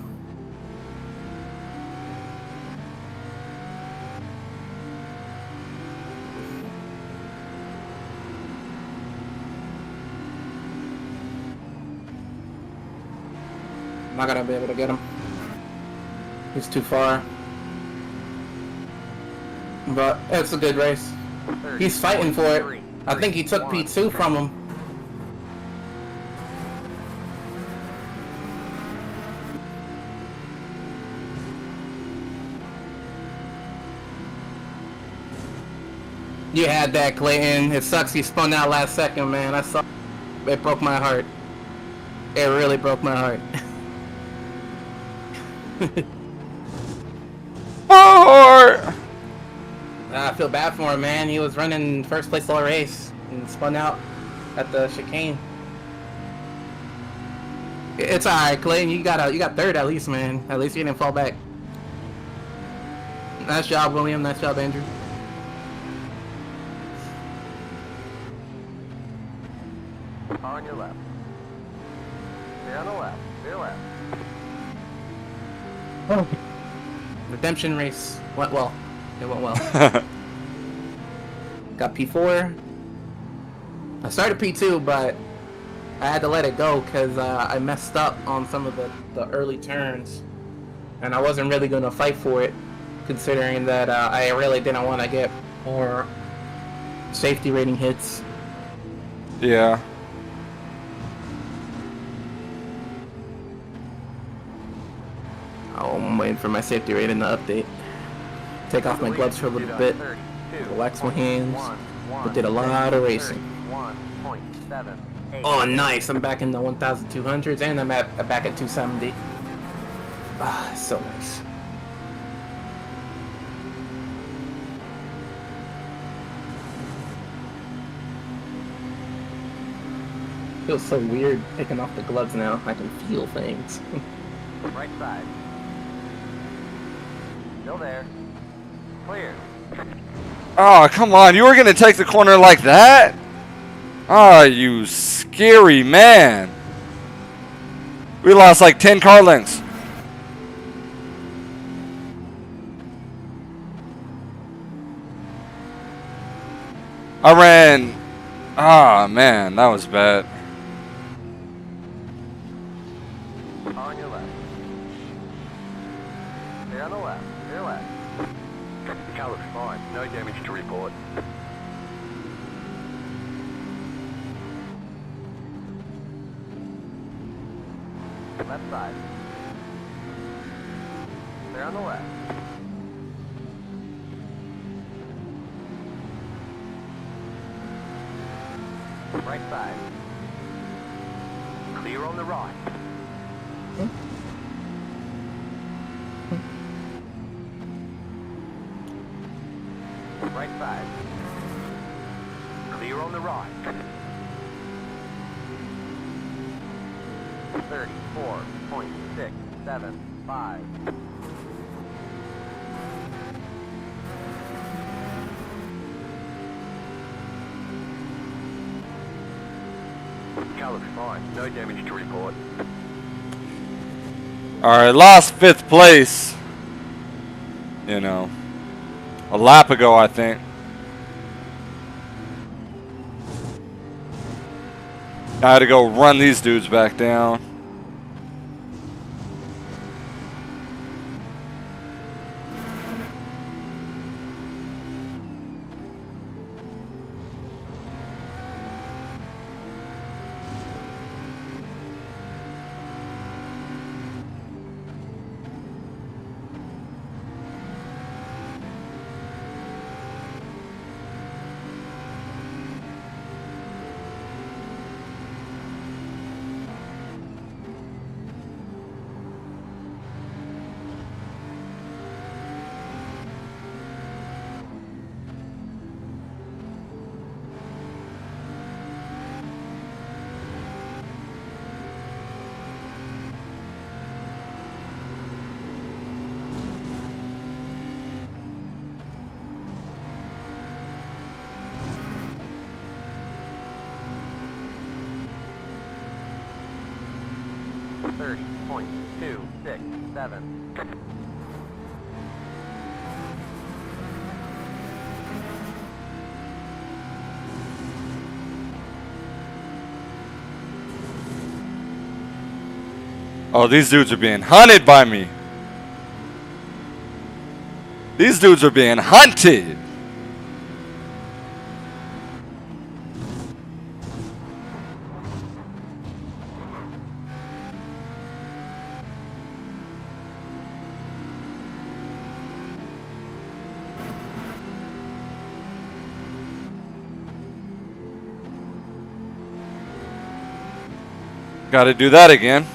I'm not gonna be able to get him. He's too far. But it's a good race. He's fighting for it. I think he took P2 from him. You had that, Clayton. It sucks he spun out last second, man. I saw. It broke my heart. It really broke my heart. I feel bad for him, man. He was running first place all race and spun out at the chicane. It's alright, Clayton. You got third at least, man. At least you didn't fall back. Nice job, William. Nice job, Andrew. On your left. Stay on the left. Stay left. Oh. Redemption race went well. It went well. Got P4. I started P2, but I had to let it go because I messed up on some of the early turns. And I wasn't really going to fight for it, considering that I really didn't want to get more safety rating hits. Yeah. Oh, I'm waiting for my safety rating to update. Take off my gloves for a little bit. Relax my hands. I did a lot of racing. Oh, nice! I'm back in the 1,200s, and I'm back at 270. Ah, so nice. Feels so weird taking off the gloves now. I can feel things. Right side. Still there. Clear. Oh, come on. You were going to take the corner like that? Oh, you scary man. We lost like 10 car lengths. I ran. Ah, man. That was bad. On your left. Stay on the left. Stay left. Car looks fine. No damage to report. Left side. Stay on the left. Right side. Clear on the right. Right side. Clear on the right. 34.675. Car looks fine. No damage to report. Alright, lost 5th place. You know, a lap ago, I think. I had to go run these dudes back down. .267. Oh, these dudes are being hunted by me. These dudes are being hunted. Got to do that again.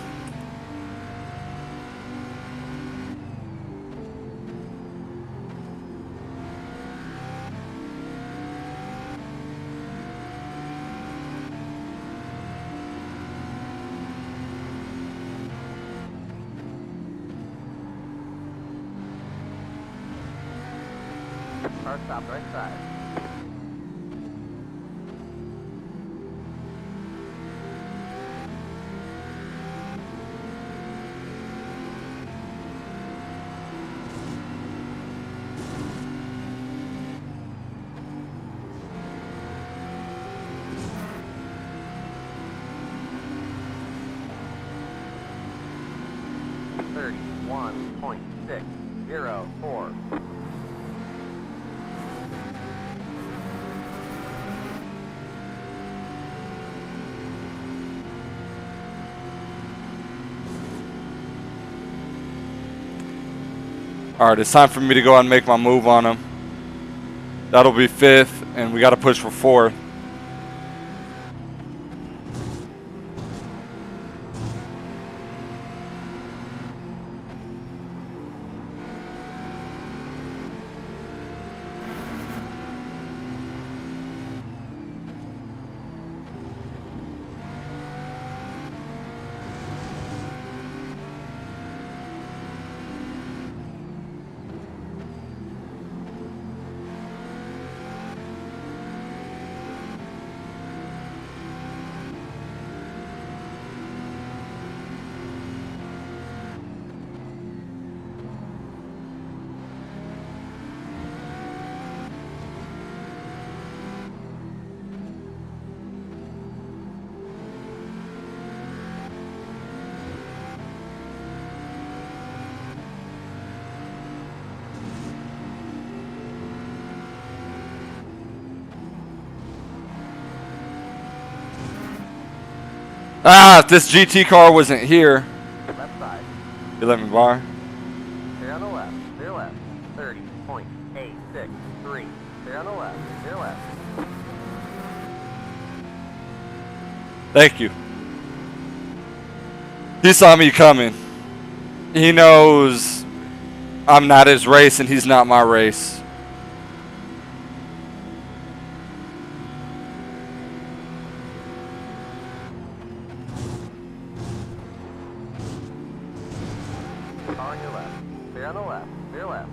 Car stop right side. .604. Alright, it's time for me to go out and make my move on him. That'll be 5th, and we got to push for 4th. Ah, if this GT car wasn't here. Left side. You let me bar. Stay on the left. Clear left. 30.863. Stay on the left. Clear left. Thank you. He saw me coming. He knows I'm not his race and he's not my race. On your left. Stay on the left. Clear left.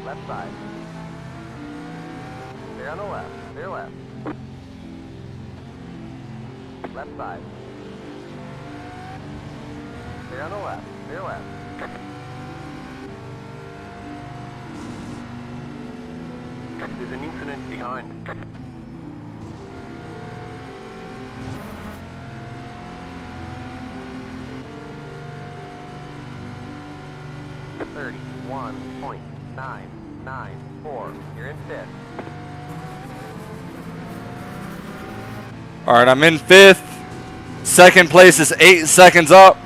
Left side. Stay on the left. Clear left. Left side. Stay on the left. Clear left. There's an incident behind. .994. You're in 5th. All right, I'm in 5th. Second place is 8 seconds up.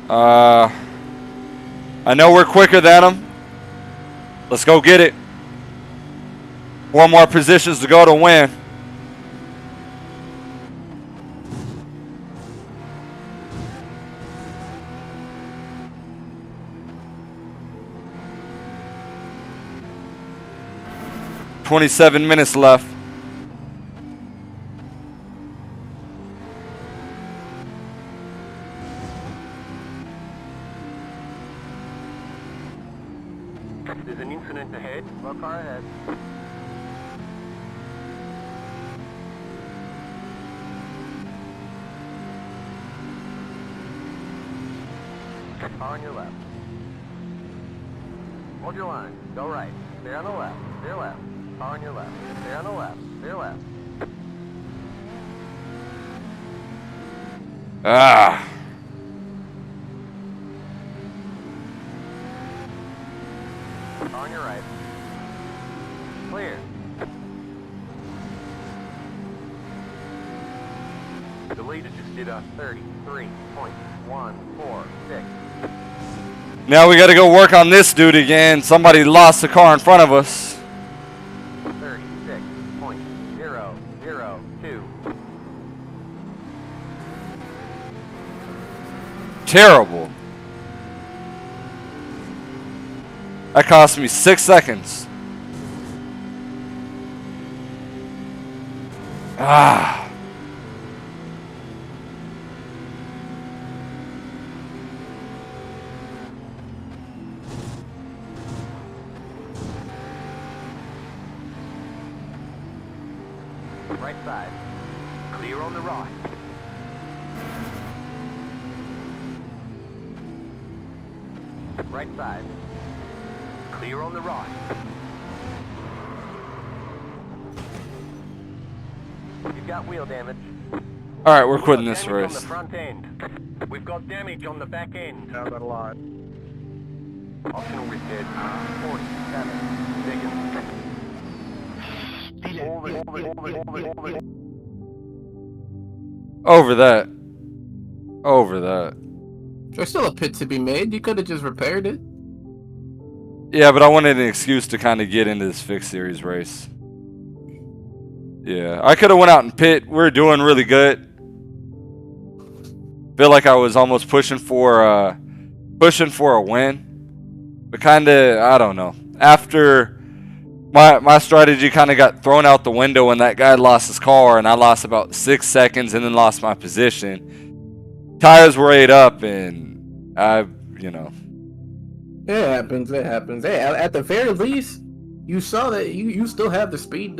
I know we're quicker than them. Let's go get it. 4 more positions to go to win. .27 minutes left. There's an incident ahead. Slow car ahead. Car on your left. Hold your line. Go right. Stay on the left. Clear left. Car on your left. Stay on the left. Clear left. Ah. On your right. Clear. The leader just did a 33.146. Now we got to go work on this dude again. Somebody lost the car in front of us. 36.002. Terrible. That cost me 6 seconds. Ah. Right side. Clear on the right. Right side. Clear on the right. You've got wheel damage. All right, we're quitting We've this got damage race. on the front end. We've got damage on the back end. Yeah, that a lot. Optional reset. 47 seconds. Over that. Over that. There's still a pit to be made. You could have just repaired it. Yeah, but I wanted an excuse to kind of get into this fixed series race. Yeah, I could have went out and pit. We were doing really good. Feel like I was almost pushing for a win. But kind of, I don't know. After my strategy kind of got thrown out the window when that guy lost his car, and I lost about 6 seconds and then lost my position. Tires were ate up, and It happens. It happens. Hey, at the very least, you saw that you still have the speed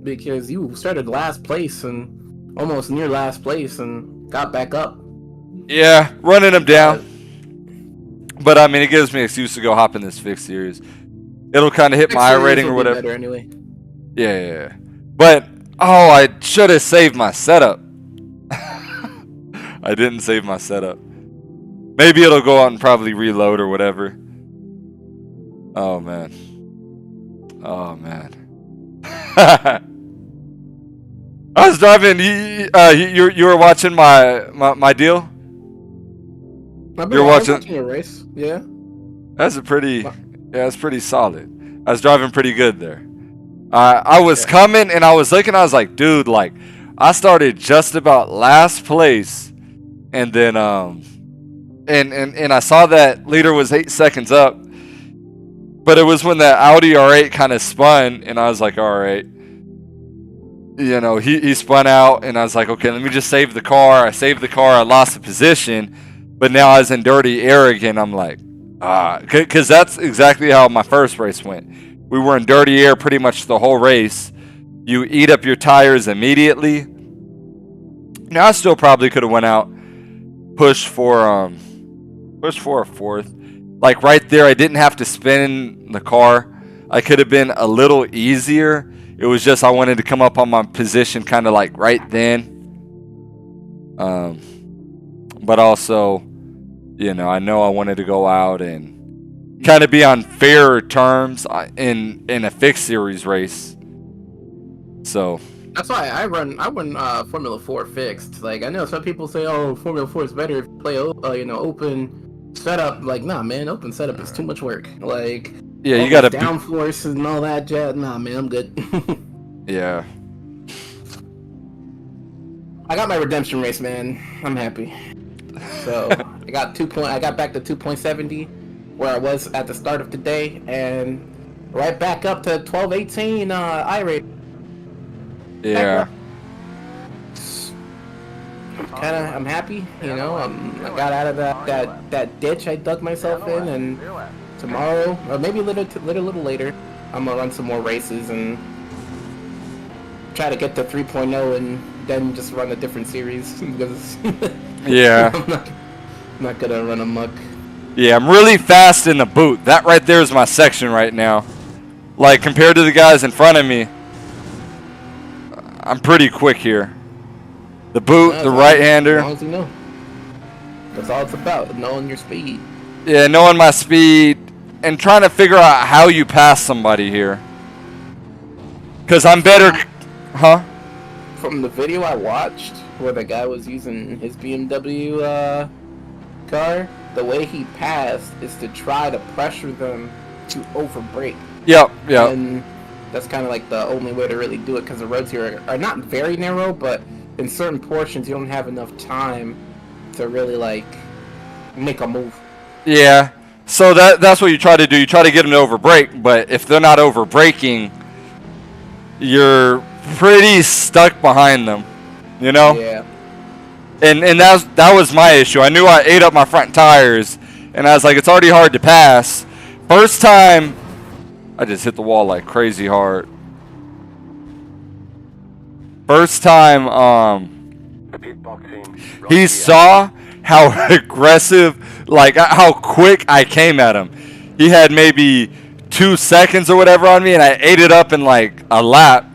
because you started last place and almost near last place and got back up. Yeah, running them down. But I mean, it gives me an excuse to go hop in this fixed series. It'll kind of hit my rating or whatever. Better anyway. Yeah. But I should have saved my setup. I didn't save my setup. Maybe it'll go out and probably reload or whatever. Oh man. I was driving. You were watching my deal. You're watching a race. Yeah. That's it's pretty solid. I was driving pretty good there. I was coming and I was looking. I was like, dude, like I started just about last place, and then and I saw that leader was 8 seconds up, but it was when that Audi R8 kind of spun, and I was like, all right, he spun out, and I was like, okay, let me just save the car. I saved the car. I lost the position, but now I was in dirty air again. I'm like, because that's exactly how my first race went. We were in dirty air pretty much the whole race. You eat up your tires immediately. Now I still probably could have went out, pushed for a fourth. Like right there, I didn't have to spin the car. I could have been a little easier. It was just I wanted to come up on my position kind of like right then. But also, I know I wanted to go out and kind of be on fairer terms in a fixed series race. So that's why I run Formula 4 fixed. Like I know some people say, "Oh, Formula 4 is better if you play open setup." Like, nah, man, open setup is too much work. Like, yeah, you gotta downforce and all that jazz. Nah, man, I'm good. Yeah. I got my redemption race, man. I'm happy. So I got back to 2.70 where I was at the start of today, and right back up to 1218 IRacing. Yeah. I'm happy, I got out of that ditch I dug myself in, and tomorrow, or maybe a little later, I'm gonna run some more races and try to get to 3.0 and then just run a different series because yeah, I'm not gonna run amok. Yeah, I'm really fast in the boot. That right there is my section right now. Like compared to the guys in front of me, I'm pretty quick here. The boot, the right-hander. As long as you know. That's all it's about, knowing your speed. Yeah, knowing my speed and trying to figure out how you pass somebody here. Because I'm better... Huh? From the video I watched, where the guy was using his BMW car, the way he passed is to try to pressure them to overbrake. Yep. And that's kind of like the only way to really do it, because the roads here are not very narrow, but in certain portions you don't have enough time to really like make a move. Yeah. So that's what you try to do. You try to get them to overbrake, but if they're not overbraking, you're pretty stuck behind them, you know? Yeah. And that was my issue. I knew I ate up my front tires, and I was like, it's already hard to pass. First time, I just hit the wall like crazy hard. First time, he saw how aggressive, like how quick I came at him. He had maybe 2 seconds or whatever on me, and I ate it up in like a lap.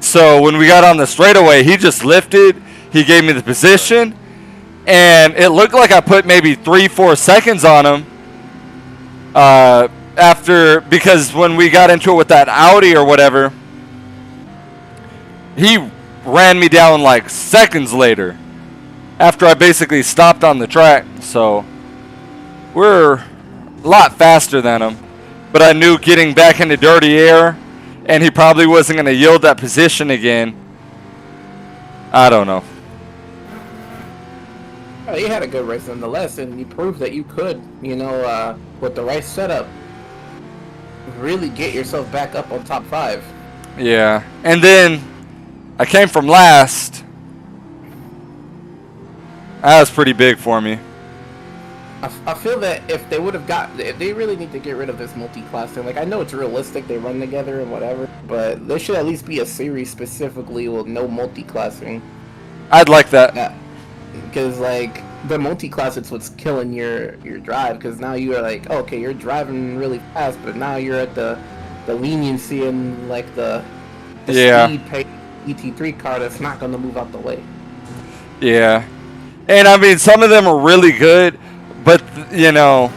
So when we got on the straightaway, he just lifted. He gave me the position, and it looked like I put maybe 3-4 seconds on him. Because when we got into it with that Audi or whatever, he ran me down like seconds later after I basically stopped on the track. So we're a lot faster than him, but I knew getting back into dirty air, and he probably wasn't going to yield that position again. I don't know. Oh, you had a good race nonetheless, and you proved that you could, you know, with the right setup, really get yourself back up on top 5. Yeah, and then I came from last. That was pretty big for me. I feel that if they would have if they really need to get rid of this multi-class thing. Like, I know it's realistic, they run together and whatever, but there should at least be a series specifically with no multi-classing. I'd like that. Yeah. Because, like, the multi-class, it's what's killing your drive, because now you are like, oh, okay, you're driving really fast, but now you're at the leniency and, like, the speed pay ET3 car that's not going to move out the way. Yeah. And, I mean, some of them are really good, but, you know,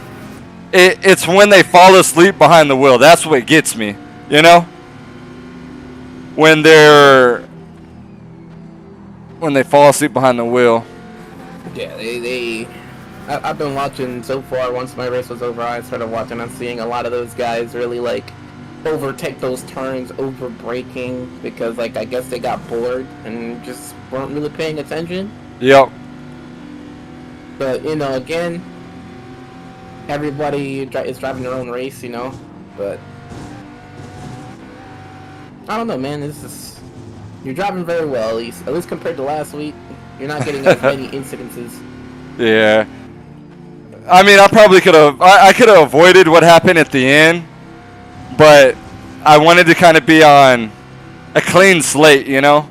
it's when they fall asleep behind the wheel. That's what gets me, you know? When they fall asleep behind the wheel. Yeah, I've been watching so far. Once my race was over, I started watching. I'm seeing a lot of those guys really, like, overtake those turns, over braking, because, like, I guess they got bored and just weren't really paying attention. Yep. But, you know, again, everybody is driving their own race, you know, but I don't know, man. You're driving very well, at least compared to last week. You're not getting as many incidences. Yeah. I mean, I probably could have... I could have avoided what happened at the end, but I wanted to kind of be on a clean slate, you know?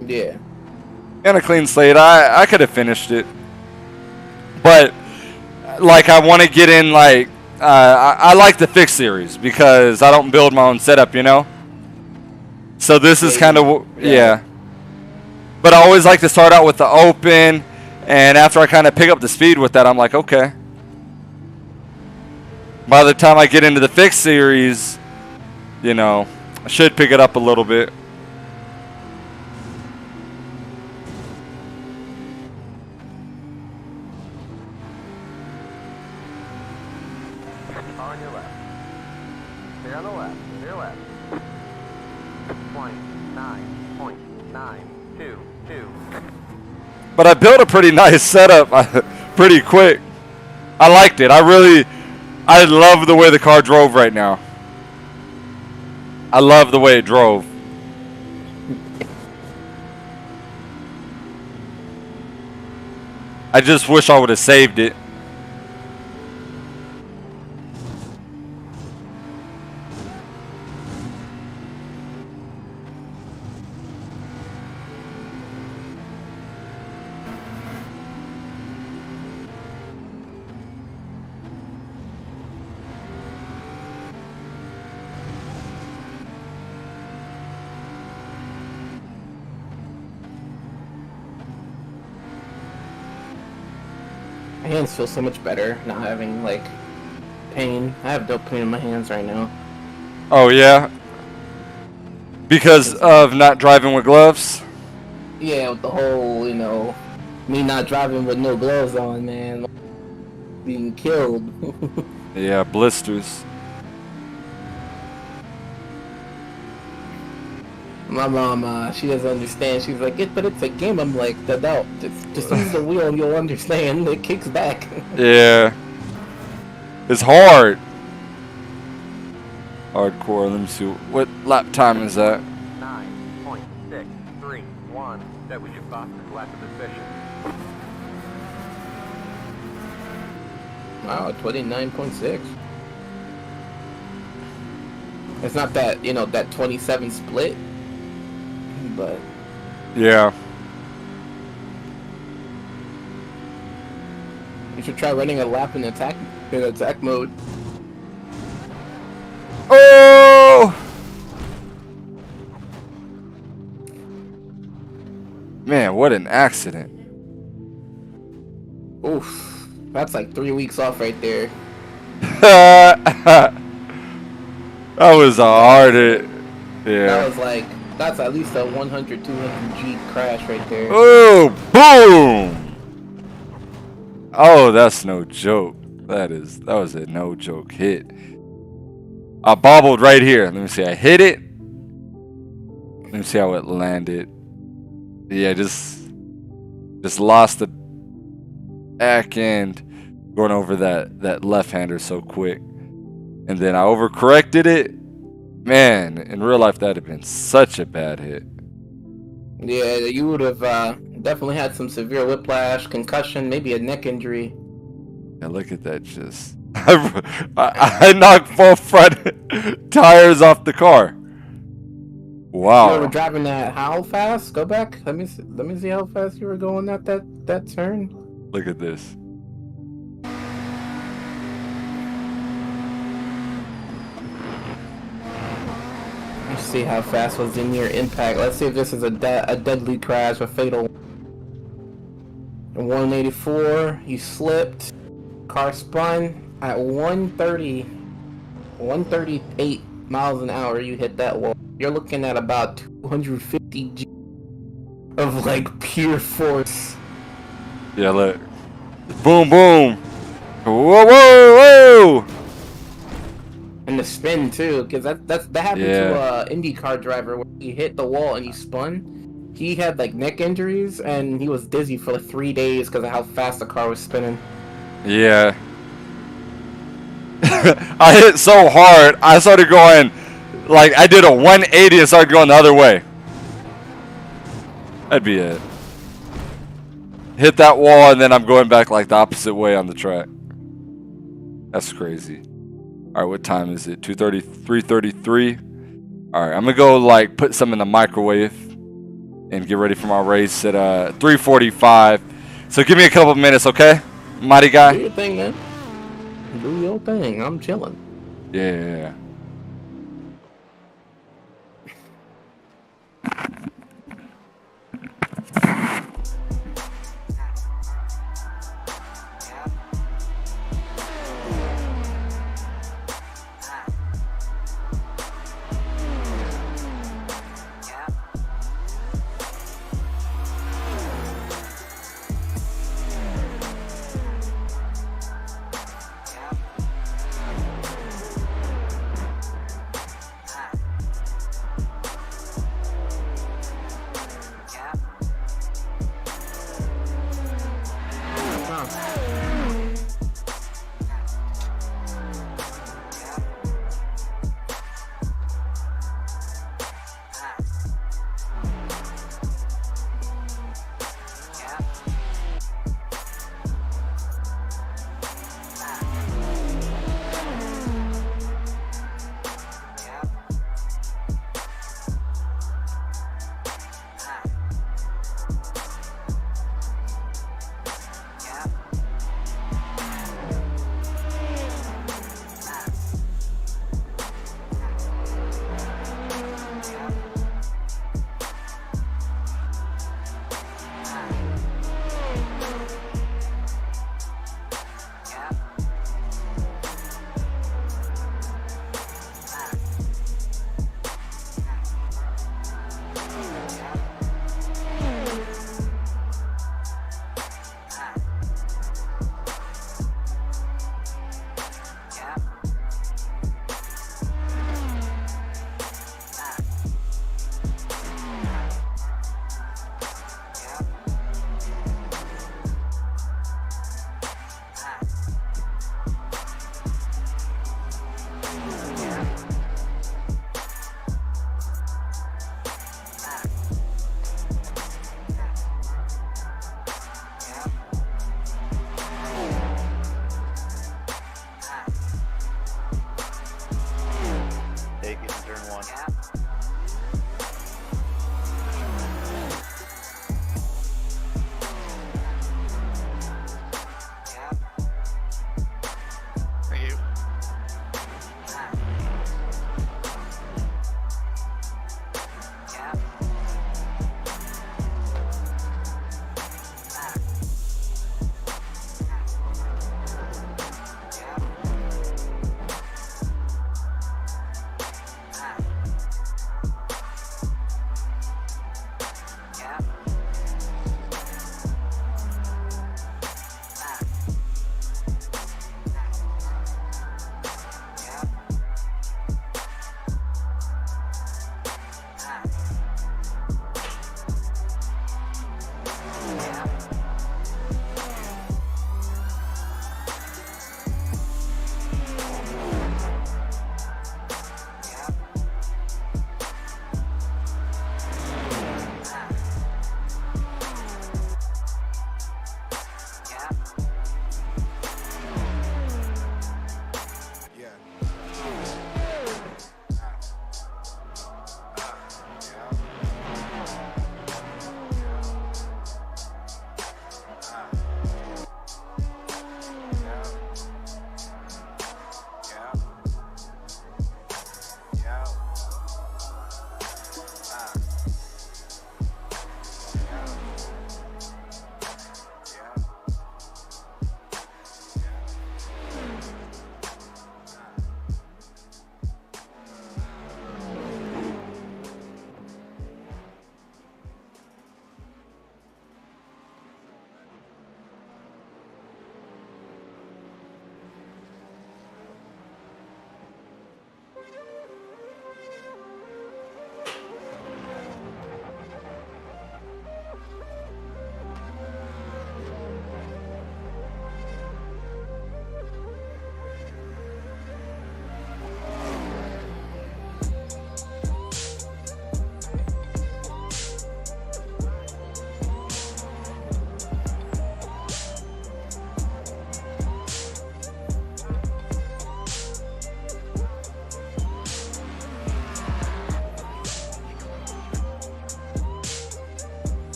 Yeah. On a clean slate, I could have finished it. But, like, I want to get in, like... I like the fixed series because I don't build my own setup, you know? So this is kind of... Yeah. But I always like to start out with the open, and after I kind of pick up the speed with that, I'm like, okay. By the time I get into the fixed series, you know, I should pick it up a little bit. On your left. Stay on the left. To your left. 29.922. But I built a pretty nice setup pretty quick. I liked it. I love the way the car drove right now. I love the way it drove. I just wish I would have saved it. hands feel so much better not having like pain. I have no pain in my hands right now. Oh yeah, because of not driving with gloves. Yeah, with the whole, you know, me not driving with no gloves on, man, being killed. Yeah, blisters. My mom, she doesn't understand. She's like, but it's a game. I'm like, no, just use the wheel and you'll understand. It kicks back. Yeah. It's hard. Hardcore. Let me see. What lap time is that? 9.631. That was your fastest lap of the session. Wow, 29.6. It's not that, you know, that 27 split, but Yeah. you should try running a lap in attack mode. Oh! Man, what an accident. Oof, that's like 3 weeks off right there. That was a hard hit. Yeah. That was like, that's at least a 100, 200G crash right there. Oh, boom! Oh, that's no joke. That was a no joke hit. I bobbled right here. Let me see. I hit it. Let me see how it landed. Yeah, just lost the back end going over that left-hander so quick. And then I overcorrected it. Man, in real life that'd have been such a bad hit. Yeah, you would have definitely had some severe whiplash, concussion, maybe a neck injury. Yeah, look at that. Just I knocked both front tires off the car. Wow. You were driving that how fast? Go back. Let me see how fast you were going at that turn. Look at this. Let's see how fast was the near impact. Let's see if this is a deadly crash, a fatal. 184, you slipped. Car spun at 138 miles an hour. You hit that wall. You're looking at about 250 G of like pure force. Yeah, look. Boom, boom. Whoa, whoa, whoa. And the spin too, because that happened to a IndyCar driver where he hit the wall and he spun. He had like neck injuries and he was dizzy for like 3 days because of how fast the car was spinning. Yeah. I hit so hard, I started going, like, I did a 180 and started going the other way. That'd be it. Hit that wall and then I'm going back like the opposite way on the track. That's crazy. Alright, what time is it? 2:30, 3:33. Alright, I'm gonna go like put some in the microwave and get ready for my race at 3:45. So give me a couple minutes, okay? Mighty guy. Do your thing, man. Do your thing. I'm chilling. Yeah.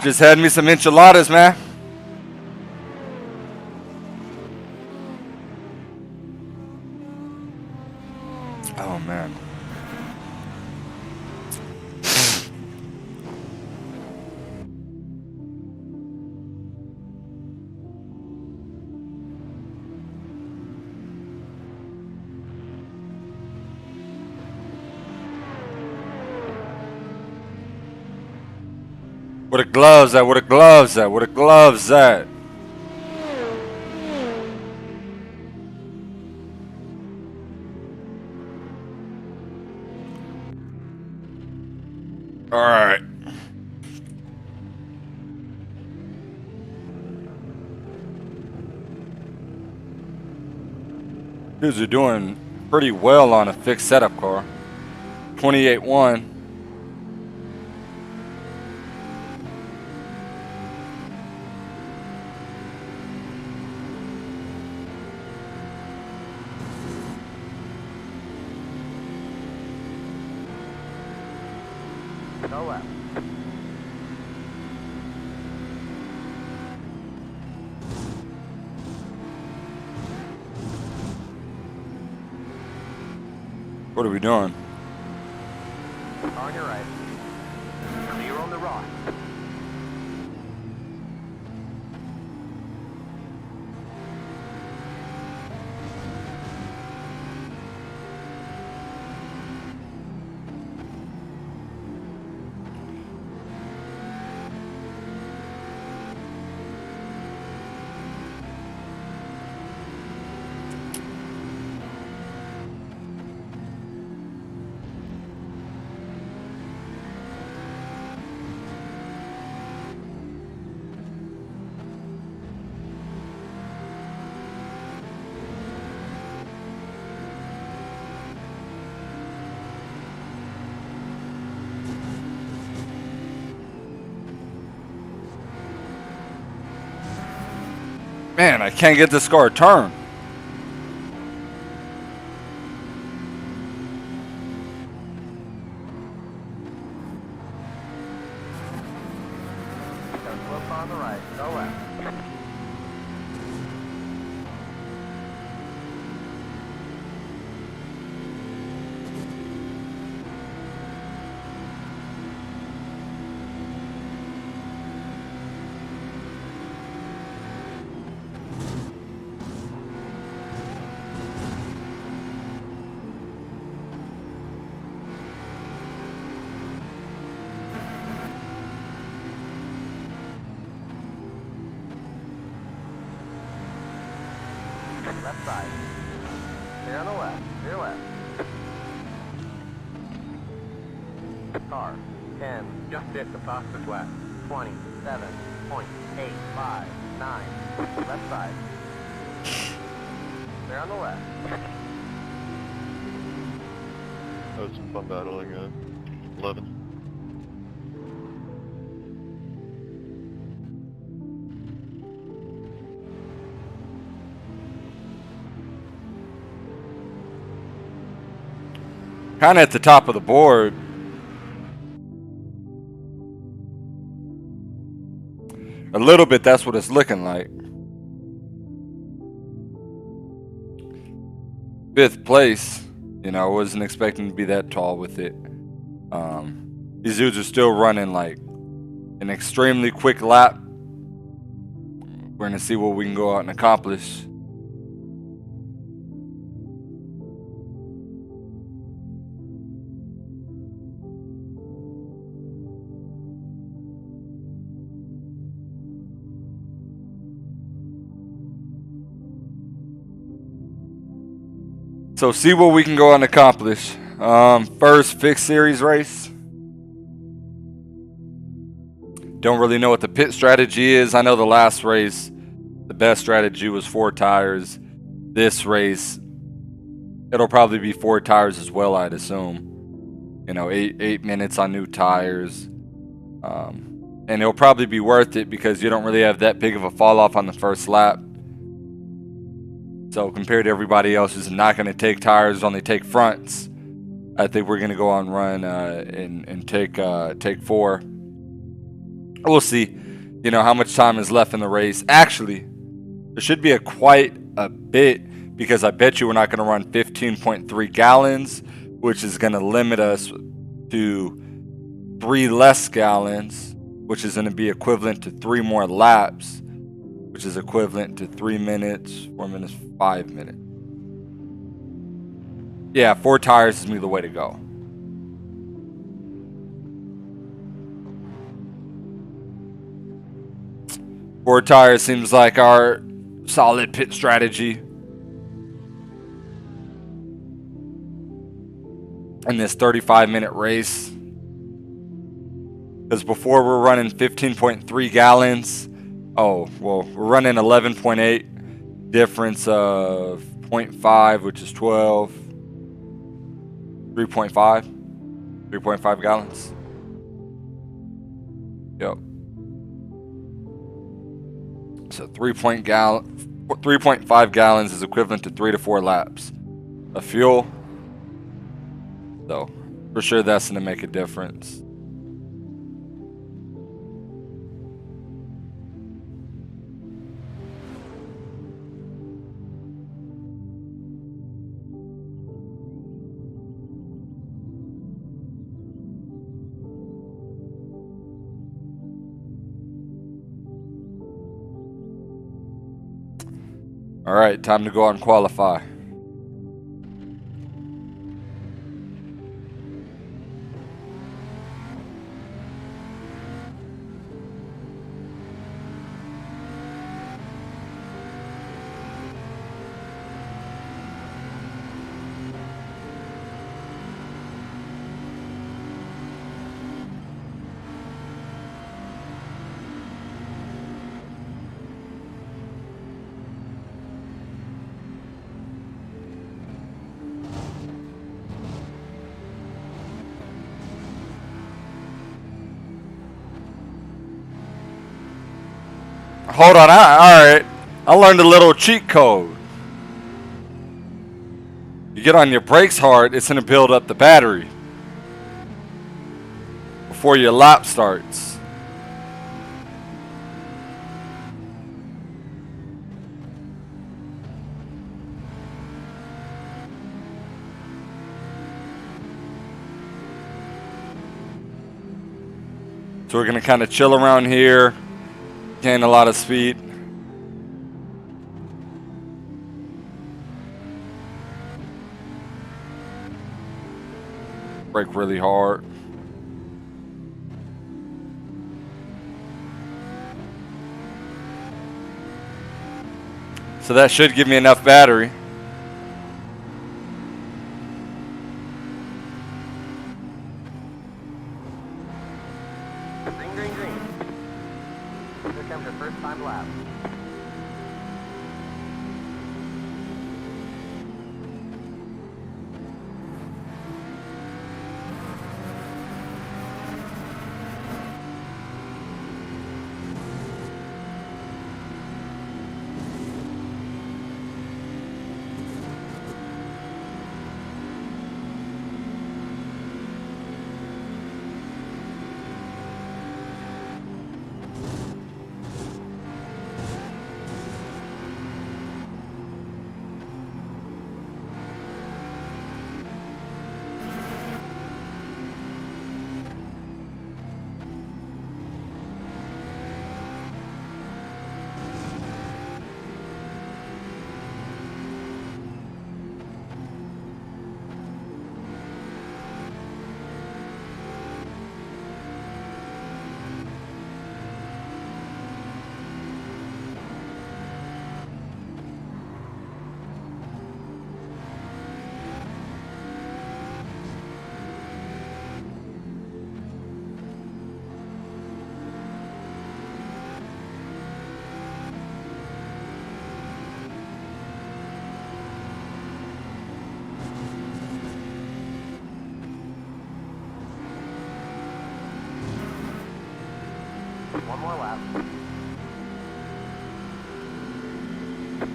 Just had me some enchiladas, man. Oh, man. Where the gloves at? Where the gloves at? Where the gloves at? All right. Dudes are doing pretty well on a fixed setup car. 28-1. No left. What are we doing? On your right. Clear on the right. Man, I can't get this car to turn. Got slope on the right. No left. Left side. Stay on the left. Clear left. Car. 10. Just hit the fastest west. 27.859. Left side. Stay on the left. That was some fun battling 11. Kind of at the top of the board. A little bit, that's what it's looking like. 5th place. You know, I wasn't expecting to be that tall with it. These dudes are still running like an extremely quick lap. We're going to see what we can go out and accomplish. So see what we can go out and accomplish. First fixed series race. Don't really know what the pit strategy is. I know the last race, the best strategy was 4 tires. This race, it'll probably be 4 tires as well, I'd assume. You know, 8 minutes on new tires. And it'll probably be worth it because you don't really have that big of a fall off on the first lap. So compared to everybody else who's not going to take tires, only take fronts, I think we're going to go on run and take 4. We'll see, you know, how much time is left in the race. Actually, there should be quite a bit, because I bet you we're not going to run 15.3 gallons, which is going to limit us to 3 less gallons, which is going to be equivalent to 3 more laps, which is equivalent to 3 minutes, 4 minutes, 5 minutes. Yeah, 4 tires is me the way to go. Four tires seems like our solid pit strategy in this 35-minute race. Because before we're running 15.3 gallons. Oh, well, we're running 11.8. Difference of 0.5, which is 12. 3.5. 3.5 gallons. Yep. So 3.5 gallons is equivalent to 3 to 4 laps of fuel. So for sure that's going to make a difference. All right, time to go out and qualify. Hold on, alright. I learned a little cheat code. You get on your brakes hard, it's going to build up the battery before your lap starts. So we're going to kind of chill around here. Gain a lot of speed. Brake really hard. So that should give me enough battery. Green, green, green. Here comes your first time lap. One more lap.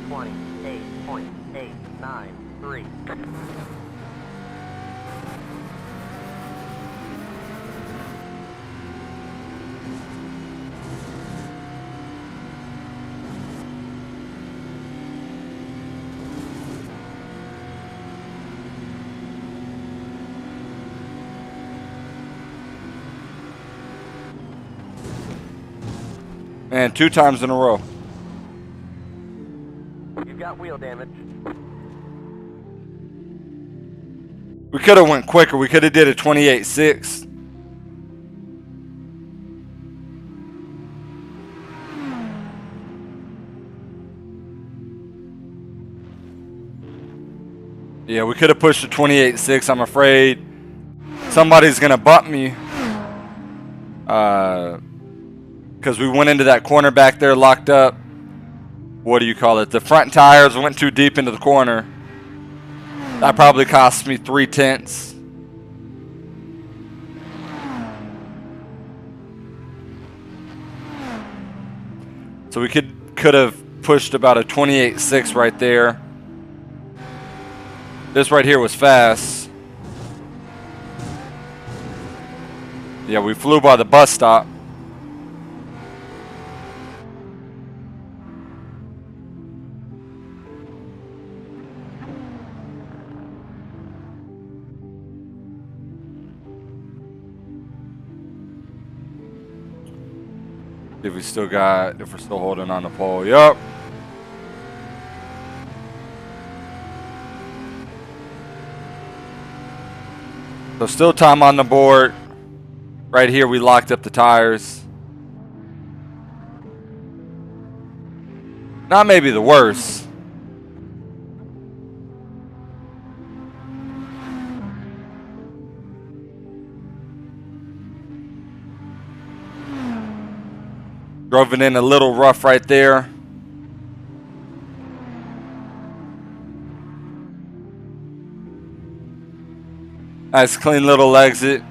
28.893. And 2 times in a row. You've got wheel damage. We could have went quicker. We could have did a 28.6. Yeah, we could have pushed a 28.6. I'm afraid somebody's going to bump me. Because we went into that corner back there, locked up. What do you call it? The front tires went too deep into the corner. That probably cost me 3/10. So we could have pushed about a 28.6 right there. This right here was fast. Yeah, we flew by the bus stop. If we're still holding on the pole. Yup. So still time on the board. Right here we locked up the tires. Not maybe the worst. Drove it in a little rough right there. Nice clean little exit.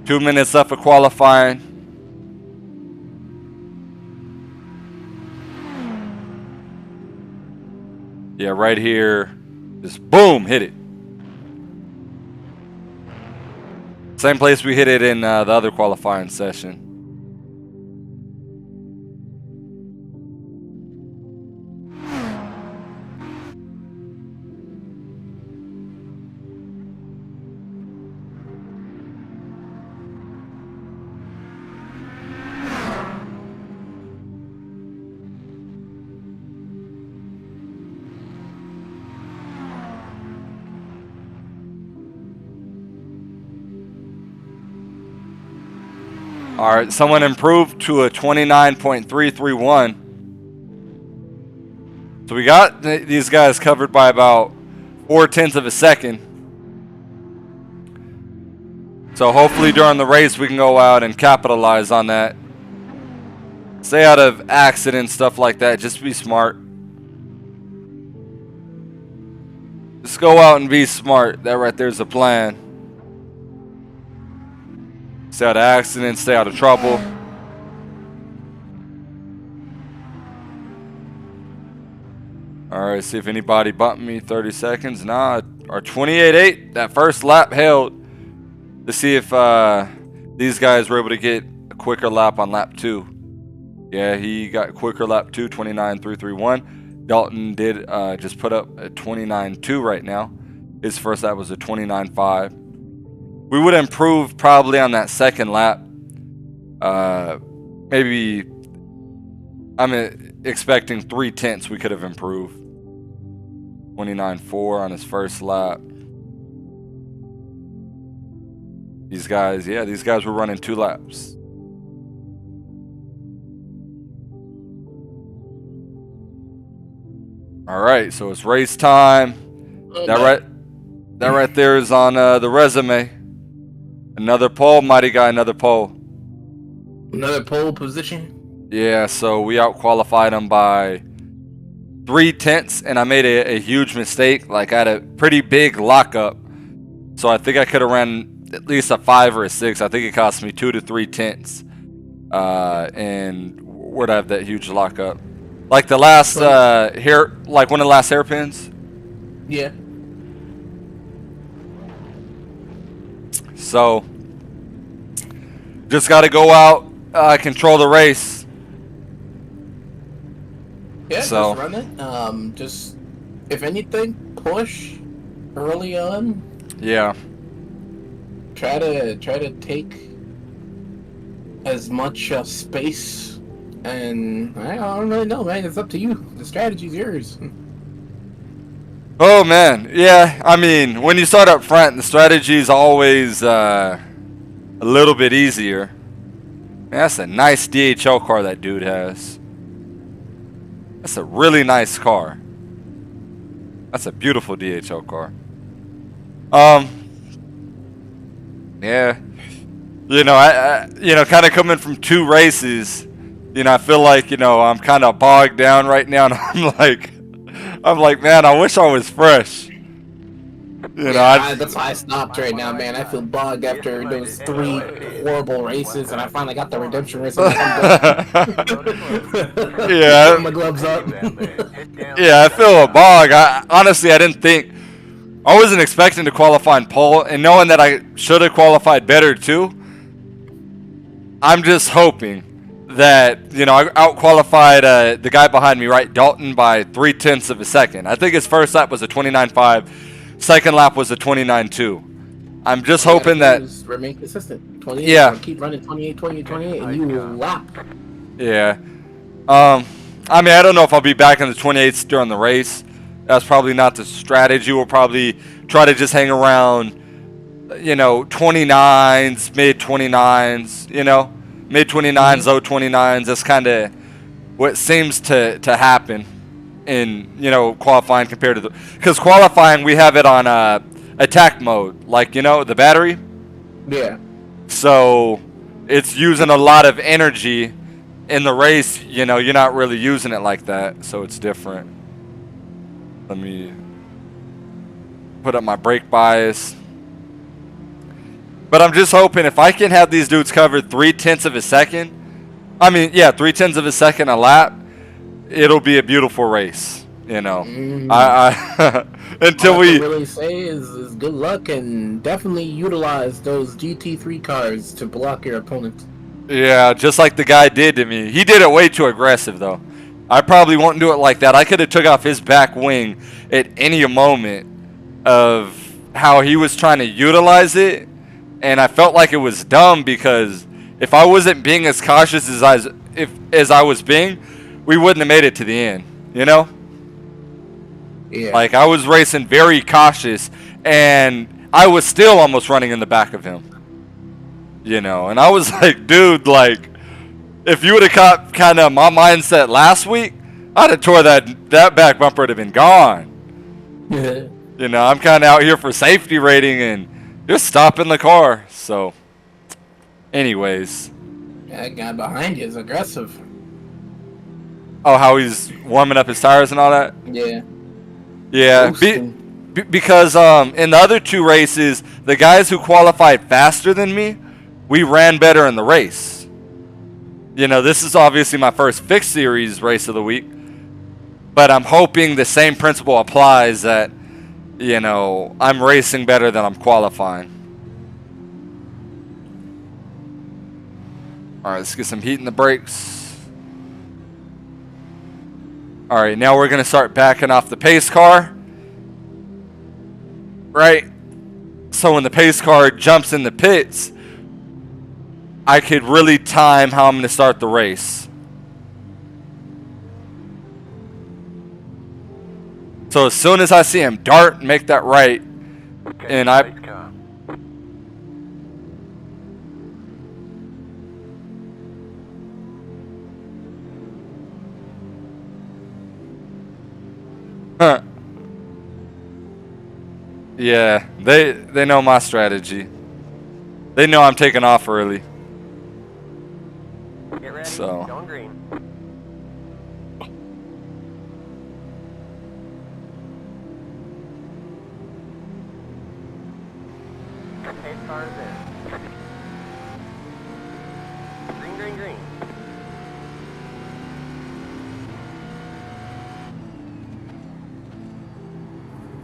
Two minutes left of qualifying. Yeah, right here. Just boom, hit it. Same place we hit it in the other qualifying session. All right, someone improved to a 29.331. So we got these guys covered by about 0.4 of a second. So hopefully during the race we can go out and capitalize on that. Stay out of accidents, stuff like that. Just be smart. Just go out and be smart. That right there's the plan. Stay out of accidents, stay out of trouble. Alright, see if anybody bumped me. 30 seconds. Nah, our 28.8. That first lap held. To see if these guys were able to get a quicker lap on lap 2. Yeah, he got quicker lap 2, 29.331. Dalton did just put up a 29.2 right now. His first lap was a 29.5. We would improve probably on that second lap. Maybe I'm expecting 0.3 we could have improved. 29.4 on his first lap. These guys were running 2 laps. All right, so it's race time. That right there is on the resume. Another pole, mighty guy, another pole. Another pole position? Yeah, so we out-qualified him by 0.3, and I made a huge mistake. Like, I had a pretty big lockup. So I think I could have ran at least a 5 or a 6. I think it cost me 2 to 3/10. And where'd I have that huge lockup? Like the last like one of the last hairpins? Yeah. So, just got to go out, control the race. Yeah, So just run it. Just if anything, push early on. yeah. Try to take as much space, and I don't really know, man. It's up to you. The strategy's yours. Oh man, yeah. I mean, when you start up front, the strategy is always a little bit easier. Man, that's a nice DHL car that dude has. That's a really nice car. That's a beautiful DHL car. Yeah. You know, I kind of coming from 2 races, I feel like, I'm kind of bogged down right now, and I'm like, man, I wish I was fresh. That's why I stopped right now, man. I feel bogged after those 3 horrible races, and I finally got the redemption race. Yeah. Put my gloves up. Yeah, I feel a bog. Honestly, I wasn't expecting to qualify in pole, and knowing that I should have qualified better too. I'm just hoping that, I out-qualified the guy behind me, right, Dalton, by 0.3 of a second. I think his first lap was a 29.5, second lap was a 29.2. I'm just hoping that... Remain consistent. 28, yeah. Keep running 28, 28, 28, and you will lap. Yeah. I mean, I don't know if I'll be back in the 28s during the race. That's probably not the strategy. We'll probably try to just hang around, 29s, mid-29s, mid-29s, low 29s. That's kind of what seems to happen in, qualifying compared to the... Because qualifying, we have it on attack mode, like, the battery. Yeah. So it's using a lot of energy. In the race, you're not really using it like that, so it's different. Let me put up my brake bias. But I'm just hoping if I can have these dudes covered 0.3 of a second, 0.3 of a second a lap, it'll be a beautiful race. Mm-hmm. Until all we I can really say is good luck, and definitely utilize those GT3 cars to block your opponent. Yeah, just like the guy did to me. He did it way too aggressive, though. I probably won't do it like that. I could have took off his back wing at any moment of how he was trying to utilize it, and I felt like it was dumb because if I wasn't being as cautious as I was being, we wouldn't have made it to the end, Yeah. Like, I was racing very cautious, and I was still almost running in the back of him. And I was like, dude, like, if you would have caught kind of my mindset last week, I'd have tore that back bumper would have been gone. I'm kind of out here for safety rating and just stopping the car. So, anyways. That guy behind you is aggressive. Oh, how he's warming up his tires and all that? Yeah. Yeah. Because in the other 2 races, the guys who qualified faster than me, we ran better in the race. This is obviously my first fixed series race of the week. But I'm hoping the same principle applies that, I'm racing better than I'm qualifying. Alright, let's get some heat in the brakes. Alright, now we're going to start backing off the pace car. Right? So when the pace car jumps in the pits, I could really time how I'm going to start the race. So as soon as I see him dart and make that right, and I... Huh. Yeah, they know my strategy. They know I'm taking off early. Get ready. So. Going green. Pace car is in. Green, green, green.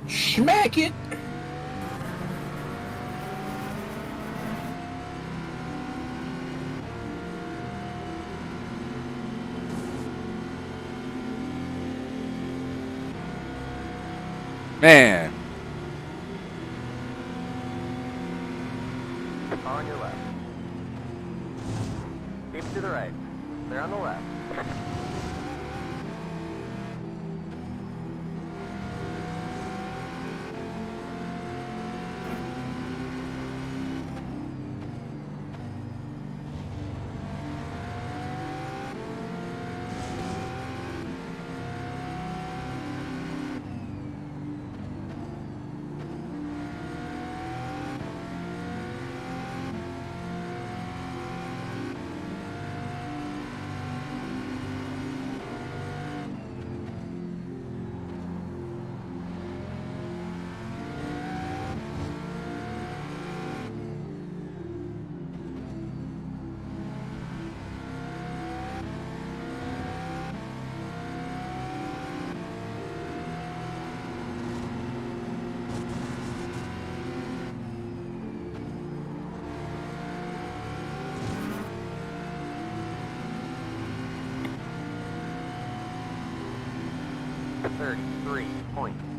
Smack it! Man. Car on your left. Keep it to the right. Clear on the left.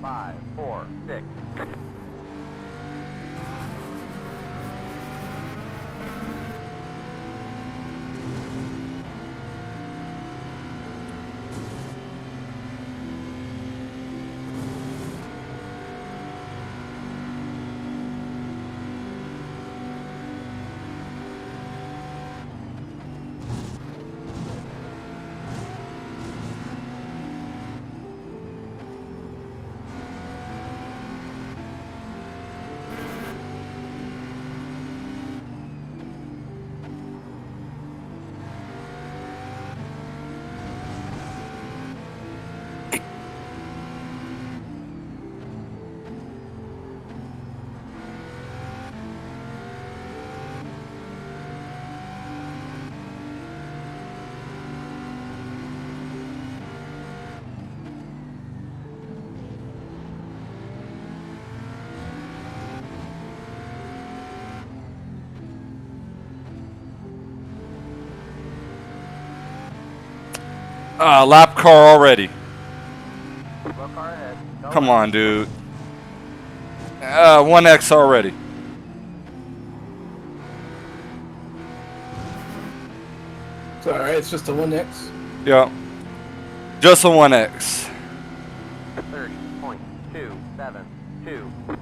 .546. Lap car already. Slow car ahead. Go Come left. on, dude. 1X already. It's alright, it's just a 1X. Yep. Just a 1X. 30.272.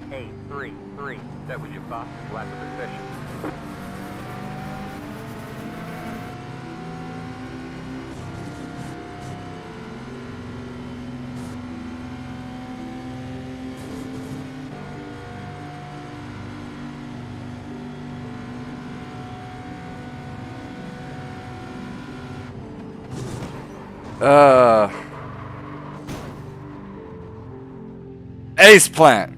.833. That was your fastest lap of the session. Ace plant.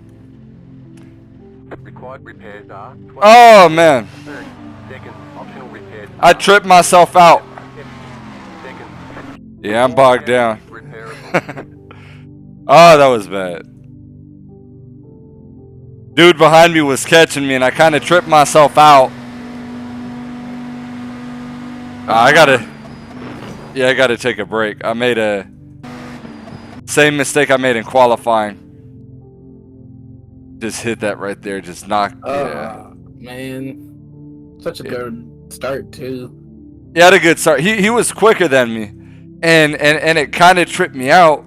Required repairs are 20 Oh man, 30 seconds. Optional repairs. I tripped myself out. 50 seconds. Yeah, I'm bogged down. Repairable. Oh, that was bad. dude behind me was catching me, and I kind of tripped myself out. I gotta take a break. I made a same mistake I made in qualifying. Just hit that right there. Just knocked. Yeah. Man, such a good start too. He had a good start. He was quicker than me, and it kind of tripped me out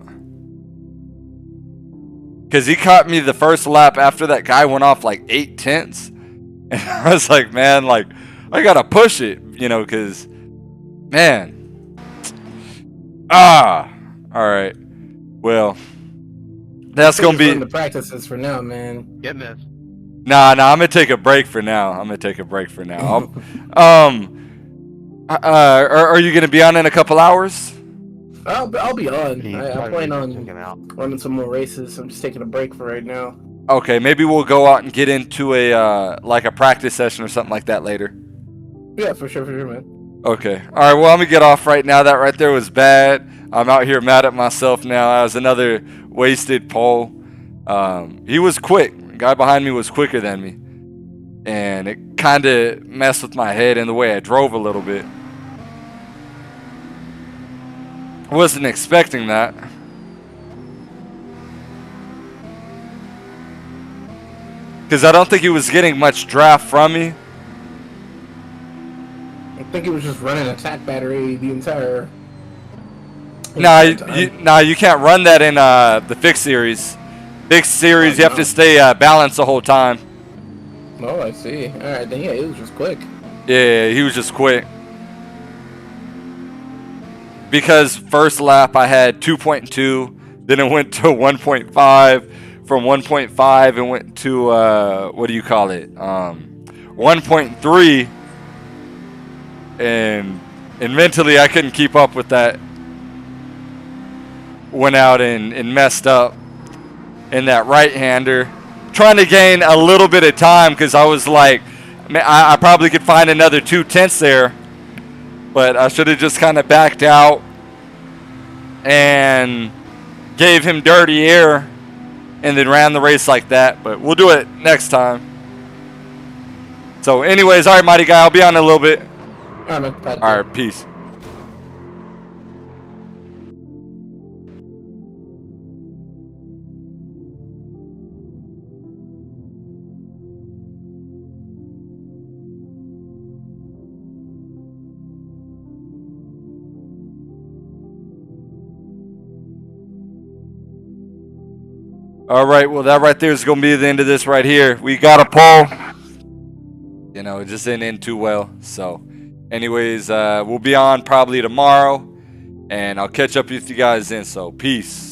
because he caught me the first lap after that guy went off like 8/10, and I was like, man, like I gotta push it, you know, because man. All right. Well, that's gonna be the practices for now, man. Get this. Nah, I'm gonna take a break for now. Are you gonna be on in a couple hours? I'll be on. I plan on running some more races. I'm just taking a break for right now. Okay, maybe we'll go out and get into a like a practice session or something like that later. Yeah, for sure, man. Okay. All right. Well, I'm gonna get off right now. That right there was bad. I'm out here mad at myself now. That was another wasted pole. He was quick. The guy behind me was quicker than me, and it kind of messed with my head and the way I drove a little bit. I wasn't expecting that. Because I don't think he was getting much draft from me. I think he was just running attack battery the entire. No, you can't run that in the fixed series. Fixed series, you have to stay balanced the whole time. Oh, I see. All right, then yeah, he was just quick. Yeah, he was just quick. Because first lap I had 2.2, then it went to 1.5. From 1.5 it went to what do you call it? 1.3. And mentally I couldn't keep up with that. Went out and messed up in that right-hander, trying to gain a little bit of time because I was like, man, I probably could find another 2/10 there, but I should have just kind of backed out and gave him dirty air and then ran the race like that. But we'll do it next time. So anyways, all right, Mighty Guy, I'll be on in a little bit. All right, man. All right, peace. All right, well, that right there is going to be the end of this right here. We got a poll. You know, it just didn't end too well. So, anyways, we'll be on probably tomorrow. And I'll catch up with you guys then. So, peace.